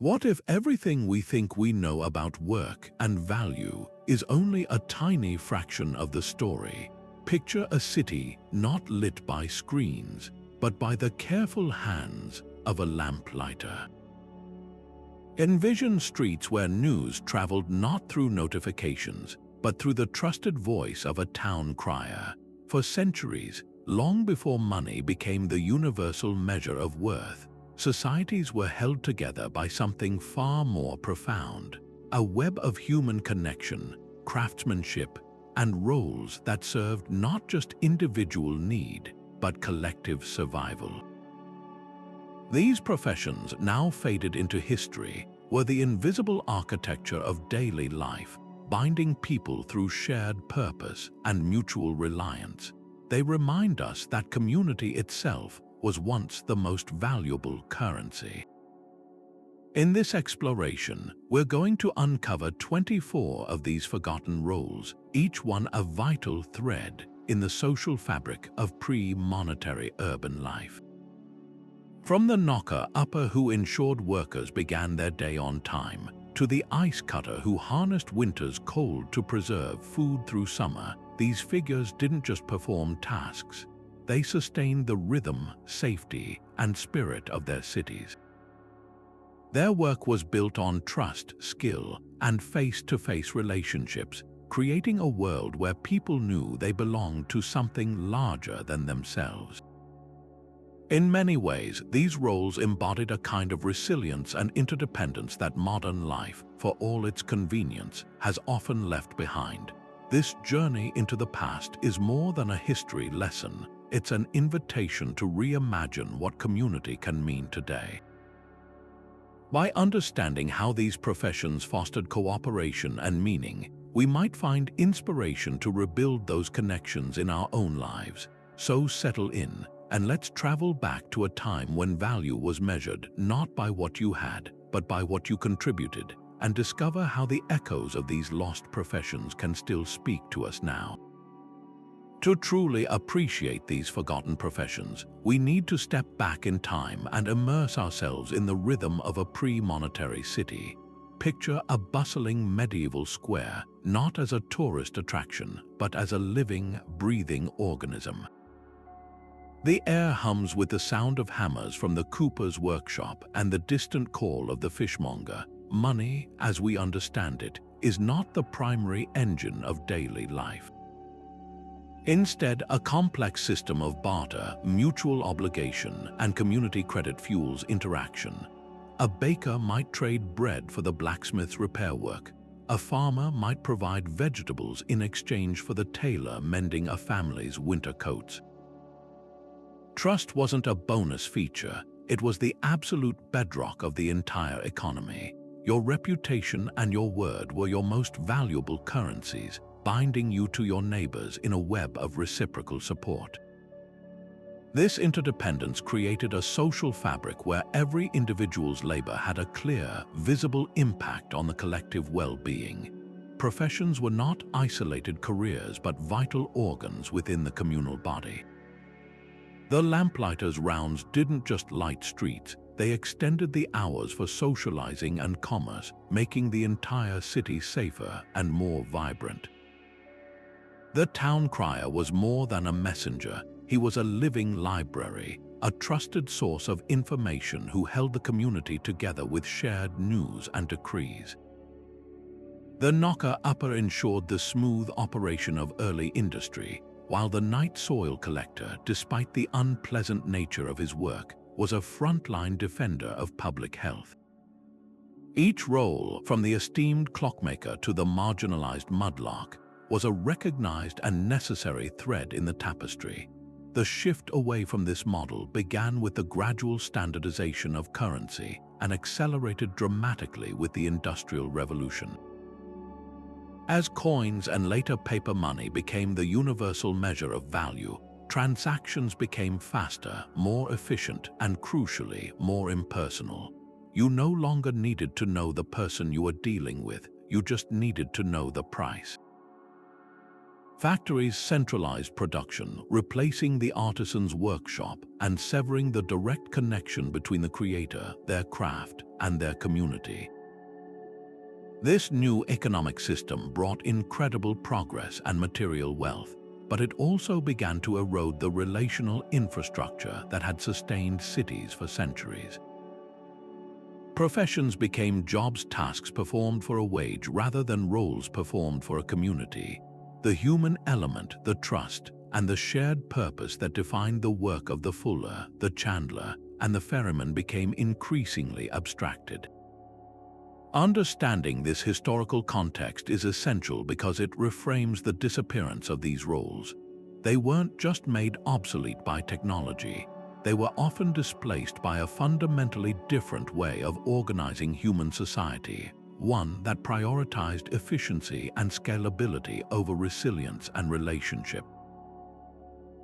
What if everything we think we know about work and value is only a tiny fraction of the story? Picture a city not lit by screens, but by the careful hands of a lamplighter. Envision streets where news traveled not through notifications, but through the trusted voice of a town crier. For centuries, long before money became the universal measure of worth, societies were held together by something far more profound, a web of human connection, craftsmanship, and roles that served not just individual need, but collective survival. These professions, now faded into history, were the invisible architecture of daily life, binding people through shared purpose and mutual reliance. They remind us that community itself was once the most valuable currency. In this exploration, we're going to uncover 24 of these forgotten roles, each one a vital thread in the social fabric of pre-monetary urban life. From the knocker-upper who ensured workers began their day on time, to the ice cutter who harnessed winter's cold to preserve food through summer, these figures didn't just perform tasks. They sustained the rhythm, safety, and spirit of their cities. Their work was built on trust, skill, and face-to-face relationships, creating a world where people knew they belonged to something larger than themselves. In many ways, these roles embodied a kind of resilience and interdependence that modern life, for all its convenience, has often left behind. This journey into the past is more than a history lesson. It's an invitation to reimagine what community can mean today. By understanding how these professions fostered cooperation and meaning, we might find inspiration to rebuild those connections in our own lives. So settle in, and let's travel back to a time when value was measured not by what you had, but by what you contributed, and discover how the echoes of these lost professions can still speak to us now. To truly appreciate these forgotten professions, we need to step back in time and immerse ourselves in the rhythm of a pre-monetary city. Picture a bustling medieval square, not as a tourist attraction, but as a living, breathing organism. The air hums with the sound of hammers from the cooper's workshop and the distant call of the fishmonger. Money, as we understand it, is not the primary engine of daily life. Instead, a complex system of barter, mutual obligation, and community credit fuels interaction. A baker might trade bread for the blacksmith's repair work. A farmer might provide vegetables in exchange for the tailor mending a family's winter coats. Trust wasn't a bonus feature, it was the absolute bedrock of the entire economy. Your reputation and your word were your most valuable currencies, binding you to your neighbors in a web of reciprocal support. This interdependence created a social fabric where every individual's labor had a clear, visible impact on the collective well-being. Professions were not isolated careers but vital organs within the communal body. The Lamplighter's rounds didn't just light streets, they extended the hours for socializing and commerce, making the entire city safer and more vibrant. The town crier was more than a messenger, he was a living library, a trusted source of information who held the community together with shared news and decrees. The knocker-upper ensured the smooth operation of early industry, while the night soil collector, despite the unpleasant nature of his work, was a frontline defender of public health. Each role, from the esteemed clockmaker to the marginalized mudlark, was a recognized and necessary thread in the tapestry. The shift away from this model began with the gradual standardization of currency and accelerated dramatically with the Industrial Revolution. As coins and later paper money became the universal measure of value, transactions became faster, more efficient, and crucially, more impersonal. You no longer needed to know the person you were dealing with, you just needed to know the price. Factories centralized production, replacing the artisan's workshop and severing the direct connection between the creator, their craft, and their community. This new economic system brought incredible progress and material wealth, but it also began to erode the relational infrastructure that had sustained cities for centuries. Professions became jobs, tasks performed for a wage rather than roles performed for a community. The human element, the trust, and the shared purpose that defined the work of the fuller, the chandler, and the ferryman became increasingly abstracted. Understanding this historical context is essential because it reframes the disappearance of these roles. They weren't just made obsolete by technology, they were often displaced by a fundamentally different way of organizing human society, one that prioritized efficiency and scalability over resilience and relationship.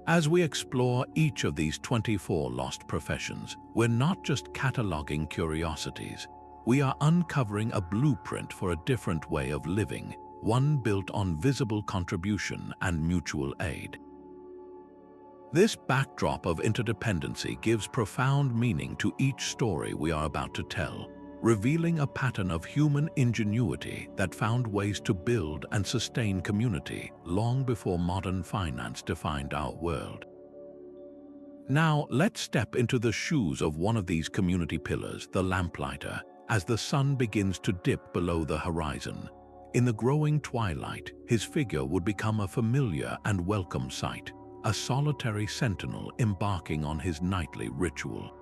As we explore each of these 24 lost professions, we're not just cataloging curiosities. We are uncovering a blueprint for a different way of living, one built on visible contribution and mutual aid. This backdrop of interdependency gives profound meaning to each story we are about to tell, revealing a pattern of human ingenuity that found ways to build and sustain community long before modern finance defined our world. Now, let's step into the shoes of one of these community pillars, the lamplighter, as the sun begins to dip below the horizon. In the growing twilight, his figure would become a familiar and welcome sight, a solitary sentinel embarking on his nightly ritual.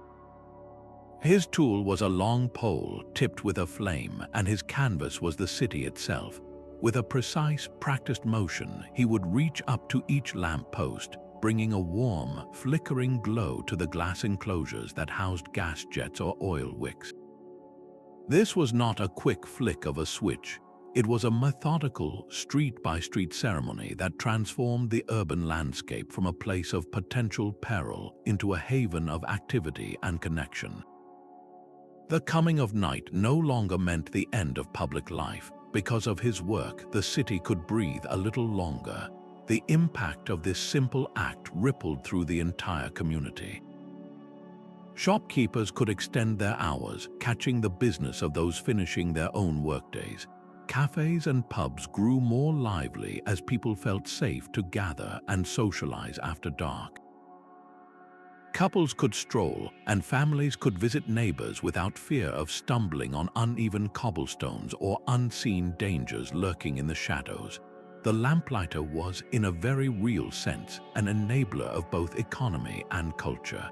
His tool was a long pole tipped with a flame, and his canvas was the city itself. With a precise, practiced motion, he would reach up to each lamp post, bringing a warm, flickering glow to the glass enclosures that housed gas jets or oil wicks. This was not a quick flick of a switch. It was a methodical, street-by-street ceremony that transformed the urban landscape from a place of potential peril into a haven of activity and connection. The coming of night no longer meant the end of public life. Because of his work, the city could breathe a little longer. The impact of this simple act rippled through the entire community. Shopkeepers could extend their hours, catching the business of those finishing their own workdays. Cafes and pubs grew more lively as people felt safe to gather and socialize after dark. Couples could stroll, and families could visit neighbors without fear of stumbling on uneven cobblestones or unseen dangers lurking in the shadows. The lamplighter was, in a very real sense, an enabler of both economy and culture.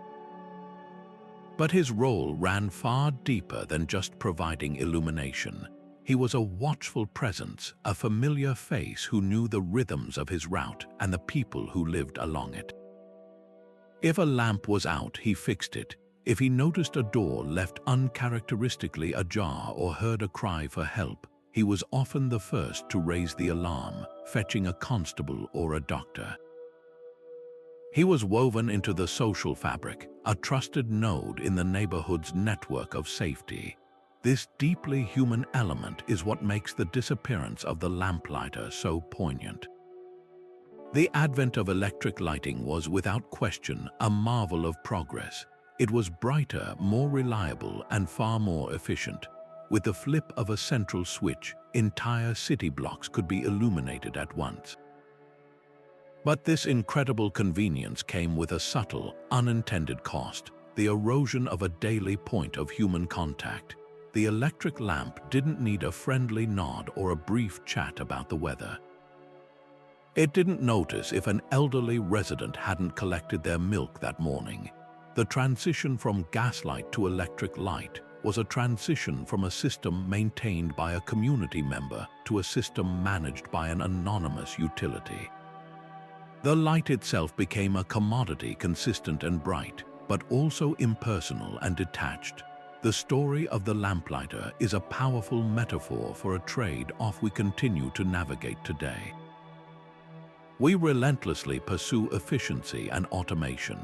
But his role ran far deeper than just providing illumination. He was a watchful presence, a familiar face who knew the rhythms of his route and the people who lived along it. If a lamp was out, he fixed it. If he noticed a door left uncharacteristically ajar or heard a cry for help, he was often the first to raise the alarm, fetching a constable or a doctor. He was woven into the social fabric, a trusted node in the neighborhood's network of safety. This deeply human element is what makes the disappearance of the lamplighter so poignant. The advent of electric lighting was, without question, a marvel of progress. It was brighter, more reliable, and far more efficient. With the flip of a central switch, entire city blocks could be illuminated at once. But this incredible convenience came with a subtle, unintended cost: the erosion of a daily point of human contact. The electric lamp didn't need a friendly nod or a brief chat about the weather. It didn't notice if an elderly resident hadn't collected their milk that morning. The transition from gaslight to electric light was a transition from a system maintained by a community member to a system managed by an anonymous utility. The light itself became a commodity, consistent and bright, but also impersonal and detached. The story of the lamplighter is a powerful metaphor for a trade-off we continue to navigate today. We relentlessly pursue efficiency and automation,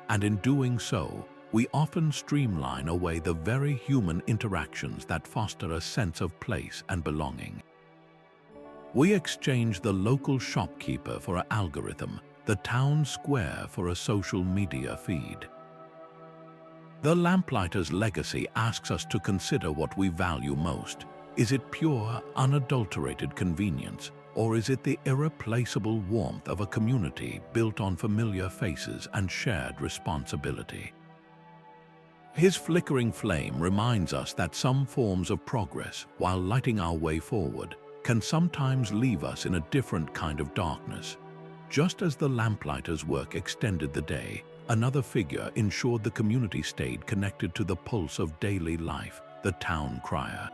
and in doing so, we often streamline away the very human interactions that foster a sense of place and belonging. We exchange the local shopkeeper for an algorithm, the town square for a social media feed. The Lamplighter's legacy asks us to consider what we value most. Is it pure, unadulterated convenience, or is it the irreplaceable warmth of a community built on familiar faces and shared responsibility? His flickering flame reminds us that some forms of progress, while lighting our way forward, can sometimes leave us in a different kind of darkness. Just as the Lamplighter's work extended the day, another figure ensured the community stayed connected to the pulse of daily life, the town crier.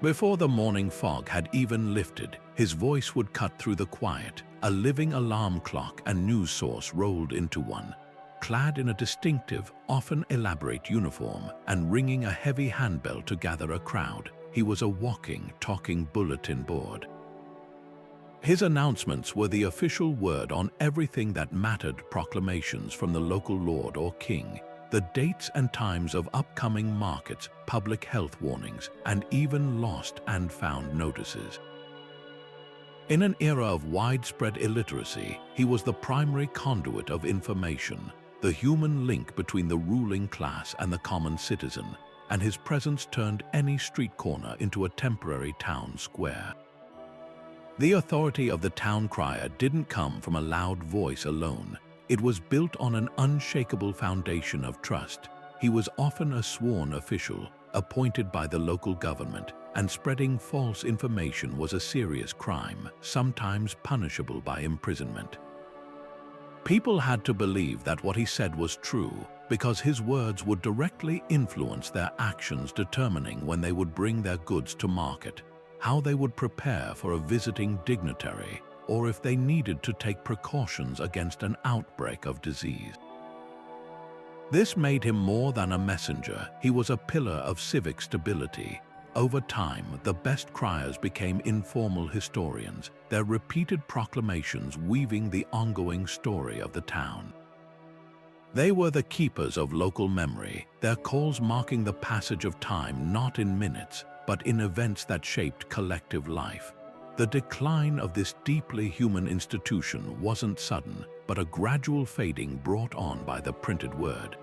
Before the morning fog had even lifted, his voice would cut through the quiet. A living alarm clock and news source rolled into one. Clad in a distinctive, often elaborate uniform and ringing a heavy handbell to gather a crowd, he was a walking, talking bulletin board. His announcements were the official word on everything that mattered: proclamations from the local lord or king, the dates and times of upcoming markets, public health warnings, and even lost and found notices. In an era of widespread illiteracy, he was the primary conduit of information, the human link between the ruling class and the common citizen, and his presence turned any street corner into a temporary town square. The authority of the town crier didn't come from a loud voice alone. It was built on an unshakable foundation of trust. He was often a sworn official, appointed by the local government, and spreading false information was a serious crime, sometimes punishable by imprisonment. People had to believe that what he said was true, because his words would directly influence their actions, determining when they would bring their goods to market, how they would prepare for a visiting dignitary, or if they needed to take precautions against an outbreak of disease. This made him more than a messenger. He was a pillar of civic stability. Over time, the best criers became informal historians, their repeated proclamations weaving the ongoing story of the town. They were the keepers of local memory, their calls marking the passage of time not in minutes, but in events that shaped collective life. The decline of this deeply human institution wasn't sudden, but a gradual fading brought on by the printed word.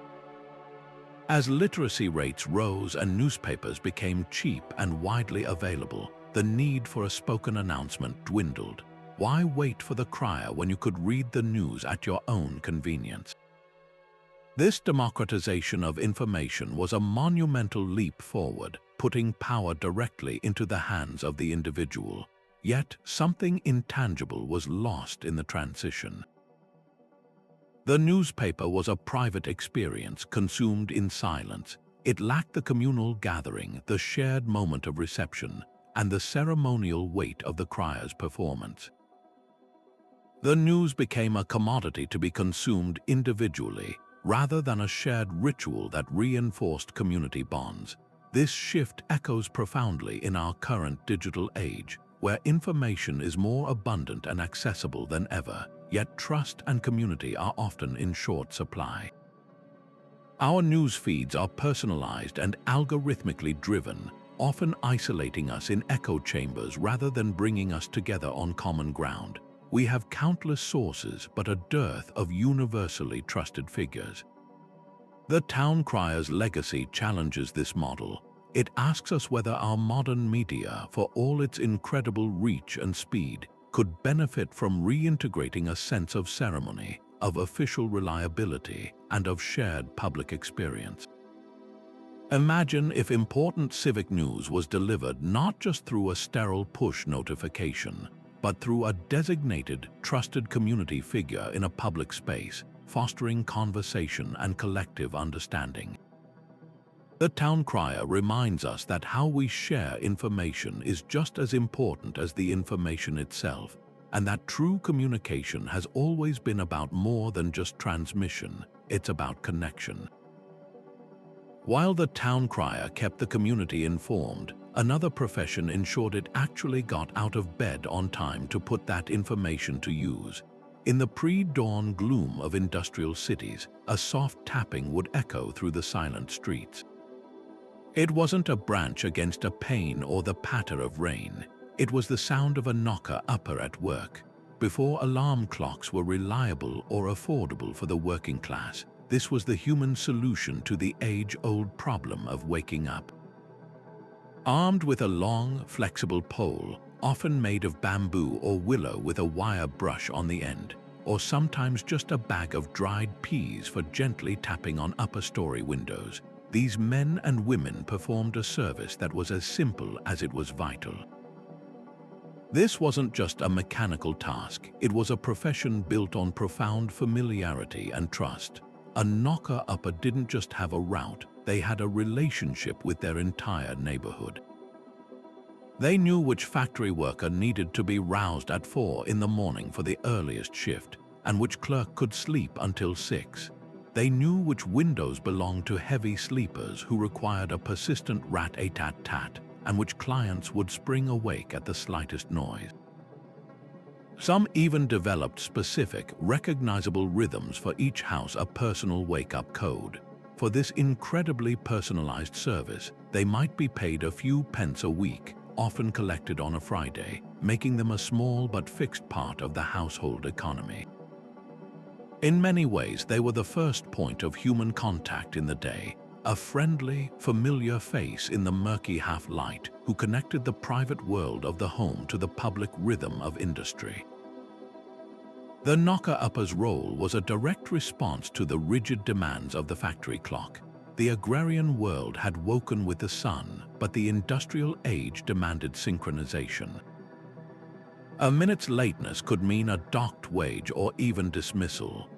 As literacy rates rose and newspapers became cheap and widely available, the need for a spoken announcement dwindled. Why wait for the crier when you could read the news at your own convenience? This democratization of information was a monumental leap forward, putting power directly into the hands of the individual. Yet something intangible was lost in the transition. The newspaper was a private experience consumed in silence. It lacked the communal gathering, the shared moment of reception, and the ceremonial weight of the crier's performance. The news became a commodity to be consumed individually, rather than a shared ritual that reinforced community bonds. This shift echoes profoundly in our current digital age, where information is more abundant and accessible than ever, yet trust and community are often in short supply. Our news feeds are personalized and algorithmically driven, often isolating us in echo chambers rather than bringing us together on common ground. We have countless sources, but a dearth of universally trusted figures. The town crier's legacy challenges this model. It asks us whether our modern media, for all its incredible reach and speed, could benefit from reintegrating a sense of ceremony, of official reliability, and of shared public experience. Imagine if important civic news was delivered not just through a sterile push notification, but through a designated, trusted community figure in a public space, fostering conversation and collective understanding. The town crier reminds us that how we share information is just as important as the information itself, and that true communication has always been about more than just transmission. It's about connection. While the town crier kept the community informed, another profession ensured it actually got out of bed on time to put that information to use. In the pre-dawn gloom of industrial cities, a soft tapping would echo through the silent streets. It wasn't a branch against a pane or the patter of rain. It was the sound of a knocker-upper at work. Before alarm clocks were reliable or affordable for the working class, this was the human solution to the age-old problem of waking up. Armed with a long, flexible pole, often made of bamboo or willow with a wire brush on the end, or sometimes just a bag of dried peas for gently tapping on upper-story windows, these men and women performed a service that was as simple as it was vital. This wasn't just a mechanical task, it was a profession built on profound familiarity and trust. A knocker-upper didn't just have a route, they had a relationship with their entire neighborhood. They knew which factory worker needed to be roused at 4 in the morning for the earliest shift, and which clerk could sleep until 6. They knew which windows belonged to heavy sleepers who required a persistent rat-a-tat-tat, and which clients would spring awake at the slightest noise. Some even developed specific, recognizable rhythms for each house, a personal wake-up code. For this incredibly personalized service, they might be paid a few pence a week, often collected on a Friday, making them a small but fixed part of the household economy. In many ways, they were the first point of human contact in the day, a friendly, familiar face in the murky half-light who connected the private world of the home to the public rhythm of industry. The knocker-upper's role was a direct response to the rigid demands of the factory clock. The agrarian world had woken with the sun, but the industrial age demanded synchronization. A minute's lateness could mean a docked wage or even dismissal.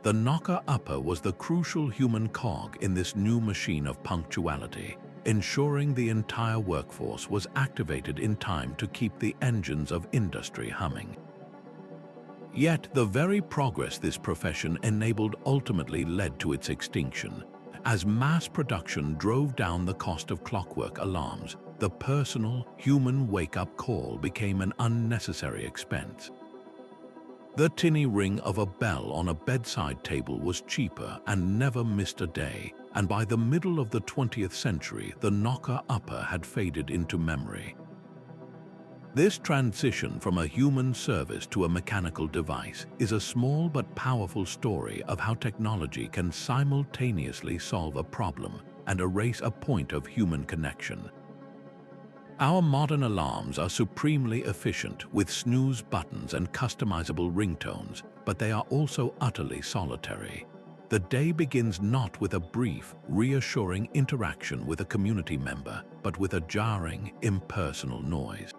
The knocker-upper was the crucial human cog in this new machine of punctuality, ensuring the entire workforce was activated in time to keep the engines of industry humming. Yet the very progress this profession enabled ultimately led to its extinction. As mass production drove down the cost of clockwork alarms, the personal, human wake-up call became an unnecessary expense. The tinny ring of a bell on a bedside table was cheaper and never missed a day, and by the middle of the 20th century, the knocker-upper had faded into memory. This transition from a human service to a mechanical device is a small but powerful story of how technology can simultaneously solve a problem and erase a point of human connection. Our modern alarms are supremely efficient with snooze buttons and customizable ringtones, but they are also utterly solitary. The day begins not with a brief, reassuring interaction with a community member, but with a jarring, impersonal noise.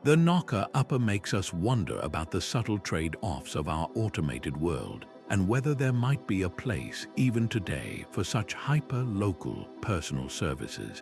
The knocker-upper makes us wonder about the subtle trade-offs of our automated world and whether there might be a place, even today, for such hyper-local personal services.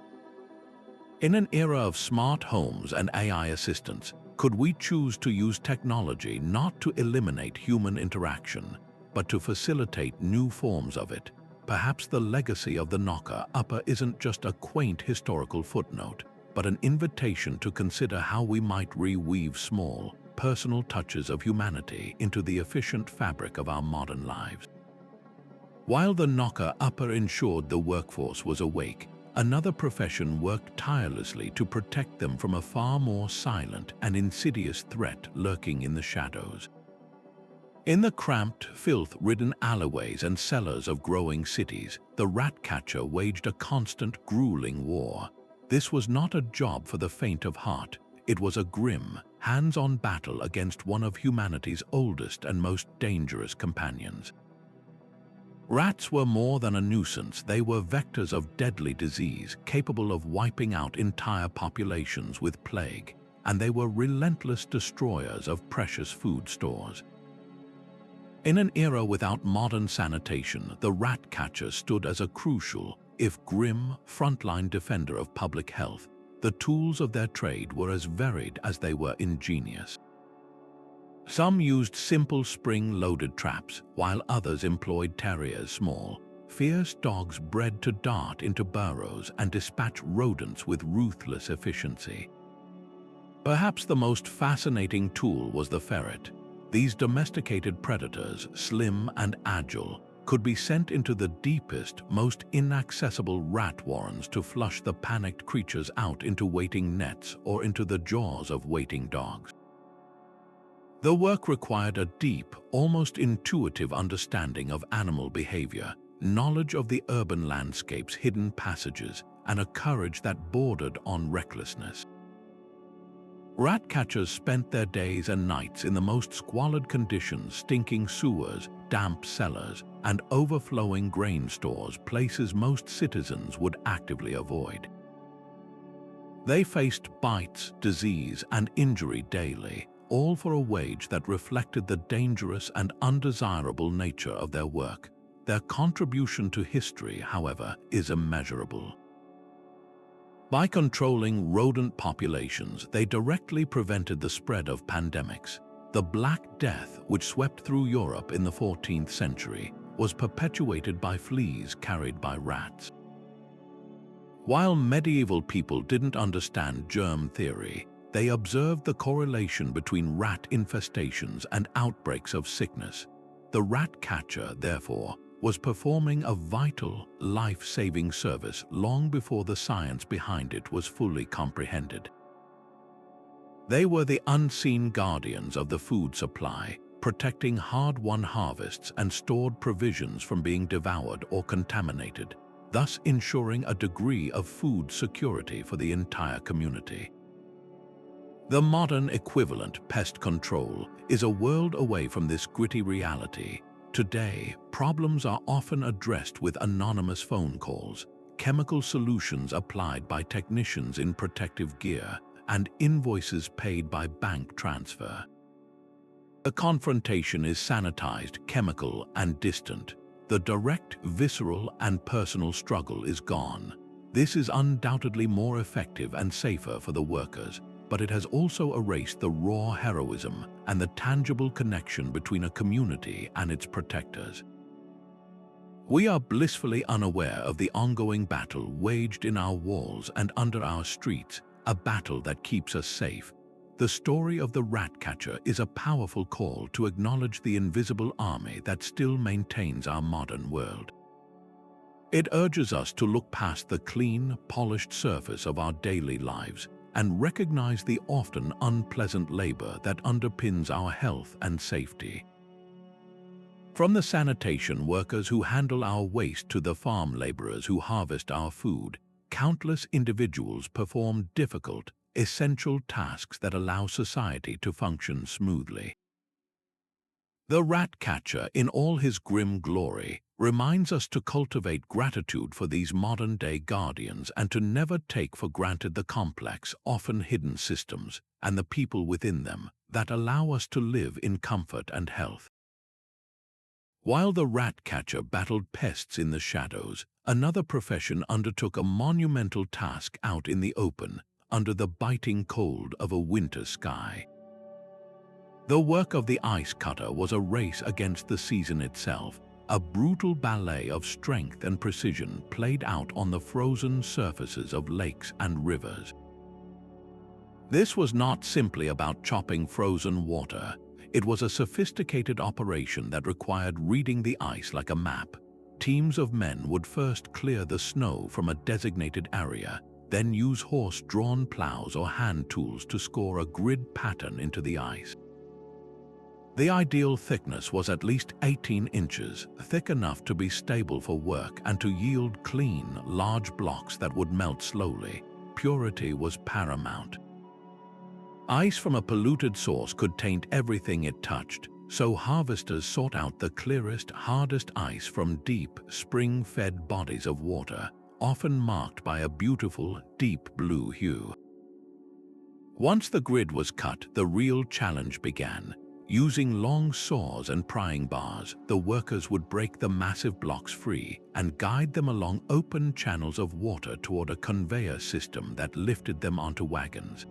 In an era of smart homes and AI assistants, could we choose to use technology not to eliminate human interaction, but to facilitate new forms of it? Perhaps the legacy of the knocker-upper isn't just a quaint historical footnote, but an invitation to consider how we might reweave small, personal touches of humanity into the efficient fabric of our modern lives. While the knocker-upper ensured the workforce was awake, another profession worked tirelessly to protect them from a far more silent and insidious threat lurking in the shadows. In the cramped, filth-ridden alleyways and cellars of growing cities, the rat-catcher waged a constant, grueling war. This was not a job for the faint of heart. It was a grim, hands-on battle against one of humanity's oldest and most dangerous companions. Rats were more than a nuisance. They were vectors of deadly disease, capable of wiping out entire populations with plague, and they were relentless destroyers of precious food stores. In an era without modern sanitation, the rat-catcher stood as a crucial, if grim, frontline defender of public health. The tools of their trade were as varied as they were ingenious. Some used simple spring-loaded traps, while others employed terriers, small, fierce dogs bred to dart into burrows and dispatch rodents with ruthless efficiency. Perhaps the most fascinating tool was the ferret. These domesticated predators, slim and agile, could be sent into the deepest, most inaccessible rat warrens to flush the panicked creatures out into waiting nets or into the jaws of waiting dogs. The work required a deep, almost intuitive understanding of animal behavior, knowledge of the urban landscape's hidden passages, and a courage that bordered on recklessness. Rat catchers spent their days and nights in the most squalid conditions, stinking sewers, damp cellars, and overflowing grain stores, places most citizens would actively avoid. They faced bites, disease, and injury daily, all for a wage that reflected the dangerous and undesirable nature of their work. Their contribution to history, however, is immeasurable. By controlling rodent populations, they directly prevented the spread of pandemics. The Black Death, which swept through Europe in the 14th century, was perpetuated by fleas carried by rats. While medieval people didn't understand germ theory, they observed the correlation between rat infestations and outbreaks of sickness. The rat catcher, therefore, was performing a vital, life-saving service long before the science behind it was fully comprehended. They were the unseen guardians of the food supply, protecting hard-won harvests and stored provisions from being devoured or contaminated, thus ensuring a degree of food security for the entire community. The modern equivalent, pest control, is a world away from this gritty reality. Today, problems are often addressed with anonymous phone calls, chemical solutions applied by technicians in protective gear, and invoices paid by bank transfer. The confrontation is sanitized, chemical, and distant. The direct, visceral, and personal struggle is gone. This is undoubtedly more effective and safer for the workers, but it has also erased the raw heroism and the tangible connection between a community and its protectors. We are blissfully unaware of the ongoing battle waged in our walls and under our streets, a battle that keeps us safe. The story of the rat catcher is a powerful call to acknowledge the invisible army that still maintains our modern world. It urges us to look past the clean, polished surface of our daily lives and recognize the often unpleasant labor that underpins our health and safety. From the sanitation workers who handle our waste to the farm laborers who harvest our food, countless individuals perform difficult, essential tasks that allow society to function smoothly. The rat catcher, in all his grim glory, reminds us to cultivate gratitude for these modern-day guardians and to never take for granted the complex, often hidden systems and the people within them that allow us to live in comfort and health. While the rat catcher battled pests in the shadows, another profession undertook a monumental task out in the open, under the biting cold of a winter sky. The work of the ice cutter was a race against the season itself, a brutal ballet of strength and precision played out on the frozen surfaces of lakes and rivers. This was not simply about chopping frozen water. It was a sophisticated operation that required reading the ice like a map. Teams of men would first clear the snow from a designated area, then use horse-drawn plows or hand tools to score a grid pattern into the ice. The ideal thickness was at least 18 inches, thick enough to be stable for work and to yield clean, large blocks that would melt slowly. Purity was paramount. Ice from a polluted source could taint everything it touched, so harvesters sought out the clearest, hardest ice from deep, spring-fed bodies of water, often marked by a beautiful, deep blue hue. Once the grid was cut, the real challenge began. Using long saws and prying bars, the workers would break the massive blocks free and guide them along open channels of water toward a conveyor system that lifted them onto wagons.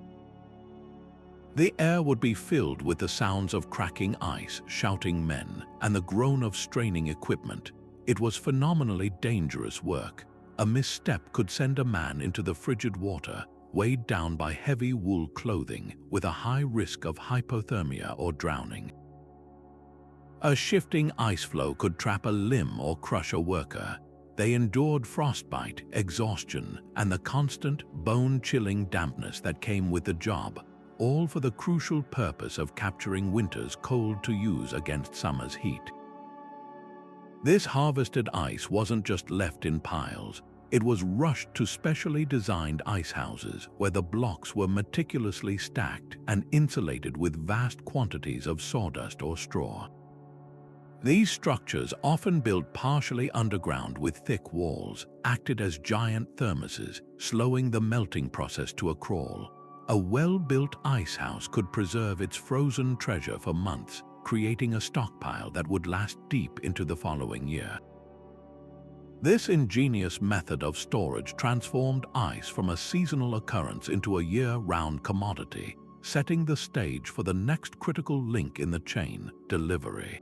The air would be filled with the sounds of cracking ice, shouting men, and the groan of straining equipment. It was phenomenally dangerous work. A misstep could send a man into the frigid water, weighed down by heavy wool clothing, with a high risk of hypothermia or drowning. A shifting ice floe could trap a limb or crush a worker. They endured frostbite, exhaustion, and the constant, bone-chilling dampness that came with the job, all for the crucial purpose of capturing winter's cold to use against summer's heat. This harvested ice wasn't just left in piles. It was rushed to specially designed ice houses where the blocks were meticulously stacked and insulated with vast quantities of sawdust or straw. These structures, often built partially underground with thick walls, acted as giant thermoses, slowing the melting process to a crawl. A well-built ice house could preserve its frozen treasure for months, creating a stockpile that would last deep into the following year. This ingenious method of storage transformed ice from a seasonal occurrence into a year-round commodity, setting the stage for the next critical link in the chain: delivery.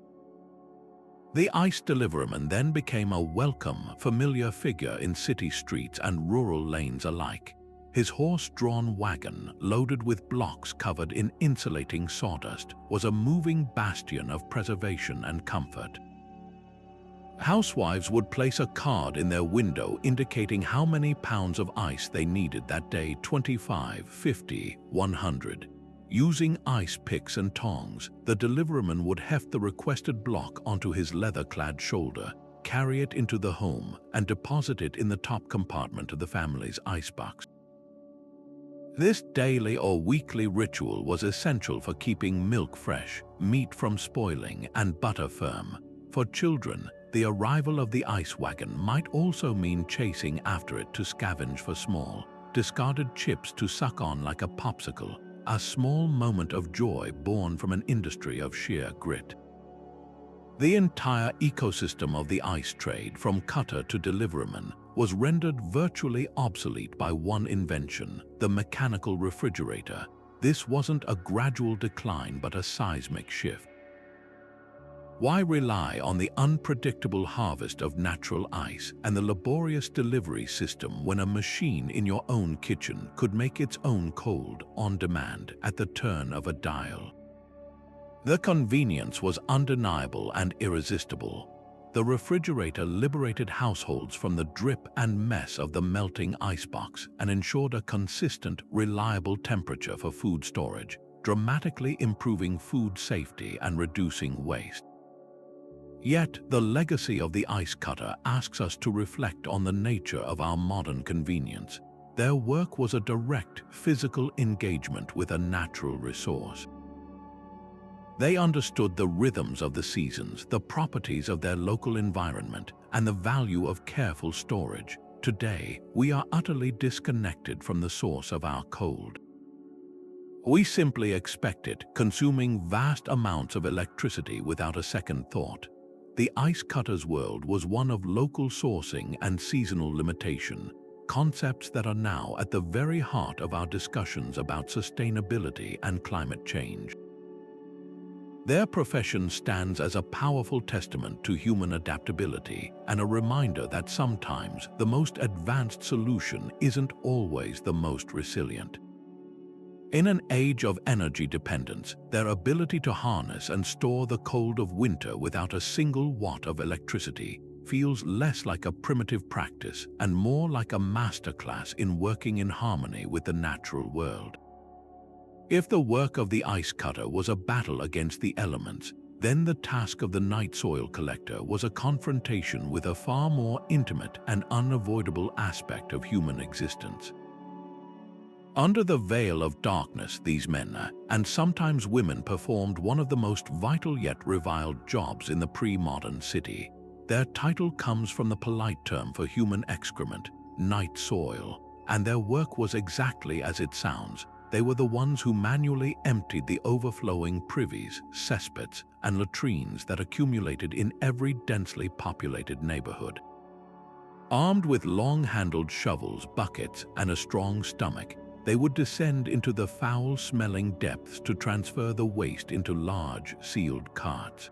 The ice deliveryman then became a welcome, familiar figure in city streets and rural lanes alike. His horse-drawn wagon, loaded with blocks covered in insulating sawdust, was a moving bastion of preservation and comfort. Housewives would place a card in their window indicating how many pounds of ice they needed that day: 25, 50, 100. Using ice picks and tongs, the deliveryman would heft the requested block onto his leather-clad shoulder, carry it into the home, and deposit it in the top compartment of the family's icebox. This daily or weekly ritual was essential for keeping milk fresh, meat from spoiling, and butter firm. For children, the arrival of the ice wagon might also mean chasing after it to scavenge for small, discarded chips to suck on like a popsicle, a small moment of joy born from an industry of sheer grit. The entire ecosystem of the ice trade, from cutter to deliveryman, was rendered virtually obsolete by one invention: the mechanical refrigerator. This wasn't a gradual decline but a seismic shift. Why rely on the unpredictable harvest of natural ice and the laborious delivery system when a machine in your own kitchen could make its own cold on demand at the turn of a dial? The convenience was undeniable and irresistible. The refrigerator liberated households from the drip and mess of the melting icebox and ensured a consistent, reliable temperature for food storage, dramatically improving food safety and reducing waste. Yet, the legacy of the ice cutter asks us to reflect on the nature of our modern convenience. Their work was a direct, physical engagement with a natural resource. They understood the rhythms of the seasons, the properties of their local environment, and the value of careful storage. Today, we are utterly disconnected from the source of our cold. We simply expect it, consuming vast amounts of electricity without a second thought. The ice cutter's world was one of local sourcing and seasonal limitation, concepts that are now at the very heart of our discussions about sustainability and climate change. Their profession stands as a powerful testament to human adaptability and a reminder that sometimes the most advanced solution isn't always the most resilient. In an age of energy dependence, their ability to harness and store the cold of winter without a single watt of electricity feels less like a primitive practice and more like a masterclass in working in harmony with the natural world. If the work of the ice cutter was a battle against the elements, then the task of the night soil collector was a confrontation with a far more intimate and unavoidable aspect of human existence. Under the veil of darkness, these men, and sometimes women, performed one of the most vital yet reviled jobs in the pre-modern city. Their title comes from the polite term for human excrement, night soil, and their work was exactly as it sounds. They were the ones who manually emptied the overflowing privies, cesspits, and latrines that accumulated in every densely populated neighborhood. Armed with long-handled shovels, buckets, and a strong stomach, they would descend into the foul-smelling depths to transfer the waste into large, sealed carts.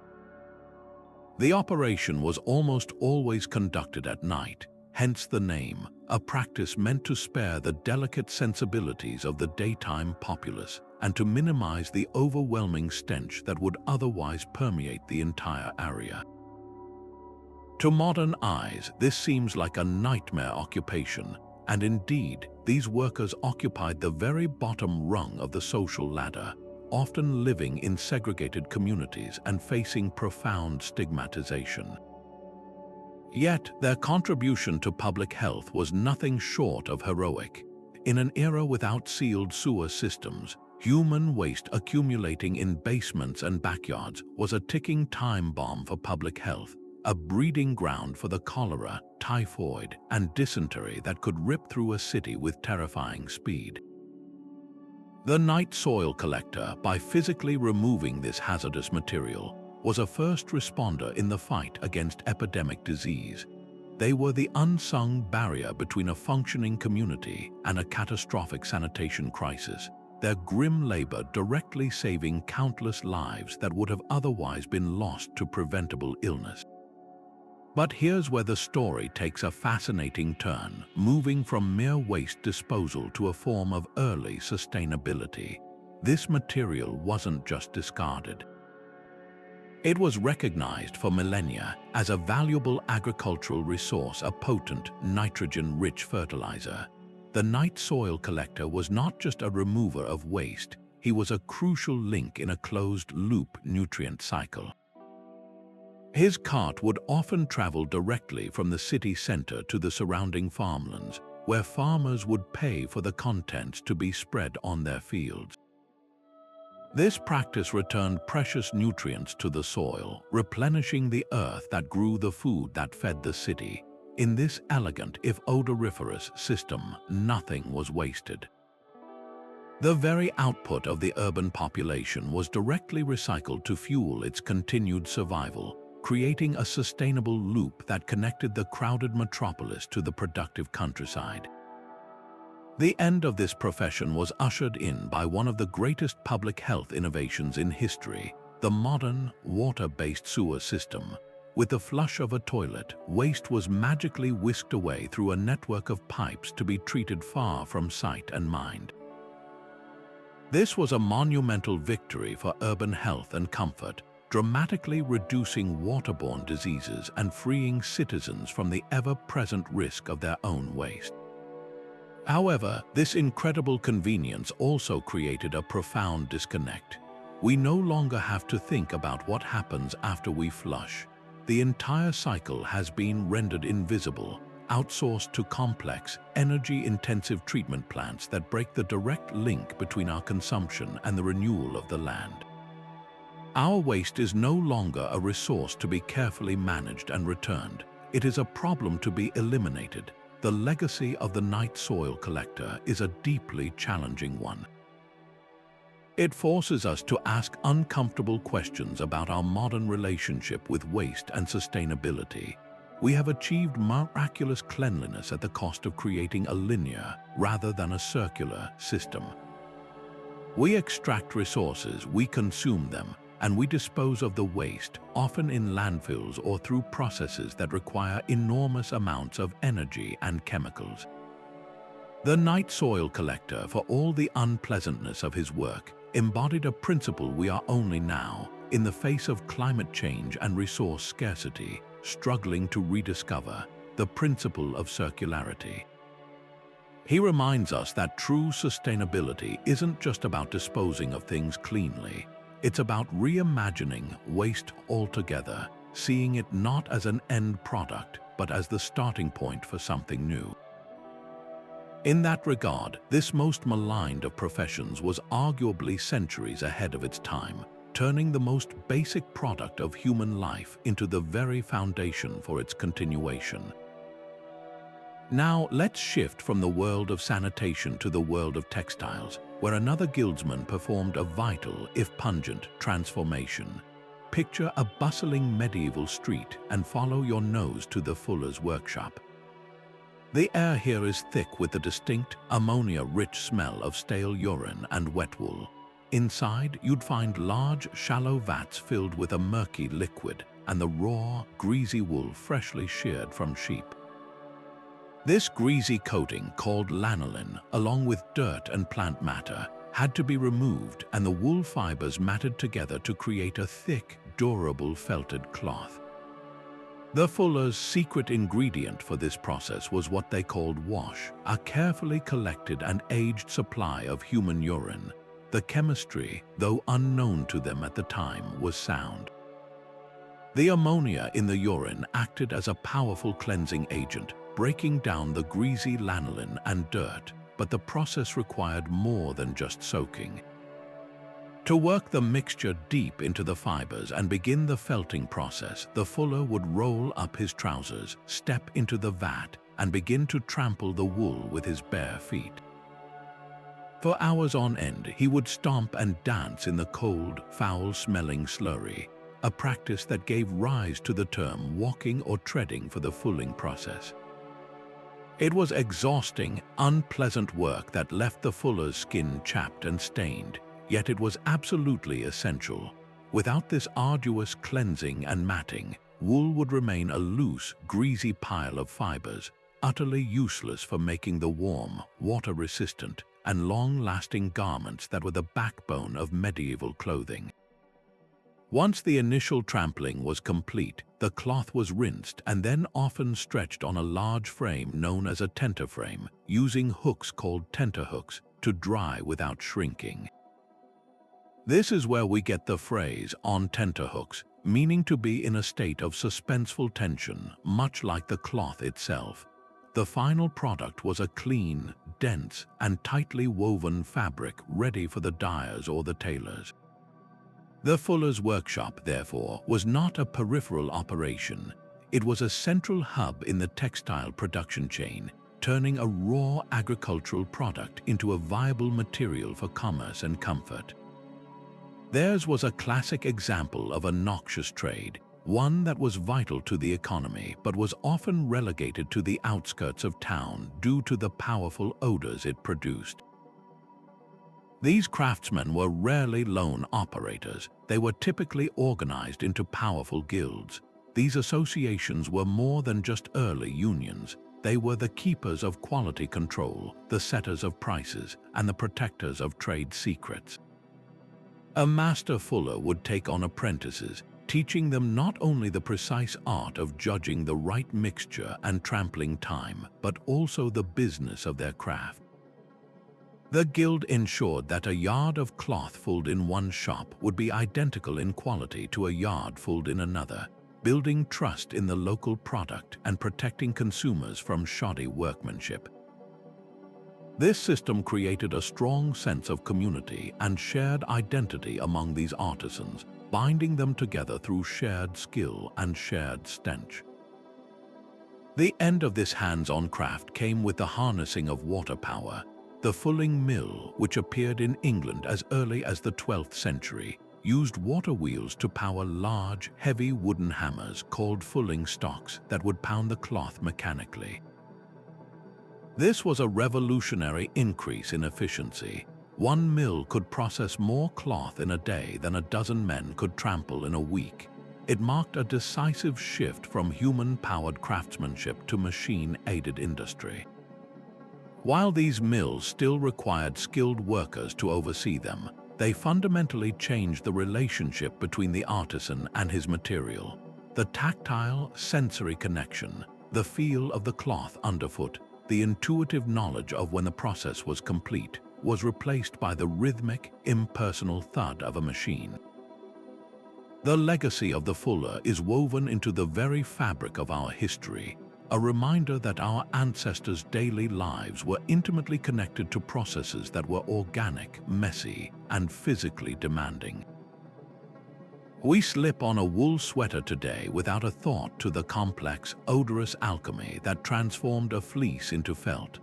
The operation was almost always conducted at night, hence the name, a practice meant to spare the delicate sensibilities of the daytime populace and to minimize the overwhelming stench that would otherwise permeate the entire area. To modern eyes, this seems like a nightmare occupation, and indeed, these workers occupied the very bottom rung of the social ladder, often living in segregated communities and facing profound stigmatization. Yet, their contribution to public health was nothing short of heroic. In an era without sealed sewer systems, human waste accumulating in basements and backyards was a ticking time bomb for public health, a breeding ground for the cholera, typhoid, and dysentery that could rip through a city with terrifying speed. The night soil collector, by physically removing this hazardous material, was a first responder in the fight against epidemic disease. They were the unsung barrier between a functioning community and a catastrophic sanitation crisis, their grim labor directly saving countless lives that would have otherwise been lost to preventable illness. But here's where the story takes a fascinating turn, moving from mere waste disposal to a form of early sustainability. This material wasn't just discarded. It was recognized for millennia as a valuable agricultural resource, a potent, nitrogen-rich fertilizer. The night soil collector was not just a remover of waste, he was a crucial link in a closed-loop nutrient cycle. His cart would often travel directly from the city center to the surrounding farmlands, where farmers would pay for the contents to be spread on their fields. This practice returned precious nutrients to the soil, replenishing the earth that grew the food that fed the city. In this elegant, if odoriferous, system, nothing was wasted. The very output of the urban population was directly recycled to fuel its continued survival, creating a sustainable loop that connected the crowded metropolis to the productive countryside. The end of this profession was ushered in by one of the greatest public health innovations in history, the modern, water-based sewer system. With the flush of a toilet, waste was magically whisked away through a network of pipes to be treated far from sight and mind. This was a monumental victory for urban health and comfort, dramatically reducing waterborne diseases and freeing citizens from the ever-present risk of their own waste. However, this incredible convenience also created a profound disconnect. We no longer have to think about what happens after we flush. The entire cycle has been rendered invisible, outsourced to complex, energy-intensive treatment plants that break the direct link between our consumption and the renewal of the land. Our waste is no longer a resource to be carefully managed and returned. It is a problem to be eliminated. The legacy of the night soil collector is a deeply challenging one. It forces us to ask uncomfortable questions about our modern relationship with waste and sustainability. We have achieved miraculous cleanliness at the cost of creating a linear, rather than a circular, system. We extract resources, we consume them, and we dispose of the waste, often in landfills or through processes that require enormous amounts of energy and chemicals. The night soil collector, for all the unpleasantness of his work, embodied a principle we are only now, in the face of climate change and resource scarcity, struggling to rediscover: the principle of circularity. He reminds us that true sustainability isn't just about disposing of things cleanly. It's about reimagining waste altogether, seeing it not as an end product, but as the starting point for something new. In that regard, this most maligned of professions was arguably centuries ahead of its time, turning the most basic product of human life into the very foundation for its continuation. Now, let's shift from the world of sanitation to the world of textiles, where another guildsman performed a vital, if pungent, transformation. Picture a bustling medieval street and follow your nose to the fuller's workshop. The air here is thick with the distinct, ammonia-rich smell of stale urine and wet wool. Inside, you'd find large, shallow vats filled with a murky liquid and the raw, greasy wool freshly sheared from sheep. This greasy coating, called lanolin, along with dirt and plant matter, had to be removed and the wool fibers matted together to create a thick, durable felted cloth. The fullers' secret ingredient for this process was what they called wash, a carefully collected and aged supply of human urine. The chemistry, though unknown to them at the time, was sound. The ammonia in the urine acted as a powerful cleansing agent, breaking down the greasy lanolin and dirt, but the process required more than just soaking. To work the mixture deep into the fibers and begin the felting process, the fuller would roll up his trousers, step into the vat, and begin to trample the wool with his bare feet. For hours on end, he would stomp and dance in the cold, foul-smelling slurry, a practice that gave rise to the term walking or treading for the fulling process. It was exhausting, unpleasant work that left the fuller's skin chapped and stained, yet it was absolutely essential. Without this arduous cleansing and matting, wool would remain a loose, greasy pile of fibers, utterly useless for making the warm, water-resistant, and long-lasting garments that were the backbone of medieval clothing. Once the initial trampling was complete, the cloth was rinsed and then often stretched on a large frame known as a tenterframe, using hooks called tenterhooks to dry without shrinking. This is where we get the phrase "on tenterhooks," meaning to be in a state of suspenseful tension, much like the cloth itself. The final product was a clean, dense, and tightly woven fabric ready for the dyers or the tailors. The fuller's workshop, therefore, was not a peripheral operation. It was a central hub in the textile production chain, turning a raw agricultural product into a viable material for commerce and comfort. Theirs was a classic example of a noxious trade, one that was vital to the economy but was often relegated to the outskirts of town due to the powerful odors it produced. These craftsmen were rarely lone operators. They were typically organized into powerful guilds. These associations were more than just early unions. They were the keepers of quality control, the setters of prices, and the protectors of trade secrets. A master fuller would take on apprentices, teaching them not only the precise art of judging the right mixture and trampling time, but also the business of their craft. The guild ensured that a yard of cloth fulled in one shop would be identical in quality to a yard fulled in another, building trust in the local product and protecting consumers from shoddy workmanship. This system created a strong sense of community and shared identity among these artisans, binding them together through shared skill and shared stench. The end of this hands-on craft came with the harnessing of water power. The fulling mill, which appeared in England as early as the 12th century, used water wheels to power large, heavy wooden hammers called fulling stocks that would pound the cloth mechanically. This was a revolutionary increase in efficiency. One mill could process more cloth in a day than a dozen men could trample in a week. It marked a decisive shift from human-powered craftsmanship to machine-aided industry. While these mills still required skilled workers to oversee them, they fundamentally changed the relationship between the artisan and his material. The tactile, sensory connection, the feel of the cloth underfoot, the intuitive knowledge of when the process was complete, was replaced by the rhythmic, impersonal thud of a machine. The legacy of the fuller is woven into the very fabric of our history, a reminder that our ancestors' daily lives were intimately connected to processes that were organic, messy, and physically demanding. We slip on a wool sweater today without a thought to the complex, odorous alchemy that transformed a fleece into felt.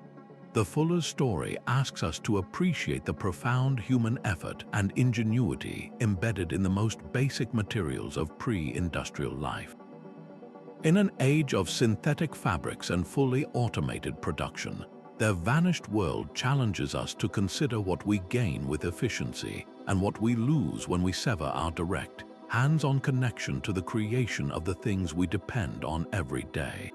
The fuller's story asks us to appreciate the profound human effort and ingenuity embedded in the most basic materials of pre-industrial life. In an age of synthetic fabrics and fully automated production, their vanished world challenges us to consider what we gain with efficiency and what we lose when we sever our direct, hands-on connection to the creation of the things we depend on every day.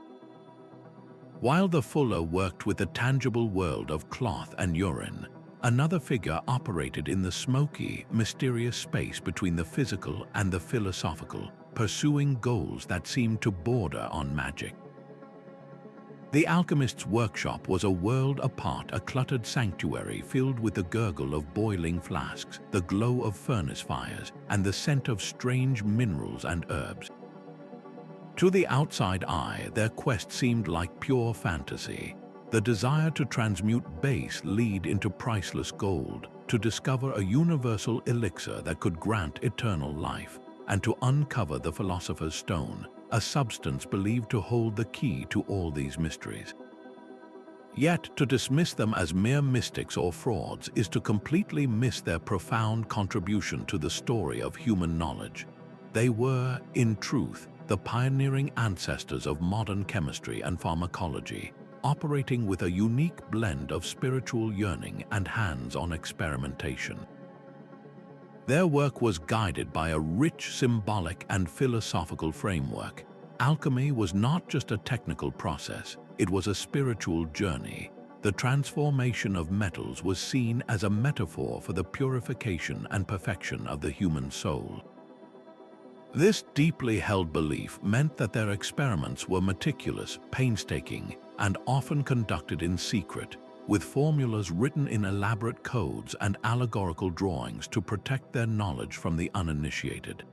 While the fuller worked with the tangible world of cloth and urine, another figure operated in the smoky, mysterious space between the physical and the philosophical, pursuing goals that seemed to border on magic. The alchemist's workshop was a world apart, a cluttered sanctuary filled with the gurgle of boiling flasks, the glow of furnace fires, and the scent of strange minerals and herbs. To the outside eye, their quest seemed like pure fantasy, the desire to transmute base lead into priceless gold, to discover a universal elixir that could grant eternal life, and to uncover the philosopher's stone, a substance believed to hold the key to all these mysteries. Yet, to dismiss them as mere mystics or frauds is to completely miss their profound contribution to the story of human knowledge. They were, in truth, the pioneering ancestors of modern chemistry and pharmacology, operating with a unique blend of spiritual yearning and hands-on experimentation. Their work was guided by a rich symbolic and philosophical framework. Alchemy was not just a technical process, it was a spiritual journey. The transformation of metals was seen as a metaphor for the purification and perfection of the human soul. This deeply held belief meant that their experiments were meticulous, painstaking, and often conducted in secret, with formulas written in elaborate codes and allegorical drawings to protect their knowledge from the uninitiated.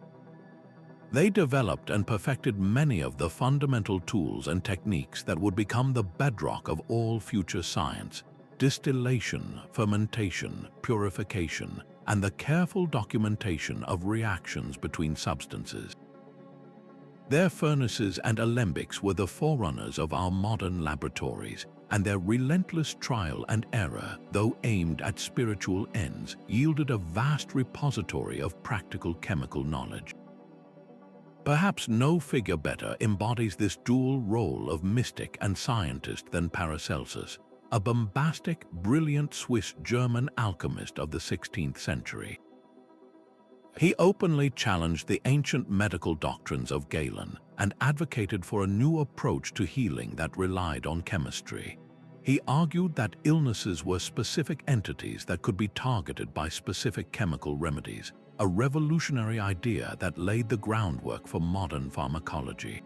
They developed and perfected many of the fundamental tools and techniques that would become the bedrock of all future science: distillation, fermentation, purification, and the careful documentation of reactions between substances. Their furnaces and alembics were the forerunners of our modern laboratories, and their relentless trial and error, though aimed at spiritual ends, yielded a vast repository of practical chemical knowledge. Perhaps no figure better embodies this dual role of mystic and scientist than Paracelsus, a bombastic, brilliant Swiss-German alchemist of the 16th century. He openly challenged the ancient medical doctrines of Galen and advocated for a new approach to healing that relied on chemistry. He argued that illnesses were specific entities that could be targeted by specific chemical remedies, a revolutionary idea that laid the groundwork for modern pharmacology.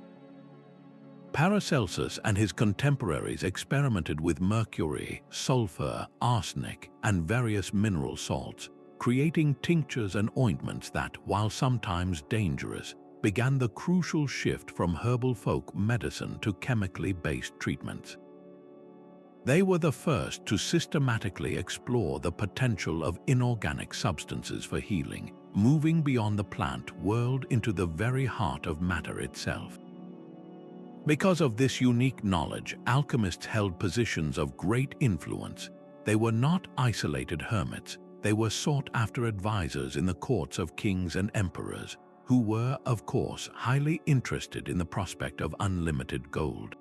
Paracelsus and his contemporaries experimented with mercury, sulfur, arsenic, and various mineral salts, creating tinctures and ointments that, while sometimes dangerous, began the crucial shift from herbal folk medicine to chemically based treatments. They were the first to systematically explore the potential of inorganic substances for healing, moving beyond the plant world into the very heart of matter itself. Because of this unique knowledge, alchemists held positions of great influence. They were not isolated hermits. They were sought-after advisors in the courts of kings and emperors, who were, of course, highly interested in the prospect of unlimited gold.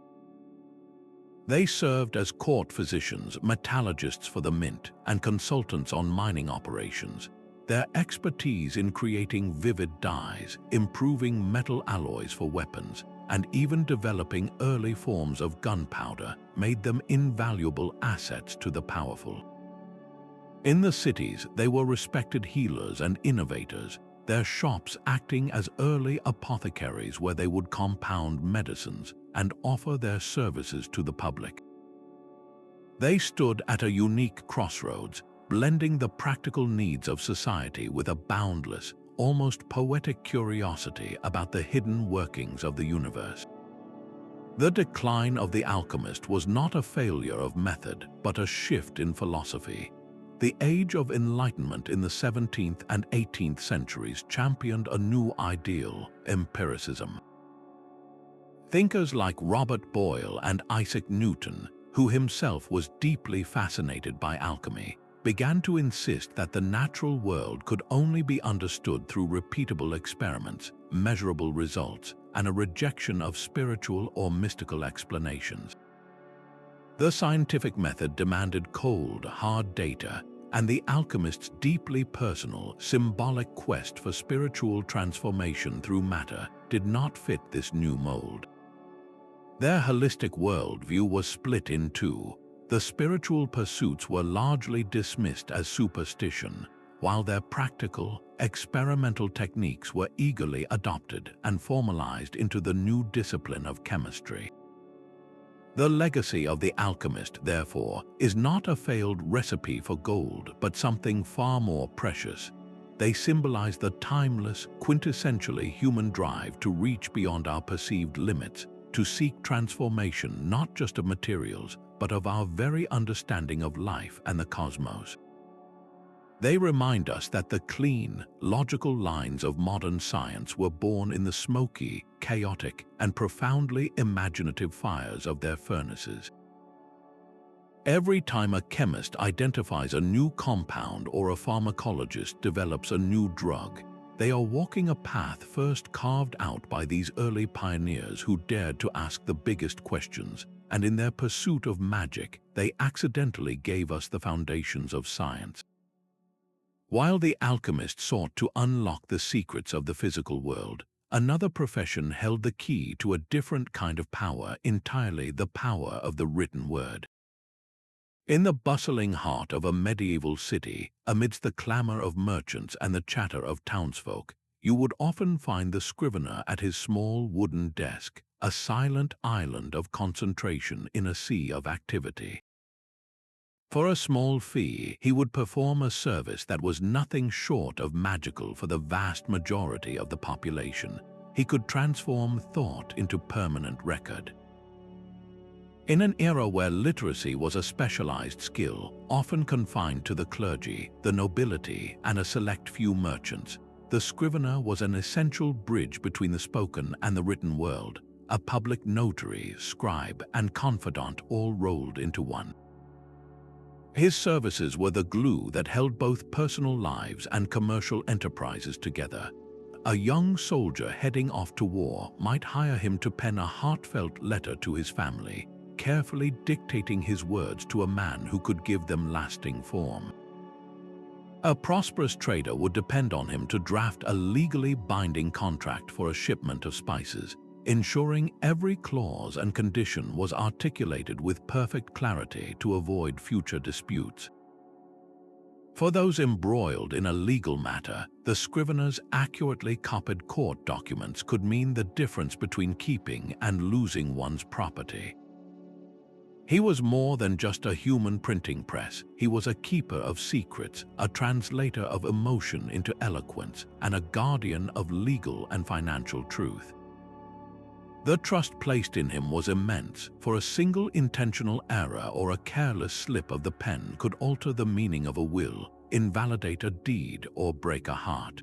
They served as court physicians, metallurgists for the mint, and consultants on mining operations. Their expertise in creating vivid dyes, improving metal alloys for weapons, and even developing early forms of gunpowder made them invaluable assets to the powerful. In the cities, they were respected healers and innovators, their shops acting as early apothecaries where they would compound medicines and offer their services to the public. They stood at a unique crossroads, blending the practical needs of society with a boundless, almost poetic curiosity about the hidden workings of the universe. The decline of the alchemist was not a failure of method, but a shift in philosophy. The Age of Enlightenment in the 17th and 18th centuries championed a new ideal: empiricism. Thinkers like Robert Boyle and Isaac Newton, who himself was deeply fascinated by alchemy, began to insist that the natural world could only be understood through repeatable experiments, measurable results, and a rejection of spiritual or mystical explanations. The scientific method demanded cold, hard data, and the alchemist's deeply personal, symbolic quest for spiritual transformation through matter did not fit this new mold. Their holistic worldview was split in two. The spiritual pursuits were largely dismissed as superstition, while their practical, experimental techniques were eagerly adopted and formalized into the new discipline of chemistry. The legacy of the alchemist, therefore, is not a failed recipe for gold, but something far more precious. They symbolize the timeless, quintessentially human drive to reach beyond our perceived limits, to seek transformation not just of materials, but of our very understanding of life and the cosmos. They remind us that the clean, logical lines of modern science were born in the smoky, chaotic, and profoundly imaginative fires of their furnaces. Every time a chemist identifies a new compound or a pharmacologist develops a new drug, they are walking a path first carved out by these early pioneers who dared to ask the biggest questions, and in their pursuit of magic, they accidentally gave us the foundations of science. While the alchemist sought to unlock the secrets of the physical world, another profession held the key to a different kind of power, entirely the power of the written word. In the bustling heart of a medieval city, amidst the clamor of merchants and the chatter of townsfolk, you would often find the scrivener at his small wooden desk, a silent island of concentration in a sea of activity. For a small fee, he would perform a service that was nothing short of magical for the vast majority of the population. He could transform thought into permanent record. In an era where literacy was a specialized skill, often confined to the clergy, the nobility, and a select few merchants, the scrivener was an essential bridge between the spoken and the written world, a public notary, scribe, and confidant all rolled into one. His services were the glue that held both personal lives and commercial enterprises together. A young soldier heading off to war might hire him to pen a heartfelt letter to his family, carefully dictating his words to a man who could give them lasting form. A prosperous trader would depend on him to draft a legally binding contract for a shipment of spices, ensuring every clause and condition was articulated with perfect clarity to avoid future disputes. For those embroiled in a legal matter, the scrivener's accurately copied court documents could mean the difference between keeping and losing one's property. He was more than just a human printing press. He was a keeper of secrets, a translator of emotion into eloquence, and a guardian of legal and financial truth. The trust placed in him was immense, for a single intentional error or a careless slip of the pen could alter the meaning of a will, invalidate a deed, or break a heart.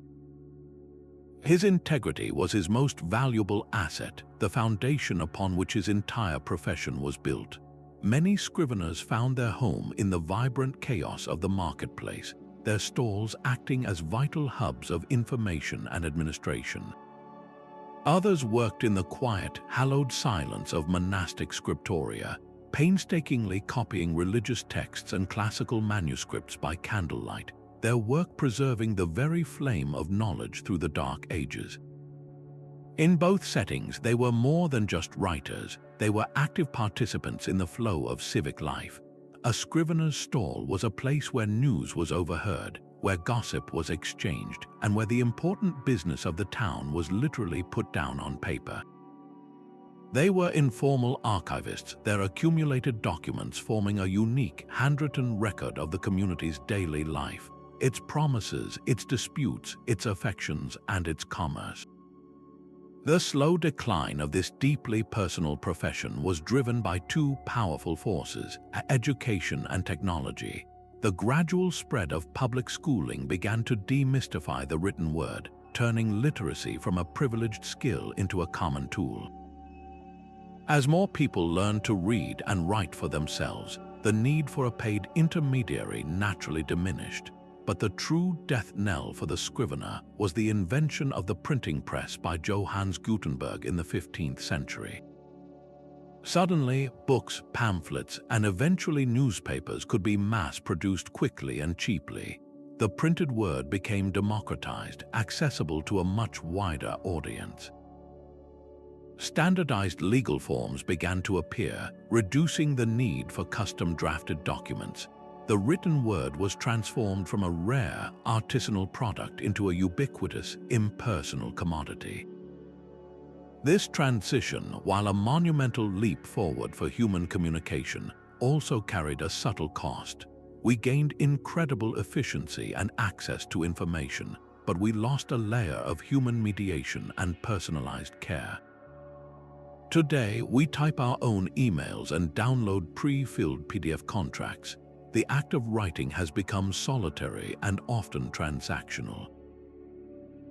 His integrity was his most valuable asset, the foundation upon which his entire profession was built. Many scriveners found their home in the vibrant chaos of the marketplace, their stalls acting as vital hubs of information and administration. Others worked in the quiet, hallowed silence of monastic scriptoria, painstakingly copying religious texts and classical manuscripts by candlelight, their work preserving the very flame of knowledge through the dark ages. In both settings, they were more than just writers. They were active participants in the flow of civic life. A scrivener's stall was a place where news was overheard, where gossip was exchanged, and where the important business of the town was literally put down on paper. They were informal archivists, their accumulated documents forming a unique, handwritten record of the community's daily life, its promises, its disputes, its affections, and its commerce. The slow decline of this deeply personal profession was driven by two powerful forces, education and technology. The gradual spread of public schooling began to demystify the written word, turning literacy from a privileged skill into a common tool. As more people learned to read and write for themselves, the need for a paid intermediary naturally diminished. But the true death knell for the scrivener was the invention of the printing press by Johannes Gutenberg in the 15th century. Suddenly, books, pamphlets, and eventually newspapers could be mass-produced quickly and cheaply. The printed word became democratized, accessible to a much wider audience. Standardized legal forms began to appear, reducing the need for custom-drafted documents. The written word was transformed from a rare, artisanal product into a ubiquitous, impersonal commodity. This transition, while a monumental leap forward for human communication, also carried a subtle cost. We gained incredible efficiency and access to information, but we lost a layer of human mediation and personalized care. Today, we type our own emails and download pre-filled PDF contracts. The act of writing has become solitary and often transactional.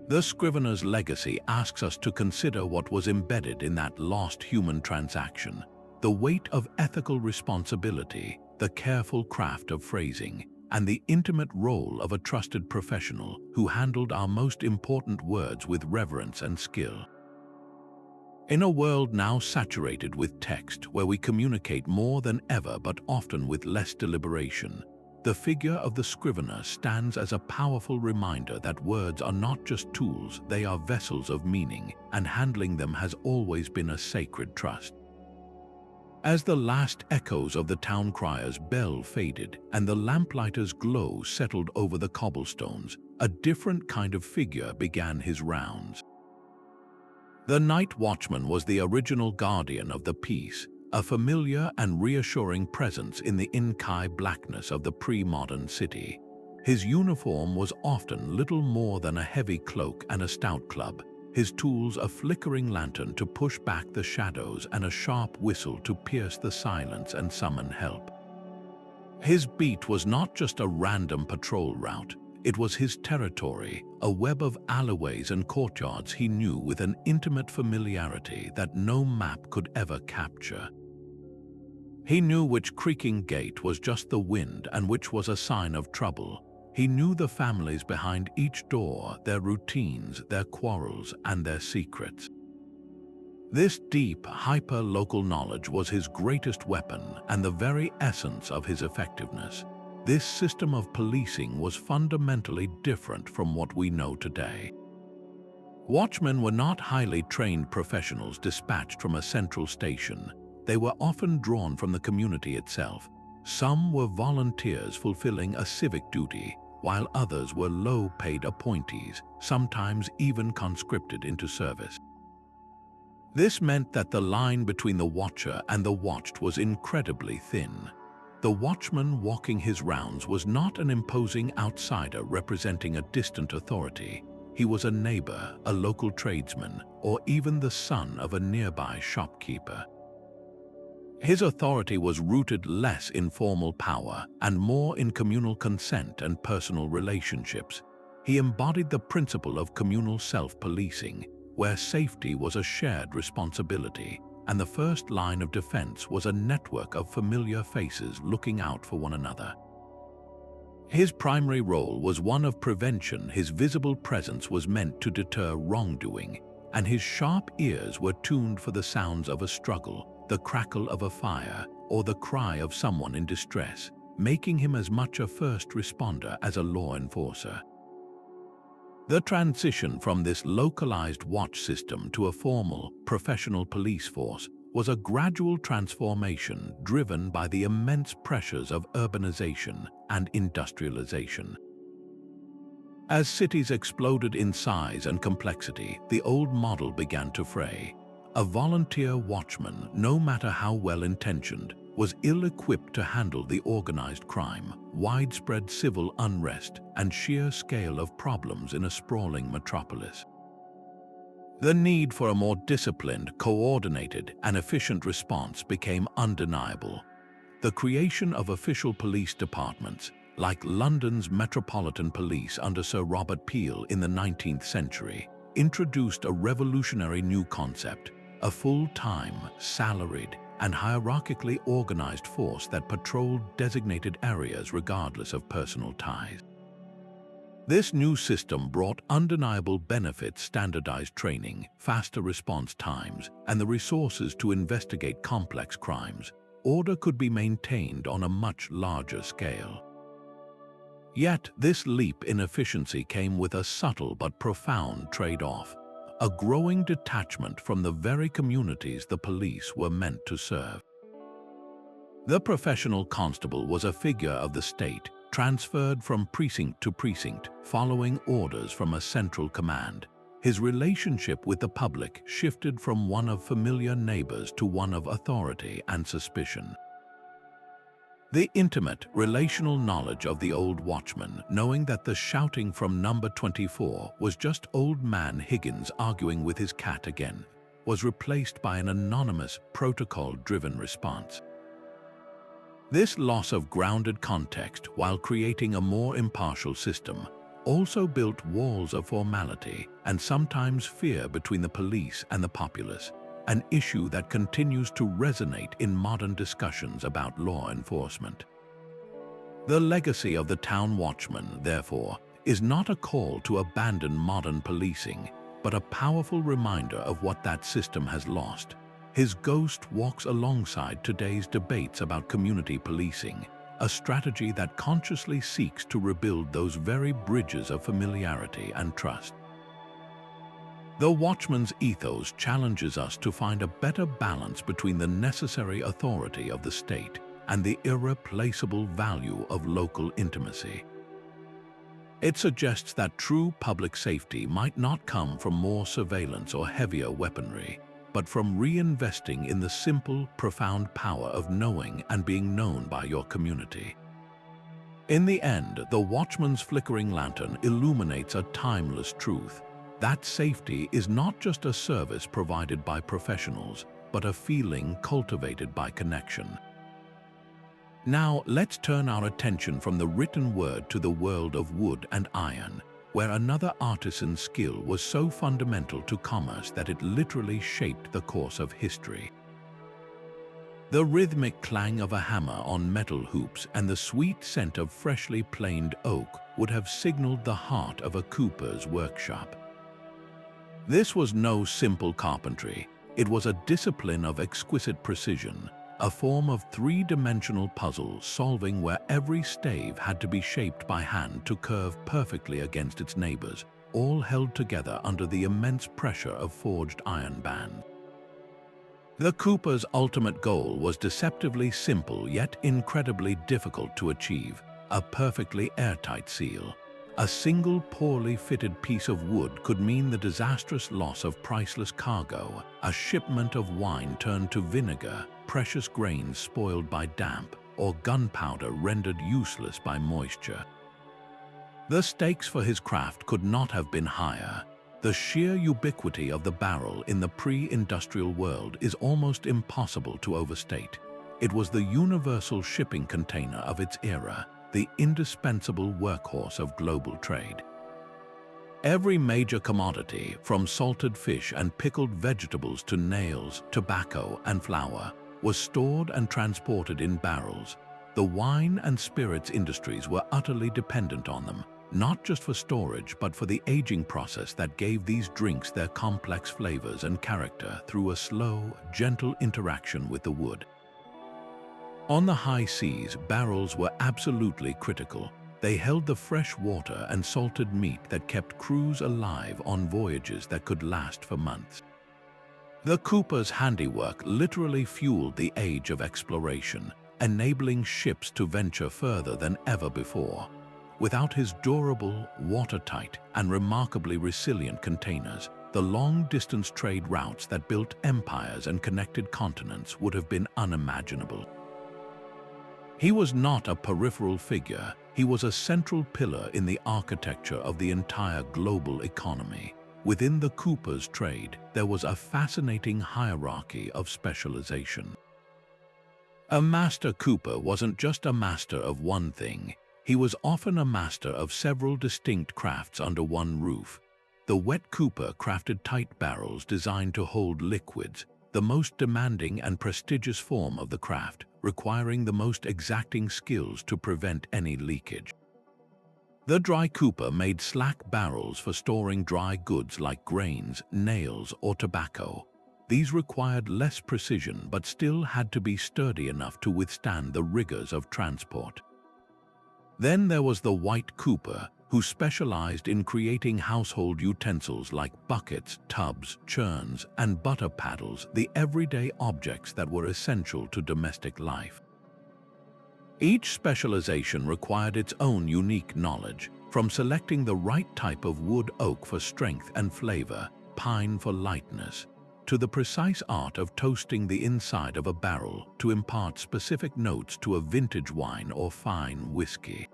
The Scrivener's legacy asks us to consider what was embedded in that lost human transaction: the weight of ethical responsibility, the careful craft of phrasing, and the intimate role of a trusted professional who handled our most important words with reverence and skill. In a world now saturated with text, where we communicate more than ever but often with less deliberation, the figure of the Scrivener stands as a powerful reminder that words are not just tools, they are vessels of meaning, and handling them has always been a sacred trust. As the last echoes of the town crier's bell faded and the lamplighter's glow settled over the cobblestones, a different kind of figure began his rounds. The night watchman was the original guardian of the peace, a familiar and reassuring presence in the inky blackness of the pre-modern city. His uniform was often little more than a heavy cloak and a stout club, his tools a flickering lantern to push back the shadows and a sharp whistle to pierce the silence and summon help. His beat was not just a random patrol route. It was his territory, a web of alleyways and courtyards he knew with an intimate familiarity that no map could ever capture. He knew which creaking gate was just the wind and which was a sign of trouble. He knew the families behind each door, their routines, their quarrels, and their secrets. This deep, hyper-local knowledge was his greatest weapon and the very essence of his effectiveness. This system of policing was fundamentally different from what we know today. Watchmen were not highly trained professionals dispatched from a central station. They were often drawn from the community itself. Some were volunteers fulfilling a civic duty, while others were low-paid appointees, sometimes even conscripted into service. This meant that the line between the watcher and the watched was incredibly thin. The watchman walking his rounds was not an imposing outsider representing a distant authority. He was a neighbor, a local tradesman, or even the son of a nearby shopkeeper. His authority was rooted less in formal power and more in communal consent and personal relationships. He embodied the principle of communal self-policing, where safety was a shared responsibility, and the first line of defense was a network of familiar faces looking out for one another. His primary role was one of prevention. His visible presence was meant to deter wrongdoing, and his sharp ears were tuned for the sounds of a struggle, the crackle of a fire, or the cry of someone in distress, making him as much a first responder as a law enforcer. The transition from this localized watch system to a formal, professional police force was a gradual transformation driven by the immense pressures of urbanization and industrialization. As cities exploded in size and complexity, the old model began to fray. A volunteer watchman, no matter how well-intentioned, was ill-equipped to handle the organized crime, widespread civil unrest, and sheer scale of problems in a sprawling metropolis. The need for a more disciplined, coordinated, and efficient response became undeniable. The creation of official police departments, like London's Metropolitan Police under Sir Robert Peel in the 19th century, introduced a revolutionary new concept: a full-time, salaried, and hierarchically organized force that patrolled designated areas regardless of personal ties. This new system brought undeniable benefits: standardized training, faster response times, and the resources to investigate complex crimes. Order could be maintained on a much larger scale. Yet, this leap in efficiency came with a subtle but profound trade-off. a growing detachment from the very communities the police were meant to serve. The professional constable was a figure of the state, transferred from precinct to precinct, following orders from a central command. His relationship with the public shifted from one of familiar neighbors to one of authority and suspicion. The intimate, relational knowledge of the old watchman, knowing that the shouting from number 24 was just old man Higgins arguing with his cat again, was replaced by an anonymous, protocol-driven response. This loss of grounded context, while creating a more impartial system, also built walls of formality and sometimes fear between the police and the populace, an issue that continues to resonate in modern discussions about law enforcement. The legacy of the town watchman, therefore, is not a call to abandon modern policing, but a powerful reminder of what that system has lost. His ghost walks alongside today's debates about community policing, a strategy that consciously seeks to rebuild those very bridges of familiarity and trust. The Watchman's ethos challenges us to find a better balance between the necessary authority of the state and the irreplaceable value of local intimacy. It suggests that true public safety might not come from more surveillance or heavier weaponry, but from reinvesting in the simple, profound power of knowing and being known by your community. In the end, the Watchman's flickering lantern illuminates a timeless truth: that safety is not just a service provided by professionals, but a feeling cultivated by connection. Now, let's turn our attention from the written word to the world of wood and iron, where another artisan's skill was so fundamental to commerce that it literally shaped the course of history. The rhythmic clang of a hammer on metal hoops and the sweet scent of freshly planed oak would have signaled the heart of a cooper's workshop. This was no simple carpentry. It was a discipline of exquisite precision, a form of three-dimensional puzzle solving where every stave had to be shaped by hand to curve perfectly against its neighbors, all held together under the immense pressure of forged iron bands. The cooper's ultimate goal was deceptively simple yet incredibly difficult to achieve: a perfectly airtight seal. A single poorly fitted piece of wood could mean the disastrous loss of priceless cargo, a shipment of wine turned to vinegar, precious grains spoiled by damp, or gunpowder rendered useless by moisture. The stakes for his craft could not have been higher. The sheer ubiquity of the barrel in the pre-industrial world is almost impossible to overstate. It was the universal shipping container of its era, the indispensable workhorse of global trade. Every major commodity, from salted fish and pickled vegetables to nails, tobacco, and flour, was stored and transported in barrels. The wine and spirits industries were utterly dependent on them, not just for storage but for the aging process that gave these drinks their complex flavors and character through a slow, gentle interaction with the wood. On the high seas, barrels were absolutely critical. They held the fresh water and salted meat that kept crews alive on voyages that could last for months. The cooper's handiwork literally fueled the age of exploration, enabling ships to venture further than ever before. Without his durable, watertight, and remarkably resilient containers, the long-distance trade routes that built empires and connected continents would have been unimaginable. He was not a peripheral figure. He was a central pillar in the architecture of the entire global economy. Within the cooper's trade, there was a fascinating hierarchy of specialization. A master cooper wasn't just a master of one thing. He was often a master of several distinct crafts under one roof. The wet cooper crafted tight barrels designed to hold liquids, the most demanding and prestigious form of the craft, requiring the most exacting skills to prevent any leakage. The dry cooper made slack barrels for storing dry goods like grains, nails, or tobacco. These required less precision but still had to be sturdy enough to withstand the rigors of transport. Then there was the white cooper, who specialized in creating household utensils like buckets, tubs, churns, and butter paddles, the everyday objects that were essential to domestic life. Each specialization required its own unique knowledge, from selecting the right type of wood, oak for strength and flavor, pine for lightness, to the precise art of toasting the inside of a barrel to impart specific notes to a vintage wine or fine whiskey.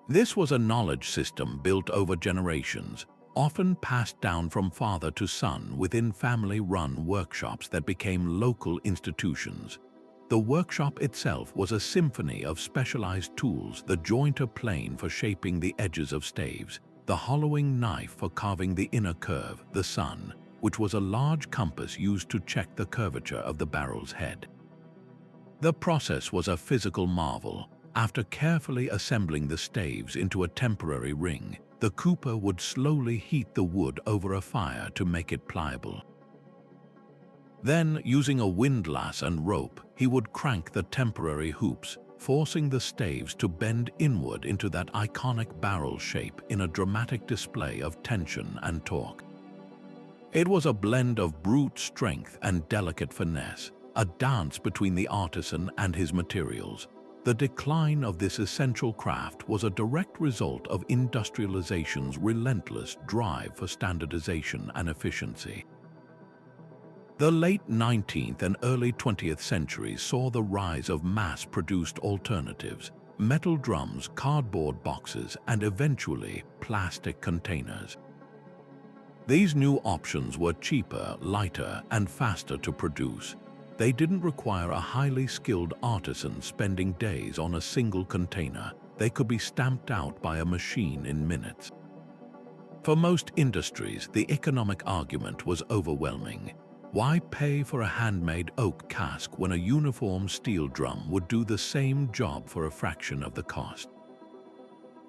This was a knowledge system built over generations, often passed down from father to son within family-run workshops that became local institutions. The workshop itself was a symphony of specialized tools: the jointer plane for shaping the edges of staves, the hollowing knife for carving the inner curve, the sun, which was a large compass used to check the curvature of the barrel's head. The process was a physical marvel. After carefully assembling the staves into a temporary ring, the cooper would slowly heat the wood over a fire to make it pliable. Then, using a windlass and rope, he would crank the temporary hoops, forcing the staves to bend inward into that iconic barrel shape in a dramatic display of tension and torque. It was a blend of brute strength and delicate finesse, a dance between the artisan and his materials. The decline of this essential craft was a direct result of industrialization's relentless drive for standardization and efficiency. The late 19th and early 20th centuries saw the rise of mass-produced alternatives: metal drums, cardboard boxes, and eventually plastic containers. These new options were cheaper, lighter, and faster to produce. They didn't require a highly skilled artisan spending days on a single container. They could be stamped out by a machine in minutes. For most industries, the economic argument was overwhelming. Why pay for a handmade oak cask when a uniform steel drum would do the same job for a fraction of the cost?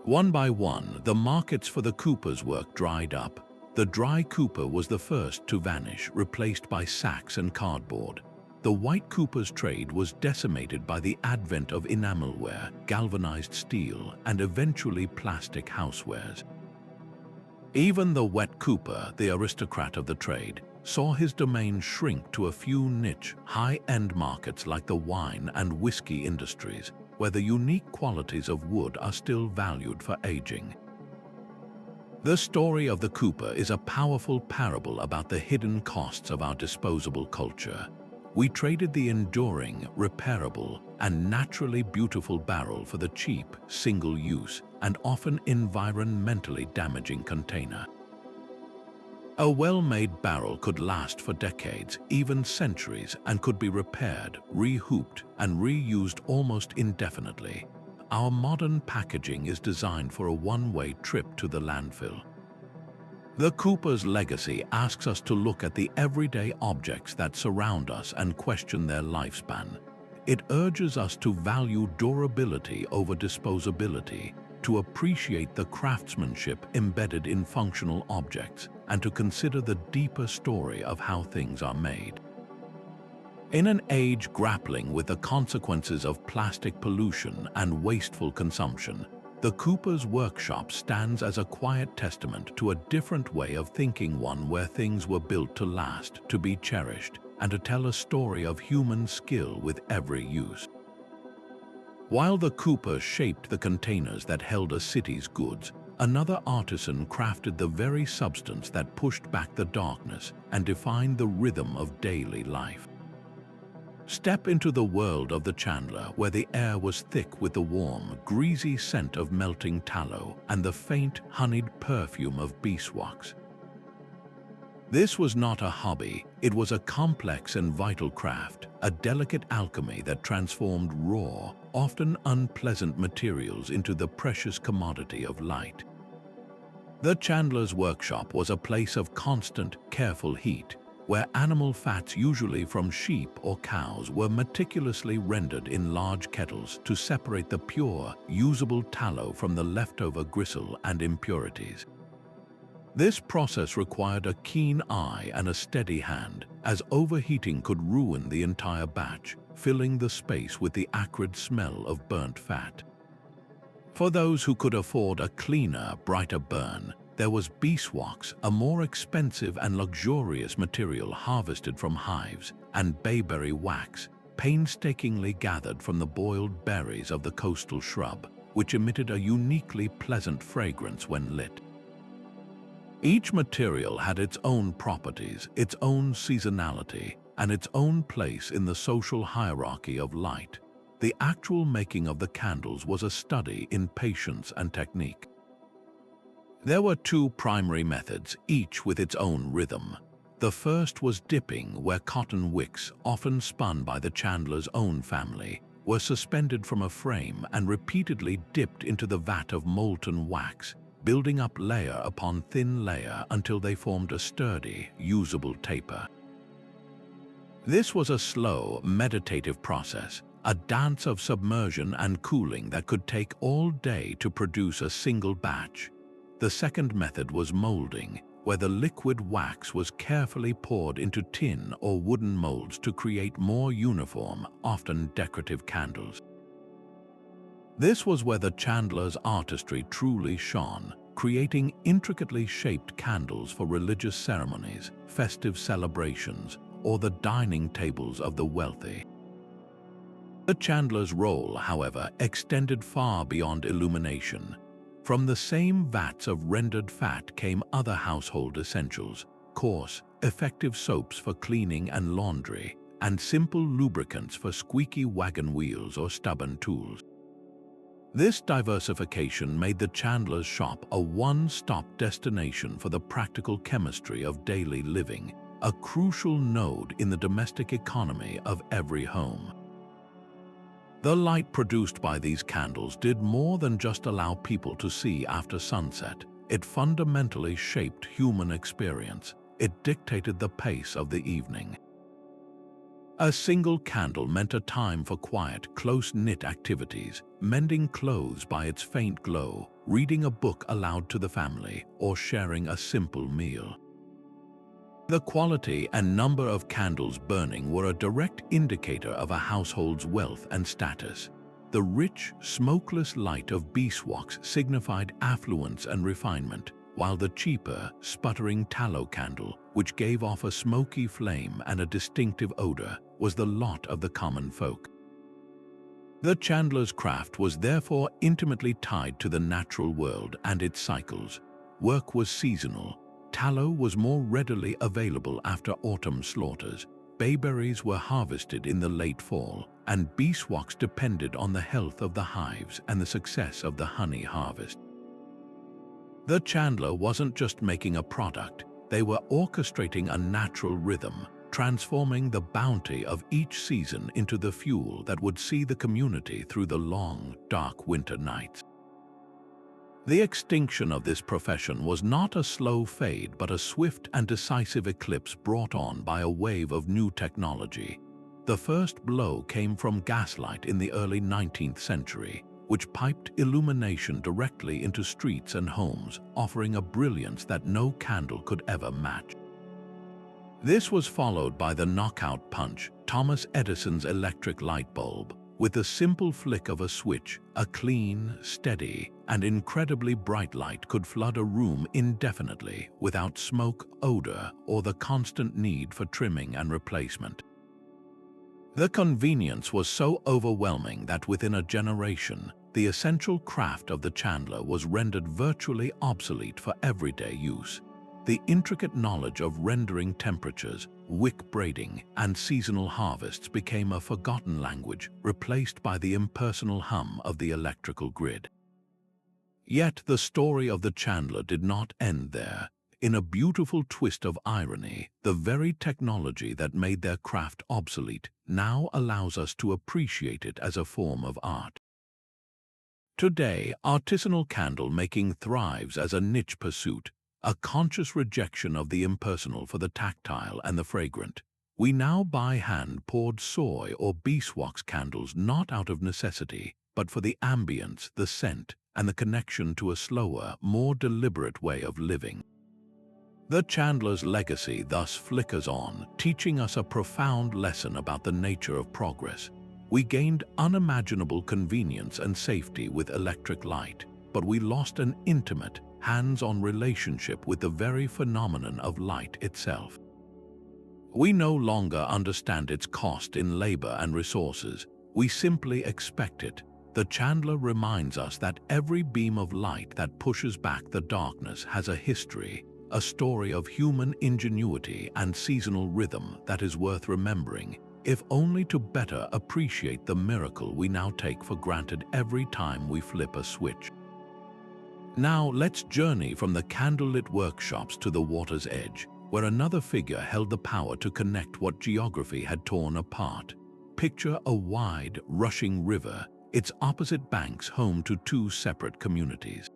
One by one, the markets for the cooper's work dried up. The dry cooper was the first to vanish, replaced by sacks and cardboard. The white cooper's trade was decimated by the advent of enamelware, galvanized steel, and eventually plastic housewares. Even the wet cooper, the aristocrat of the trade, saw his domain shrink to a few niche, high-end markets like the wine and whiskey industries, where the unique qualities of wood are still valued for aging. The story of the cooper is a powerful parable about the hidden costs of our disposable culture. We traded the enduring, repairable, and naturally beautiful barrel for the cheap, single-use, and often environmentally damaging container. A well-made barrel could last for decades, even centuries, and could be repaired, rehooped, and reused almost indefinitely. Our modern packaging is designed for a one-way trip to the landfill. The cooper's legacy asks us to look at the everyday objects that surround us and question their lifespan. It urges us to value durability over disposability, to appreciate the craftsmanship embedded in functional objects, and to consider the deeper story of how things are made. In an age grappling with the consequences of plastic pollution and wasteful consumption, the cooper's workshop stands as a quiet testament to a different way of thinking, one where things were built to last, to be cherished, and to tell a story of human skill with every use. While the cooper shaped the containers that held a city's goods, another artisan crafted the very substance that pushed back the darkness and defined the rhythm of daily life. Step into the world of the chandler, where the air was thick with the warm, greasy scent of melting tallow and the faint, honeyed perfume of beeswax. This was not a hobby, it was a complex and vital craft, a delicate alchemy that transformed raw, often unpleasant materials into the precious commodity of light. The chandler's workshop was a place of constant, careful heat, where animal fats, usually from sheep or cows, were meticulously rendered in large kettles to separate the pure, usable tallow from the leftover gristle and impurities. This process required a keen eye and a steady hand, as overheating could ruin the entire batch, filling the space with the acrid smell of burnt fat. For those who could afford a cleaner, brighter burn, there was beeswax, a more expensive and luxurious material harvested from hives, and bayberry wax, painstakingly gathered from the boiled berries of the coastal shrub, which emitted a uniquely pleasant fragrance when lit. Each material had its own properties, its own seasonality, and its own place in the social hierarchy of light. The actual making of the candles was a study in patience and technique. There were two primary methods, each with its own rhythm. The first was dipping, where cotton wicks, often spun by the chandler's own family, were suspended from a frame and repeatedly dipped into the vat of molten wax, building up layer upon thin layer until they formed a sturdy, usable taper. This was a slow, meditative process, a dance of submersion and cooling that could take all day to produce a single batch. The second method was molding, where the liquid wax was carefully poured into tin or wooden molds to create more uniform, often decorative candles. This was where the chandler's artistry truly shone, creating intricately shaped candles for religious ceremonies, festive celebrations, or the dining tables of the wealthy. The chandler's role, however, extended far beyond illumination. From the same vats of rendered fat came other household essentials, coarse, effective soaps for cleaning and laundry, and simple lubricants for squeaky wagon wheels or stubborn tools. This diversification made the chandler's shop a one-stop destination for the practical chemistry of daily living, a crucial node in the domestic economy of every home. The light produced by these candles did more than just allow people to see after sunset. It fundamentally shaped human experience. It dictated the pace of the evening. A single candle meant a time for quiet, close-knit activities, mending clothes by its faint glow, reading a book aloud to the family, or sharing a simple meal. The quality and number of candles burning were a direct indicator of a household's wealth and status. The rich, smokeless light of beeswax signified affluence and refinement, while the cheaper, sputtering tallow candle, which gave off a smoky flame and a distinctive odor, was the lot of the common folk. The chandler's craft was therefore intimately tied to the natural world and its cycles. Work was seasonal. Tallow was more readily available after autumn slaughters, bayberries were harvested in the late fall, and beeswax depended on the health of the hives and the success of the honey harvest. The chandler wasn't just making a product, they were orchestrating a natural rhythm, transforming the bounty of each season into the fuel that would see the community through the long, dark winter nights. The extinction of this profession was not a slow fade but a swift and decisive eclipse brought on by a wave of new technology. The first blow came from gaslight in the early 19th century, which piped illumination directly into streets and homes, offering a brilliance that no candle could ever match. This was followed by the knockout punch, Thomas Edison's electric light bulb. With the simple flick of a switch, a clean, steady, and incredibly bright light could flood a room indefinitely without smoke, odor, or the constant need for trimming and replacement. The convenience was so overwhelming that within a generation, the essential craft of the chandler was rendered virtually obsolete for everyday use. The intricate knowledge of rendering temperatures, wick braiding, and seasonal harvests became a forgotten language, replaced by the impersonal hum of the electrical grid. Yet the story of the chandler did not end there. In a beautiful twist of irony, the very technology that made their craft obsolete now allows us to appreciate it as a form of art. Today, artisanal candle making thrives as a niche pursuit, a conscious rejection of the impersonal for the tactile and the fragrant. We now buy hand-poured soy or beeswax candles not out of necessity, but for the ambience, the scent, and the connection to a slower, more deliberate way of living. The chandler's legacy thus flickers on, teaching us a profound lesson about the nature of progress. We gained unimaginable convenience and safety with electric light, but we lost an intimate, hands-on relationship with the very phenomenon of light itself. We no longer understand its cost in labor and resources. We simply expect it. The Chandler reminds us that every beam of light that pushes back the darkness has a history, a story of human ingenuity and seasonal rhythm that is worth remembering, if only to better appreciate the miracle we now take for granted every time we flip a switch. Now let's journey from the candlelit workshops to the water's edge, where another figure held the power to connect what geography had torn apart. Picture a wide, rushing river, its opposite banks home to two separate communities.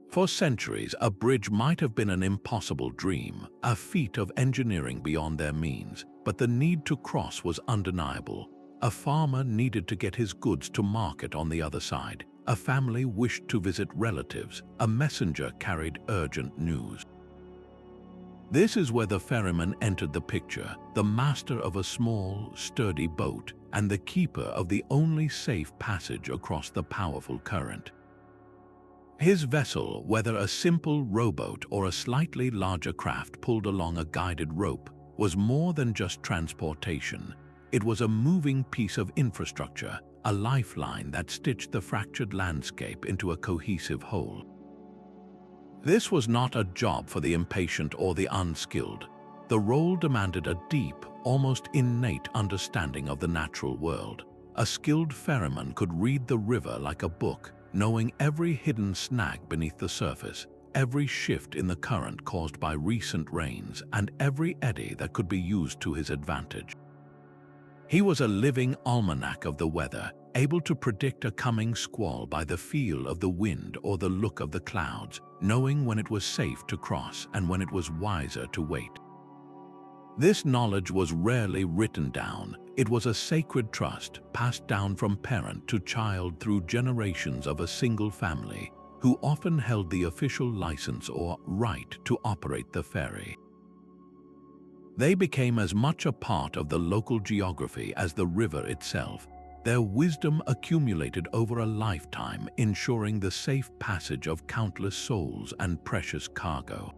For centuries, a bridge might have been an impossible dream, a feat of engineering beyond their means, but the need to cross was undeniable. A farmer needed to get his goods to market on the other side. A family wished to visit relatives. A messenger carried urgent news. This is where the ferryman entered the picture, the master of a small, sturdy boat and the keeper of the only safe passage across the powerful current. His vessel, whether a simple rowboat or a slightly larger craft pulled along a guided rope, was more than just transportation. It was a moving piece of infrastructure, a lifeline that stitched the fractured landscape into a cohesive whole. This was not a job for the impatient or the unskilled. The role demanded a deep, almost innate understanding of the natural world. A skilled ferryman could read the river like a book, knowing every hidden snag beneath the surface, every shift in the current caused by recent rains, and every eddy that could be used to his advantage. He was a living almanac of the weather, able to predict a coming squall by the feel of the wind or the look of the clouds, knowing when it was safe to cross and when it was wiser to wait. This knowledge was rarely written down. It was a sacred trust passed down from parent to child through generations of a single family, who often held the official license or right to operate the ferry. They became as much a part of the local geography as the river itself. Their wisdom accumulated over a lifetime, ensuring the safe passage of countless souls and precious cargo.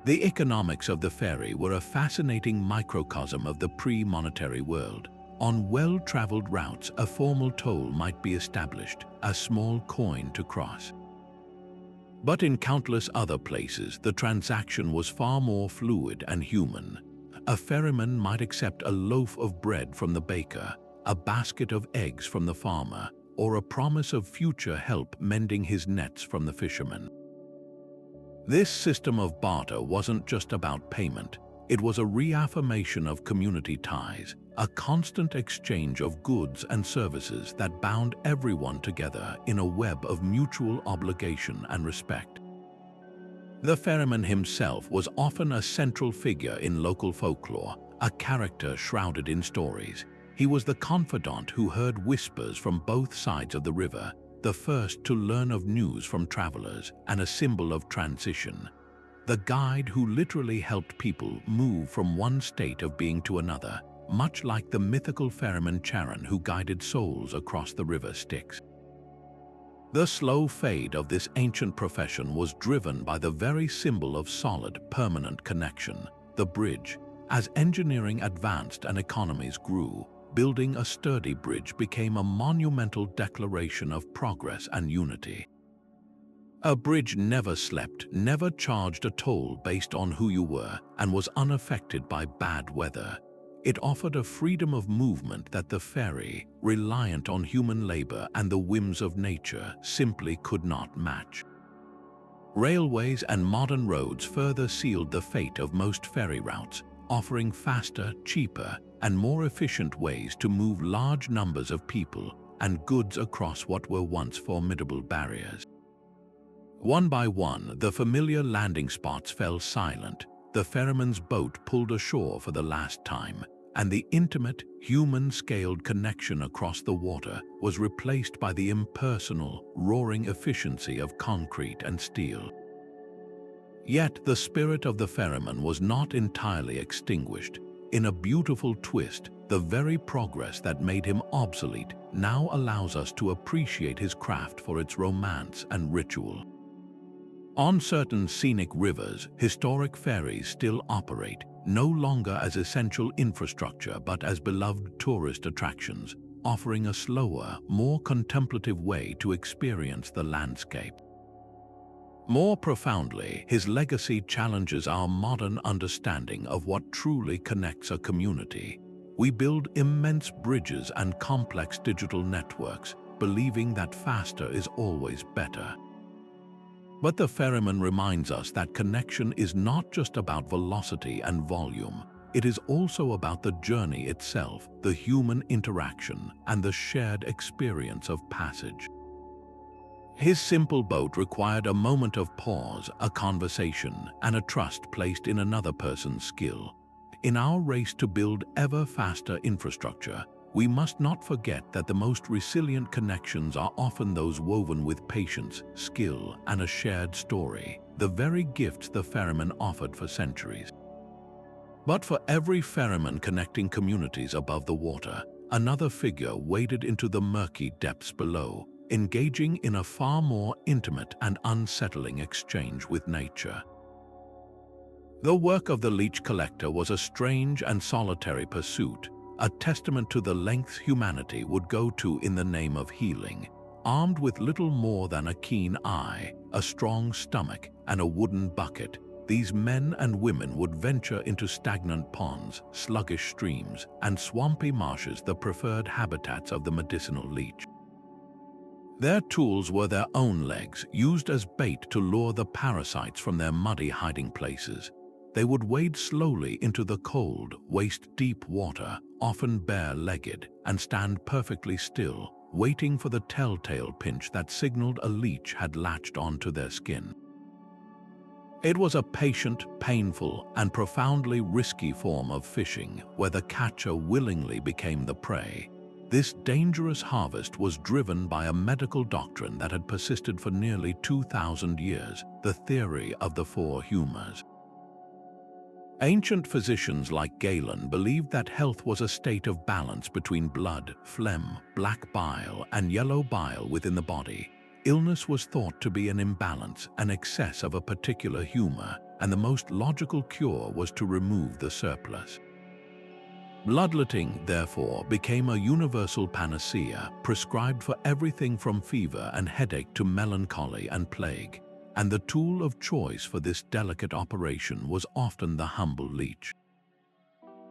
The economics of the ferry were a fascinating microcosm of the pre-monetary world. On well-traveled routes, a formal toll might be established, a small coin to cross. But in countless other places, the transaction was far more fluid and human. A ferryman might accept a loaf of bread from the baker, a basket of eggs from the farmer, or a promise of future help mending his nets from the fisherman. This system of barter wasn't just about payment. It was a reaffirmation of community ties, a constant exchange of goods and services that bound everyone together in a web of mutual obligation and respect. The ferryman himself was often a central figure in local folklore, a character shrouded in stories. He was the confidant who heard whispers from both sides of the river, the first to learn of news from travelers, and a symbol of transition. The guide who literally helped people move from one state of being to another, much like the mythical ferryman Charon who guided souls across the river Styx. The slow fade of this ancient profession was driven by the very symbol of solid, permanent connection, the bridge. As engineering advanced and economies grew, building a sturdy bridge became a monumental declaration of progress and unity. A bridge never slept, never charged a toll based on who you were, and was unaffected by bad weather. It offered a freedom of movement that the ferry, reliant on human labor and the whims of nature, simply could not match. Railways and modern roads further sealed the fate of most ferry routes, offering faster, cheaper, and more efficient ways to move large numbers of people and goods across what were once formidable barriers. One by one, the familiar landing spots fell silent. The ferryman's boat pulled ashore for the last time, and the intimate, human-scaled connection across the water was replaced by the impersonal, roaring efficiency of concrete and steel. Yet the spirit of the ferryman was not entirely extinguished. in a beautiful twist, the very progress that made him obsolete now allows us to appreciate his craft for its romance and ritual. On certain scenic rivers, historic ferries still operate, no longer as essential infrastructure but as beloved tourist attractions, offering a slower, more contemplative way to experience the landscape. More profoundly, his legacy challenges our modern understanding of what truly connects a community. We build immense bridges and complex digital networks, believing that faster is always better. But the Ferryman reminds us that connection is not just about velocity and volume. It is also about the journey itself, the human interaction, and the shared experience of passage. His simple boat required a moment of pause, a conversation, and a trust placed in another person's skill. In our race to build ever faster infrastructure, we must not forget that the most resilient connections are often those woven with patience, skill, and a shared story, the very gifts the Ferryman offered for centuries. But for every Ferryman connecting communities above the water, another figure waded into the murky depths below, engaging in a far more intimate and unsettling exchange with nature. The work of the Leech collector was a strange and solitary pursuit, a testament to the lengths humanity would go to in the name of healing. Armed with little more than a keen eye, a strong stomach, and a wooden bucket, these men and women would venture into stagnant ponds, sluggish streams, and swampy marshes, the preferred habitats of the medicinal leech. Their tools were their own legs, used as bait to lure the parasites from their muddy hiding places. They would wade slowly into the cold, waist-deep water, often bare-legged, and stand perfectly still, waiting for the telltale pinch that signaled a leech had latched onto their skin. It was a patient, painful, and profoundly risky form of fishing, where the catcher willingly became the prey. This dangerous harvest was driven by a medical doctrine that had persisted for nearly 2,000 years, the theory of the four humors. Ancient physicians like Galen believed that health was a state of balance between blood, phlegm, black bile, and yellow bile within the body. Illness was thought to be an imbalance, an excess of a particular humor, and the most logical cure was to remove the surplus. Bloodletting, therefore, became a universal panacea, prescribed for everything from fever and headache to melancholy and plague. And the tool of choice for this delicate operation was often the humble leech.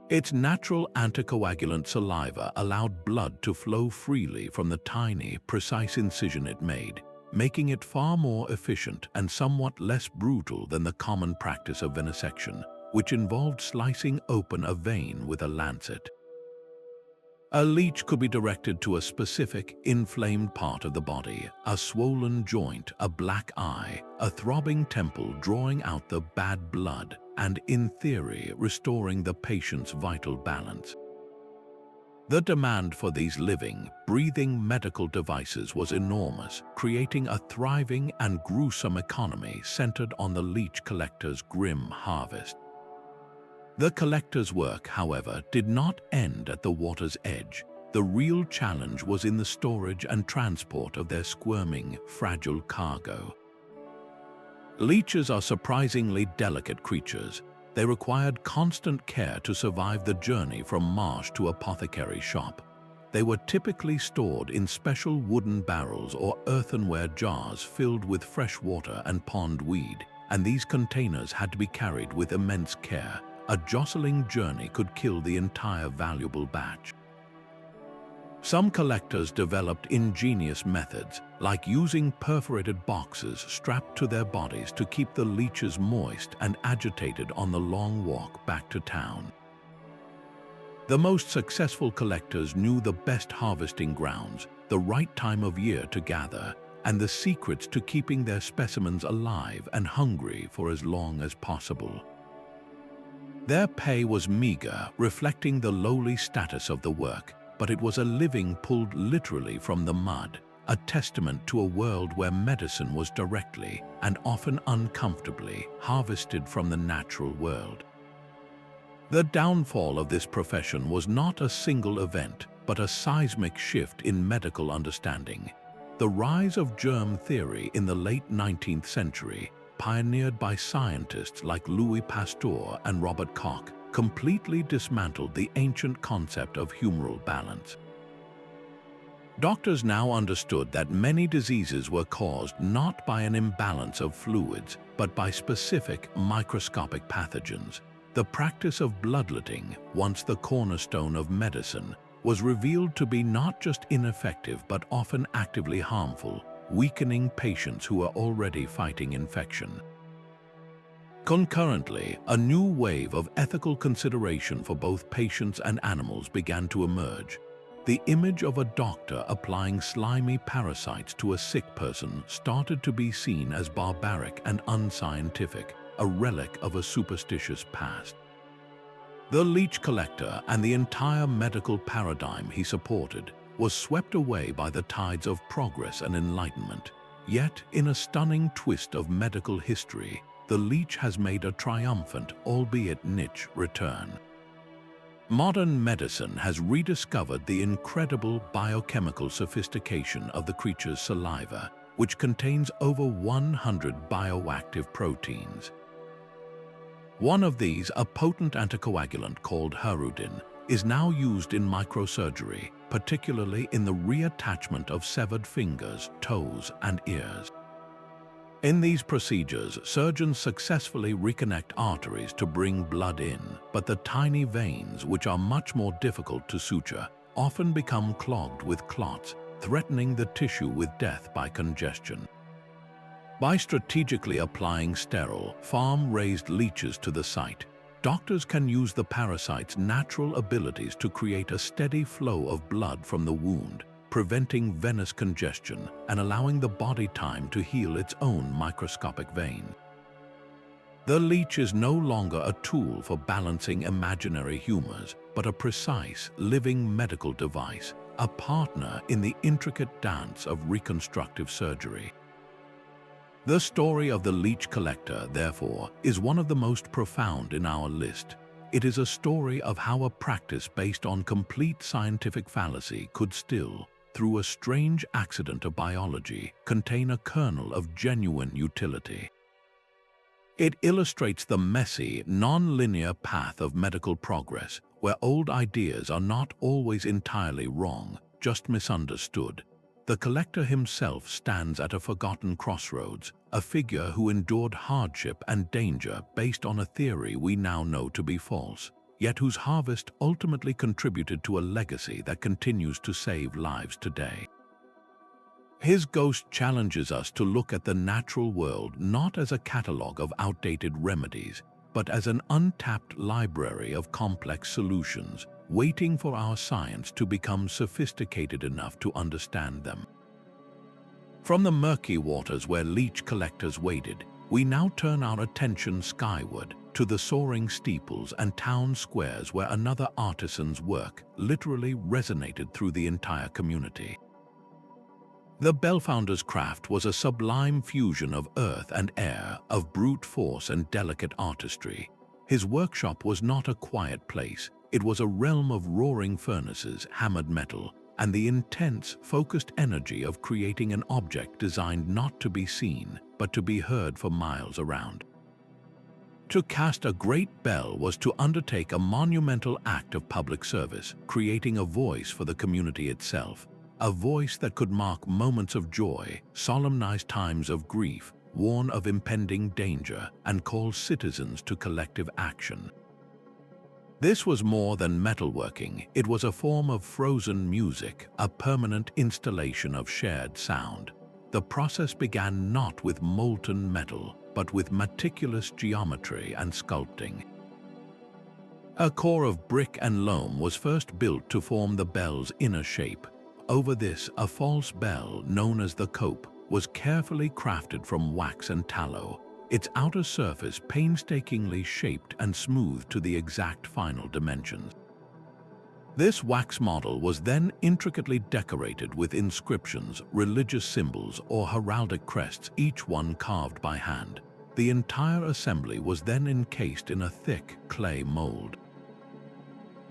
Its natural anticoagulant saliva allowed blood to flow freely from the tiny, precise incision it made, making it far more efficient and somewhat less brutal than the common practice of venesection, which involved slicing open a vein with a lancet. A leech could be directed to a specific, inflamed part of the body, a swollen joint, a black eye, a throbbing temple, drawing out the bad blood and, in theory, restoring the patient's vital balance. The demand for these living, breathing medical devices was enormous, creating a thriving and gruesome economy centered on the leech collector's grim harvest. The collector's work, however, did not end at the water's edge. The real challenge was in the storage and transport of their squirming, fragile cargo. Leeches are surprisingly delicate creatures. They required constant care to survive the journey from marsh to apothecary shop. They were typically stored in special wooden barrels or earthenware jars filled with fresh water and pond weed, and these containers had to be carried with immense care. A jostling journey could kill the entire valuable batch. Some collectors developed ingenious methods, like using perforated boxes strapped to their bodies to keep the leeches moist and agitated on the long walk back to town. The most successful collectors knew the best harvesting grounds, the right time of year to gather, and the secrets to keeping their specimens alive and hungry for as long as possible. Their pay was meager, reflecting the lowly status of the work, but it was a living pulled literally from the mud, a testament to a world where medicine was directly, and often uncomfortably, harvested from the natural world. The downfall of this profession was not a single event, but a seismic shift in medical understanding. The rise of germ theory in the late 19th century, pioneered by scientists like Louis Pasteur and Robert Koch, completely dismantled the ancient concept of humoral balance. Doctors now understood that many diseases were caused not by an imbalance of fluids, but by specific microscopic pathogens. The practice of bloodletting, once the cornerstone of medicine, was revealed to be not just ineffective but often actively harmful, weakening patients who are already fighting infection. Concurrently, a new wave of ethical consideration for both patients and animals began to emerge. The image of a doctor applying slimy parasites to a sick person started to be seen as barbaric and unscientific, a relic of a superstitious past. The leech collector and the entire medical paradigm he supported was swept away by the tides of progress and enlightenment. Yet, in a stunning twist of medical history, the leech has made a triumphant, albeit niche, return. Modern medicine has rediscovered the incredible biochemical sophistication of the creature's saliva, which contains over 100 bioactive proteins. One of these, a potent anticoagulant called hirudin, is now used in microsurgery, particularly in the reattachment of severed fingers, toes, and ears. In these procedures, surgeons successfully reconnect arteries to bring blood in, but the tiny veins, which are much more difficult to suture, often become clogged with clots, threatening the tissue with death by congestion. By strategically applying sterile, farm-raised leeches to the site, doctors can use the parasite's natural abilities to create a steady flow of blood from the wound, preventing venous congestion and allowing the body time to heal its own microscopic vein. The leech is no longer a tool for balancing imaginary humors, but a precise, living medical device, a partner in the intricate dance of reconstructive surgery. The story of the leech collector, therefore, is one of the most profound in our list. It is a story of how a practice based on complete scientific fallacy could still, through a strange accident of biology, contain a kernel of genuine utility. It illustrates the messy, non-linear path of medical progress, where old ideas are not always entirely wrong, just misunderstood. The collector himself stands at a forgotten crossroads, a figure who endured hardship and danger based on a theory we now know to be false, yet whose harvest ultimately contributed to a legacy that continues to save lives today. His ghost challenges us to look at the natural world not as a catalogue of outdated remedies, but as an untapped library of complex solutions, waiting for our science to become sophisticated enough to understand them. From the murky waters where leech collectors waded, we now turn our attention skyward to the soaring steeples and town squares where another artisan's work literally resonated through the entire community. The bellfounder's craft was a sublime fusion of earth and air, of brute force and delicate artistry. His workshop was not a quiet place. It was a realm of roaring furnaces, hammered metal, and the intense, focused energy of creating an object designed not to be seen, but to be heard for miles around. To cast a great bell was to undertake a monumental act of public service, creating a voice for the community itself, a voice that could mark moments of joy, solemnize times of grief, warn of impending danger, and call citizens to collective action. This was more than metalworking. It was a form of frozen music, a permanent installation of shared sound. The process began not with molten metal, but with meticulous geometry and sculpting. A core of brick and loam was first built to form the bell's inner shape. Over this, a false bell, known as the cope, was carefully crafted from wax and tallow, its outer surface painstakingly shaped and smoothed to the exact final dimensions. This wax model was then intricately decorated with inscriptions, religious symbols, or heraldic crests, each one carved by hand. The entire assembly was then encased in a thick clay mold.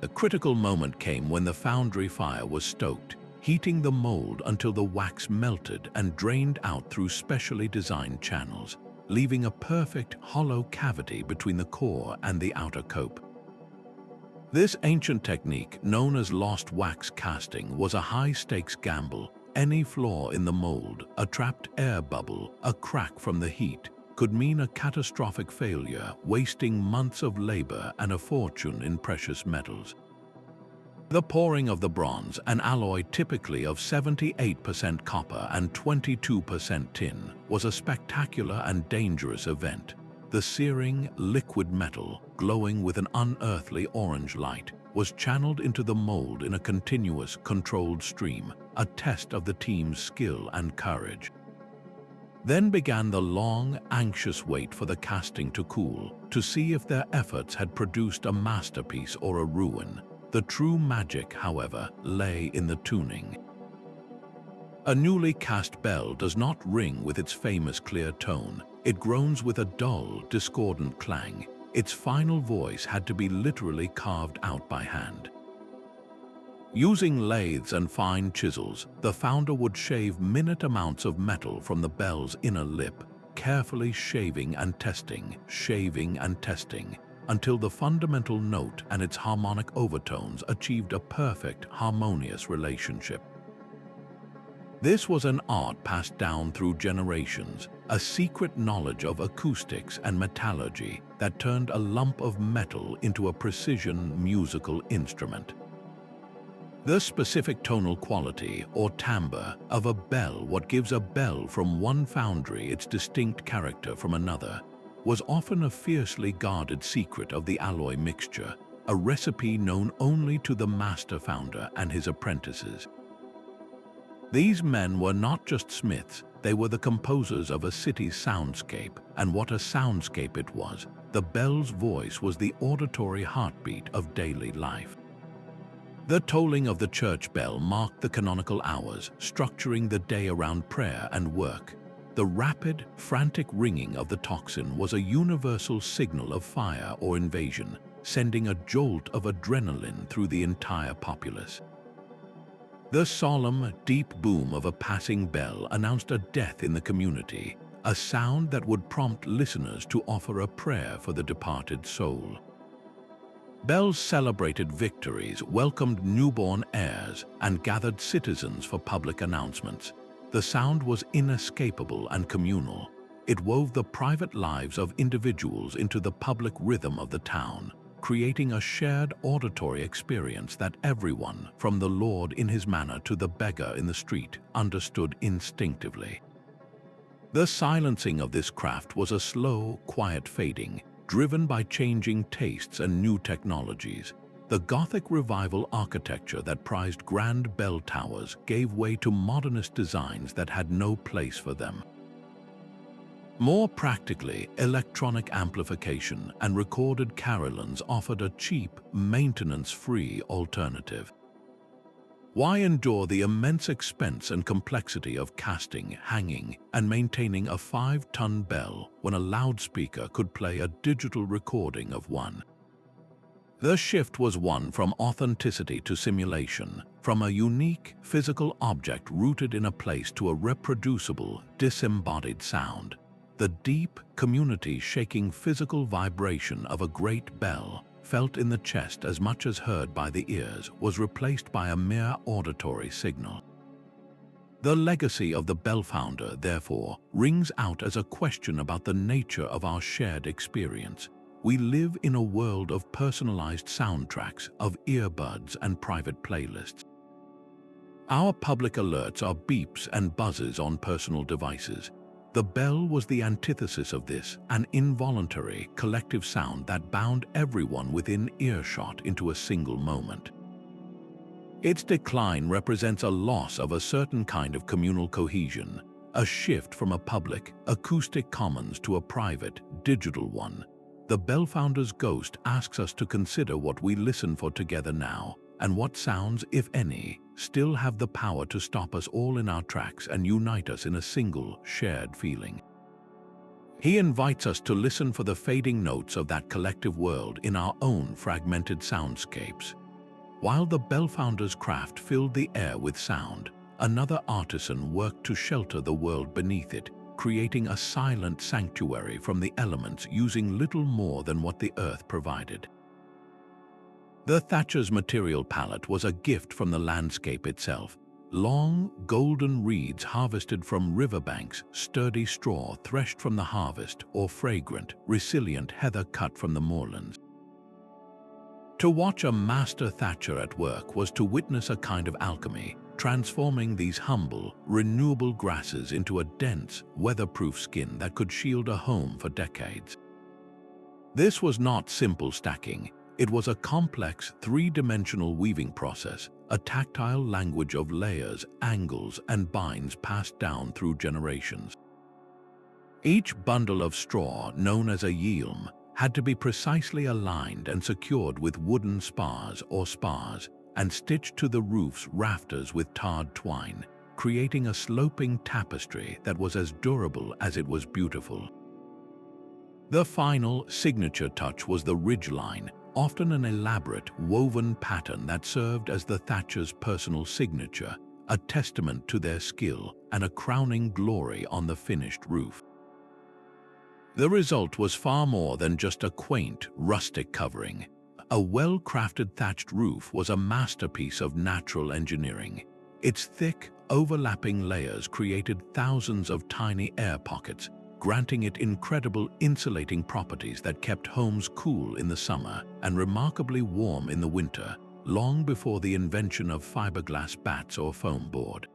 The critical moment came when the foundry fire was stoked, heating the mold until the wax melted and drained out through specially designed channels, leaving a perfect hollow cavity between the core and the outer cope. This ancient technique, known as lost wax casting, was a high-stakes gamble. Any flaw in the mold, a trapped air bubble, a crack from the heat, could mean a catastrophic failure, wasting months of labor and a fortune in precious metals. The pouring of the bronze, an alloy typically of 78% copper and 22% tin, was a spectacular and dangerous event. The searing, liquid metal, glowing with an unearthly orange light, was channeled into the mold in a continuous, controlled stream, a test of the team's skill and courage. Then began the long, anxious wait for the casting to cool, to see if their efforts had produced a masterpiece or a ruin. The true magic, however, lay in the tuning. A newly cast bell does not ring with its famous clear tone. It groans with a dull, discordant clang. Its final voice had to be literally carved out by hand. Using lathes and fine chisels, the founder would shave minute amounts of metal from the bell's inner lip, carefully shaving and testing, until the fundamental note and its harmonic overtones achieved a perfect, harmonious relationship. This was an art passed down through generations, a secret knowledge of acoustics and metallurgy that turned a lump of metal into a precision musical instrument. The specific tonal quality, or timbre, of a bell, what gives a bell from one foundry its distinct character from another, was often a fiercely guarded secret of the alloy mixture, a recipe known only to the master founder and his apprentices. These men were not just smiths, they were the composers of a city's soundscape, and what a soundscape it was. The bell's voice was the auditory heartbeat of daily life. The tolling of the church bell marked the canonical hours, structuring the day around prayer and work. The rapid, frantic ringing of the tocsin was a universal signal of fire or invasion, sending a jolt of adrenaline through the entire populace. The solemn, deep boom of a passing bell announced a death in the community, a sound that would prompt listeners to offer a prayer for the departed soul. Bells celebrated victories, welcomed newborn heirs, and gathered citizens for public announcements. The sound was inescapable and communal. It wove the private lives of individuals into the public rhythm of the town, creating a shared auditory experience that everyone, from the lord in his manor to the beggar in the street, understood instinctively. The silencing of this craft was a slow, quiet fading, driven by changing tastes and new technologies. The Gothic Revival architecture that prized grand bell towers gave way to modernist designs that had no place for them. More practically, electronic amplification and recorded carillons offered a cheap, maintenance-free alternative. Why endure the immense expense and complexity of casting, hanging, and maintaining a 5-ton bell when a loudspeaker could play a digital recording of one? The shift was one from authenticity to simulation, from a unique, physical object rooted in a place to a reproducible, disembodied sound. The deep, community-shaking physical vibration of a great bell, felt in the chest as much as heard by the ears, was replaced by a mere auditory signal. The legacy of the bellfounder, therefore, rings out as a question about the nature of our shared experience. We live in a world of personalized soundtracks, of earbuds and private playlists. Our public alerts are beeps and buzzes on personal devices. The bell was the antithesis of this, an involuntary, collective sound that bound everyone within earshot into a single moment. Its decline represents a loss of a certain kind of communal cohesion, a shift from a public, acoustic commons to a private, digital one. The bellfounder's ghost asks us to consider what we listen for together now, and what sounds, if any, still have the power to stop us all in our tracks and unite us in a single, shared feeling. He invites us to listen for the fading notes of that collective world in our own fragmented soundscapes. While the bellfounder's craft filled the air with sound, another artisan worked to shelter the world beneath it, creating a silent sanctuary from the elements using little more than what the earth provided. The Thatcher's material palette was a gift from the landscape itself. Long, golden reeds harvested from riverbanks, sturdy straw threshed from the harvest, or fragrant, resilient heather cut from the moorlands. To watch a master thatcher at work was to witness a kind of alchemy, transforming these humble, renewable grasses into a dense, weatherproof skin that could shield a home for decades. This was not simple stacking. It was a complex, three-dimensional weaving process, a tactile language of layers, angles, and binds passed down through generations. Each bundle of straw, known as a yelm, had to be precisely aligned and secured with wooden spars or spars, and stitched to the roof's rafters with tarred twine, creating a sloping tapestry that was as durable as it was beautiful. The final, signature touch was the ridgeline, often an elaborate, woven pattern that served as the Thatcher's personal signature, a testament to their skill and a crowning glory on the finished roof. The result was far more than just a quaint, rustic covering. A well-crafted thatched roof was a masterpiece of natural engineering. Its thick, overlapping layers created thousands of tiny air pockets, granting it incredible insulating properties that kept homes cool in the summer and remarkably warm in the winter, long before the invention of fiberglass bats or foam board.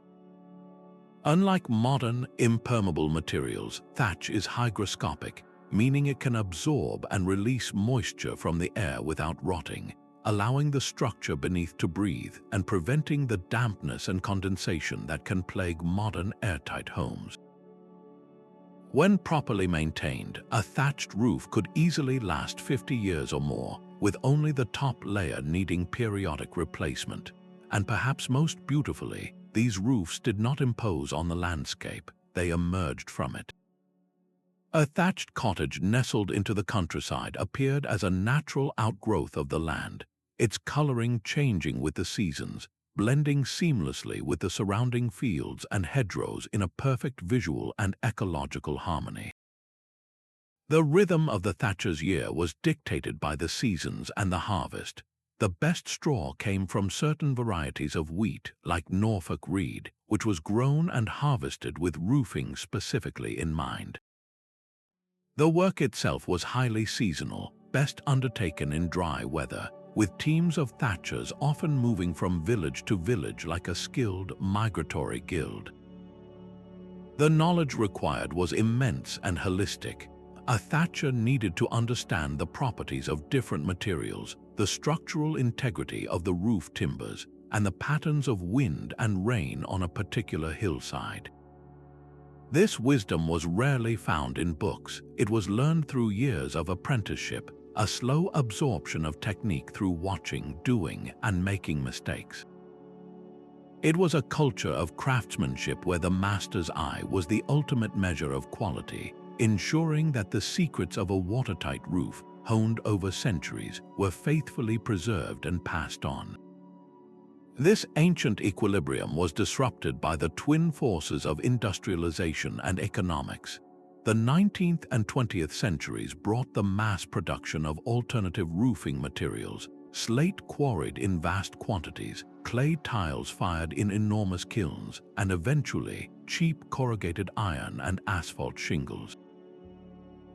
Unlike modern, impermeable materials, thatch is hygroscopic, meaning it can absorb and release moisture from the air without rotting, allowing the structure beneath to breathe and preventing the dampness and condensation that can plague modern airtight homes. When properly maintained, a thatched roof could easily last 50 years or more, with only the top layer needing periodic replacement. And perhaps most beautifully, these roofs did not impose on the landscape, they emerged from it. A thatched cottage nestled into the countryside appeared as a natural outgrowth of the land, its coloring changing with the seasons, blending seamlessly with the surrounding fields and hedgerows in a perfect visual and ecological harmony. The rhythm of the thatcher's year was dictated by the seasons and the harvest. The best straw came from certain varieties of wheat, like Norfolk reed, which was grown and harvested with roofing specifically in mind. The work itself was highly seasonal, best undertaken in dry weather, with teams of thatchers often moving from village to village like a skilled migratory guild. The knowledge required was immense and holistic. A thatcher needed to understand the properties of different materials, the structural integrity of the roof timbers, and the patterns of wind and rain on a particular hillside. This wisdom was rarely found in books. It was learned through years of apprenticeship, a slow absorption of technique through watching, doing, and making mistakes. It was a culture of craftsmanship where the master's eye was the ultimate measure of quality, ensuring that the secrets of a watertight roof, honed over centuries, were faithfully preserved and passed on. This ancient equilibrium was disrupted by the twin forces of industrialization and economics. The 19th and 20th centuries brought the mass production of alternative roofing materials, slate quarried in vast quantities, clay tiles fired in enormous kilns, and eventually cheap corrugated iron and asphalt shingles.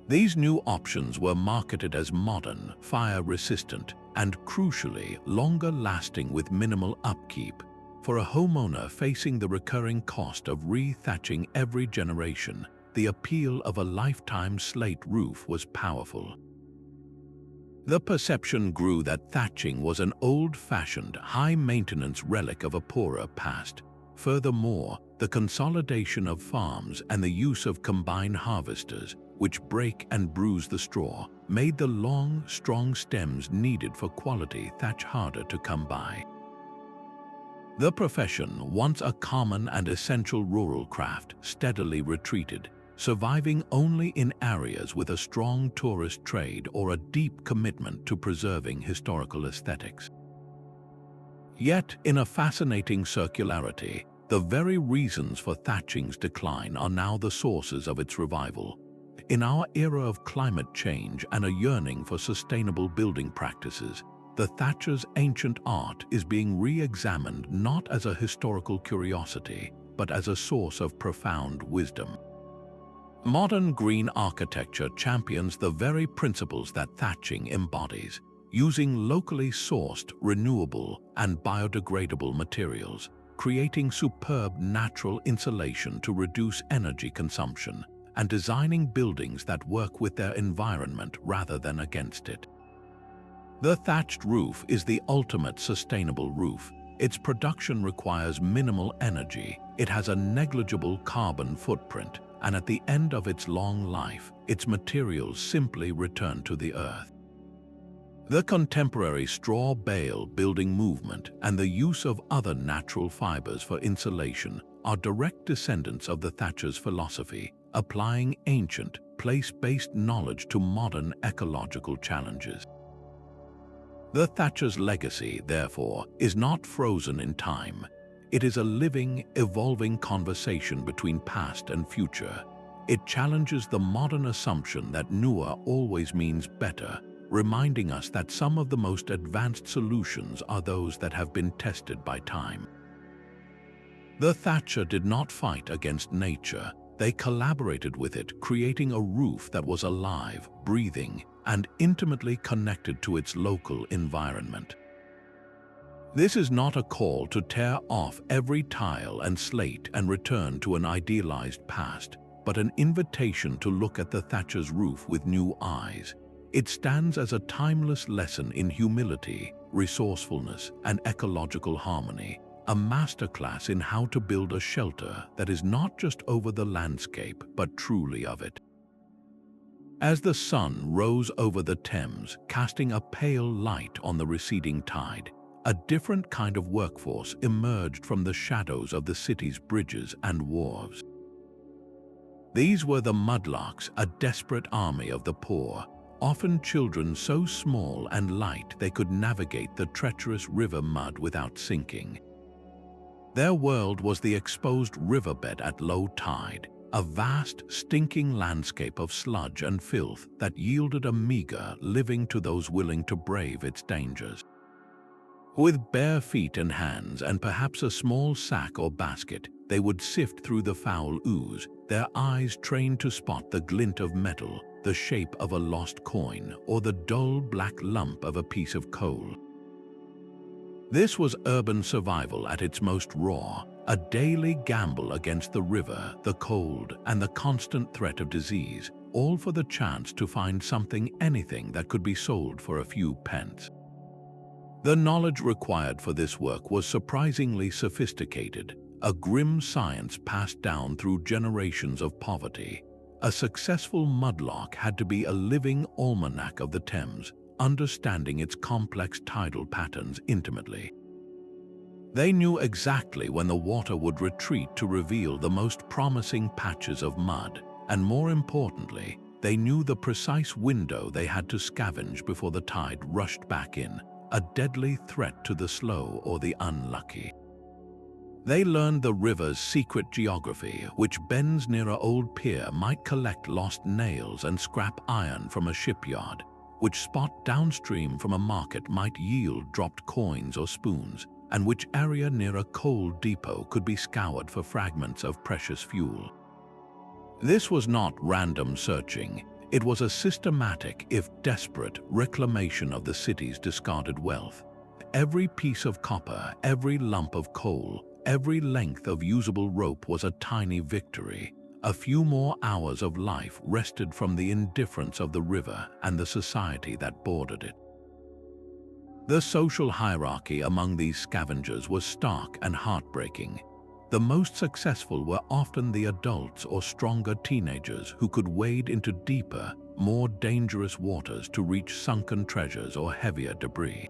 These new options were marketed as modern, fire-resistant, and crucially longer-lasting with minimal upkeep. For a homeowner facing the recurring cost of re-thatching every generation, the appeal of a lifetime slate roof was powerful. The perception grew that thatching was an old-fashioned, high-maintenance relic of a poorer past. Furthermore, the consolidation of farms and the use of combine harvesters, which break and bruise the straw, made the long, strong stems needed for quality thatch harder to come by. The profession, once a common and essential rural craft, steadily retreated, surviving only in areas with a strong tourist trade or a deep commitment to preserving historical aesthetics. Yet, in a fascinating circularity, the very reasons for thatching's decline are now the sources of its revival. In our era of climate change and a yearning for sustainable building practices, the thatcher's ancient art is being re-examined not as a historical curiosity, but as a source of profound wisdom. Modern green architecture champions the very principles that thatching embodies, using locally sourced, renewable, and biodegradable materials, creating superb natural insulation to reduce energy consumption, and designing buildings that work with their environment rather than against it. The thatched roof is the ultimate sustainable roof. Its production requires minimal energy, it has a negligible carbon footprint, and at the end of its long life, its materials simply return to the earth. The contemporary straw bale building movement and the use of other natural fibers for insulation are direct descendants of the Thatcher's philosophy, applying ancient, place-based knowledge to modern ecological challenges. The Thatcher's legacy, therefore, is not frozen in time. It is a living, evolving conversation between past and future. It challenges the modern assumption that newer always means better, reminding us that some of the most advanced solutions are those that have been tested by time. The Thatcher did not fight against nature. They collaborated with it, creating a roof that was alive, breathing, and intimately connected to its local environment. This is not a call to tear off every tile and slate and return to an idealized past, but an invitation to look at the Thatcher's roof with new eyes. It stands as a timeless lesson in humility, resourcefulness, and ecological harmony, a masterclass in how to build a shelter that is not just over the landscape, but truly of it. As the sun rose over the Thames, casting a pale light on the receding tide, a different kind of workforce emerged from the shadows of the city's bridges and wharves. These were the mudlarks, a desperate army of the poor, often children so small and light they could navigate the treacherous river mud without sinking. Their world was the exposed riverbed at low tide, a vast, stinking landscape of sludge and filth that yielded a meager living to those willing to brave its dangers. With bare feet and hands and perhaps a small sack or basket, they would sift through the foul ooze, their eyes trained to spot the glint of metal, the shape of a lost coin, or the dull black lump of a piece of coal. This was urban survival at its most raw, a daily gamble against the river, the cold, and the constant threat of disease, all for the chance to find anything that could be sold for a few pence. The knowledge required for this work was surprisingly sophisticated, a grim science passed down through generations of poverty. A successful mudlark had to be a living almanac of the Thames, understanding its complex tidal patterns intimately. They knew exactly when the water would retreat to reveal the most promising patches of mud, and more importantly, they knew the precise window they had to scavenge before the tide rushed back in, a deadly threat to the slow or the unlucky. They learned the river's secret geography, which bends near an old pier might collect lost nails and scrap iron from a shipyard, which spot downstream from a market might yield dropped coins or spoons, and which area near a coal depot could be scoured for fragments of precious fuel. This was not random searching. It was a systematic, if desperate, reclamation of the city's discarded wealth. Every piece of copper, every lump of coal, every length of usable rope was a tiny victory. A few more hours of life wrested from the indifference of the river and the society that bordered it. The social hierarchy among these scavengers was stark and heartbreaking. The most successful were often the adults or stronger teenagers who could wade into deeper, more dangerous waters to reach sunken treasures or heavier debris.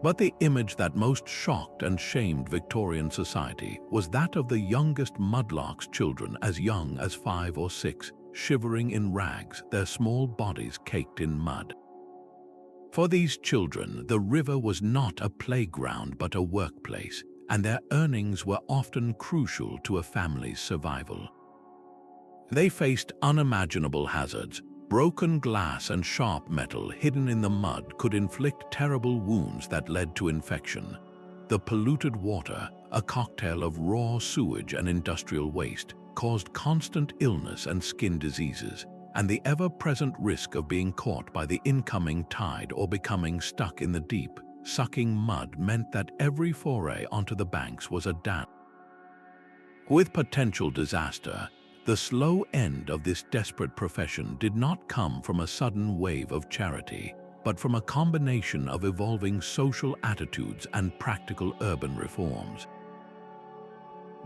But the image that most shocked and shamed Victorian society was that of the youngest mudlark's children as young as 5 or 6, shivering in rags, their small bodies caked in mud. For these children, the river was not a playground but a workplace, and their earnings were often crucial to a family's survival. They faced unimaginable hazards. Broken glass and sharp metal hidden in the mud could inflict terrible wounds that led to infection. The polluted water, a cocktail of raw sewage and industrial waste, caused constant illness and skin diseases, and the ever-present risk of being caught by the incoming tide or becoming stuck in the deep, sucking mud meant that every foray onto the banks was a dance. With potential disaster, the slow end of this desperate profession did not come from a sudden wave of charity, but from a combination of evolving social attitudes and practical urban reforms.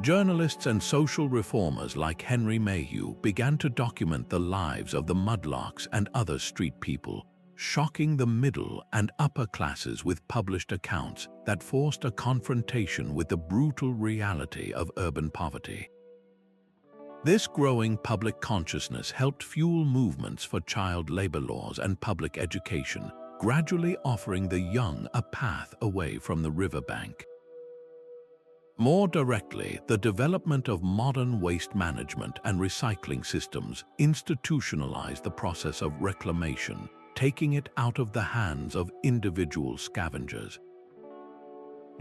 Journalists and social reformers like Henry Mayhew began to document the lives of the mudlarks and other street people, shocking the middle and upper classes with published accounts that forced a confrontation with the brutal reality of urban poverty. This growing public consciousness helped fuel movements for child labor laws and public education, gradually offering the young a path away from the riverbank. More directly, the development of modern waste management and recycling systems institutionalized the process of reclamation, taking it out of the hands of individual scavengers.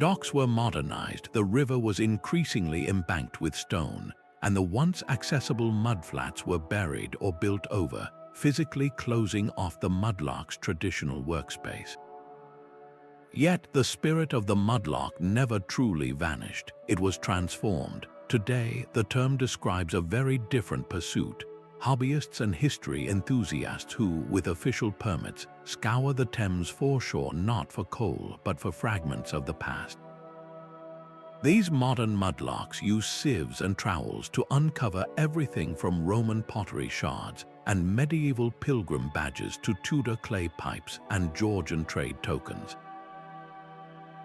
Docks were modernized, the river was increasingly embanked with stone, and the once accessible mudflats were buried or built over, physically closing off the mudlark's traditional workspace. Yet the spirit of the mudlark never truly vanished. It was transformed. Today, the term describes a very different pursuit. Hobbyists and history enthusiasts who, with official permits, scour the Thames foreshore not for coal but for fragments of the past. These modern mudlarks use sieves and trowels to uncover everything from Roman pottery shards and medieval pilgrim badges to Tudor clay pipes and Georgian trade tokens.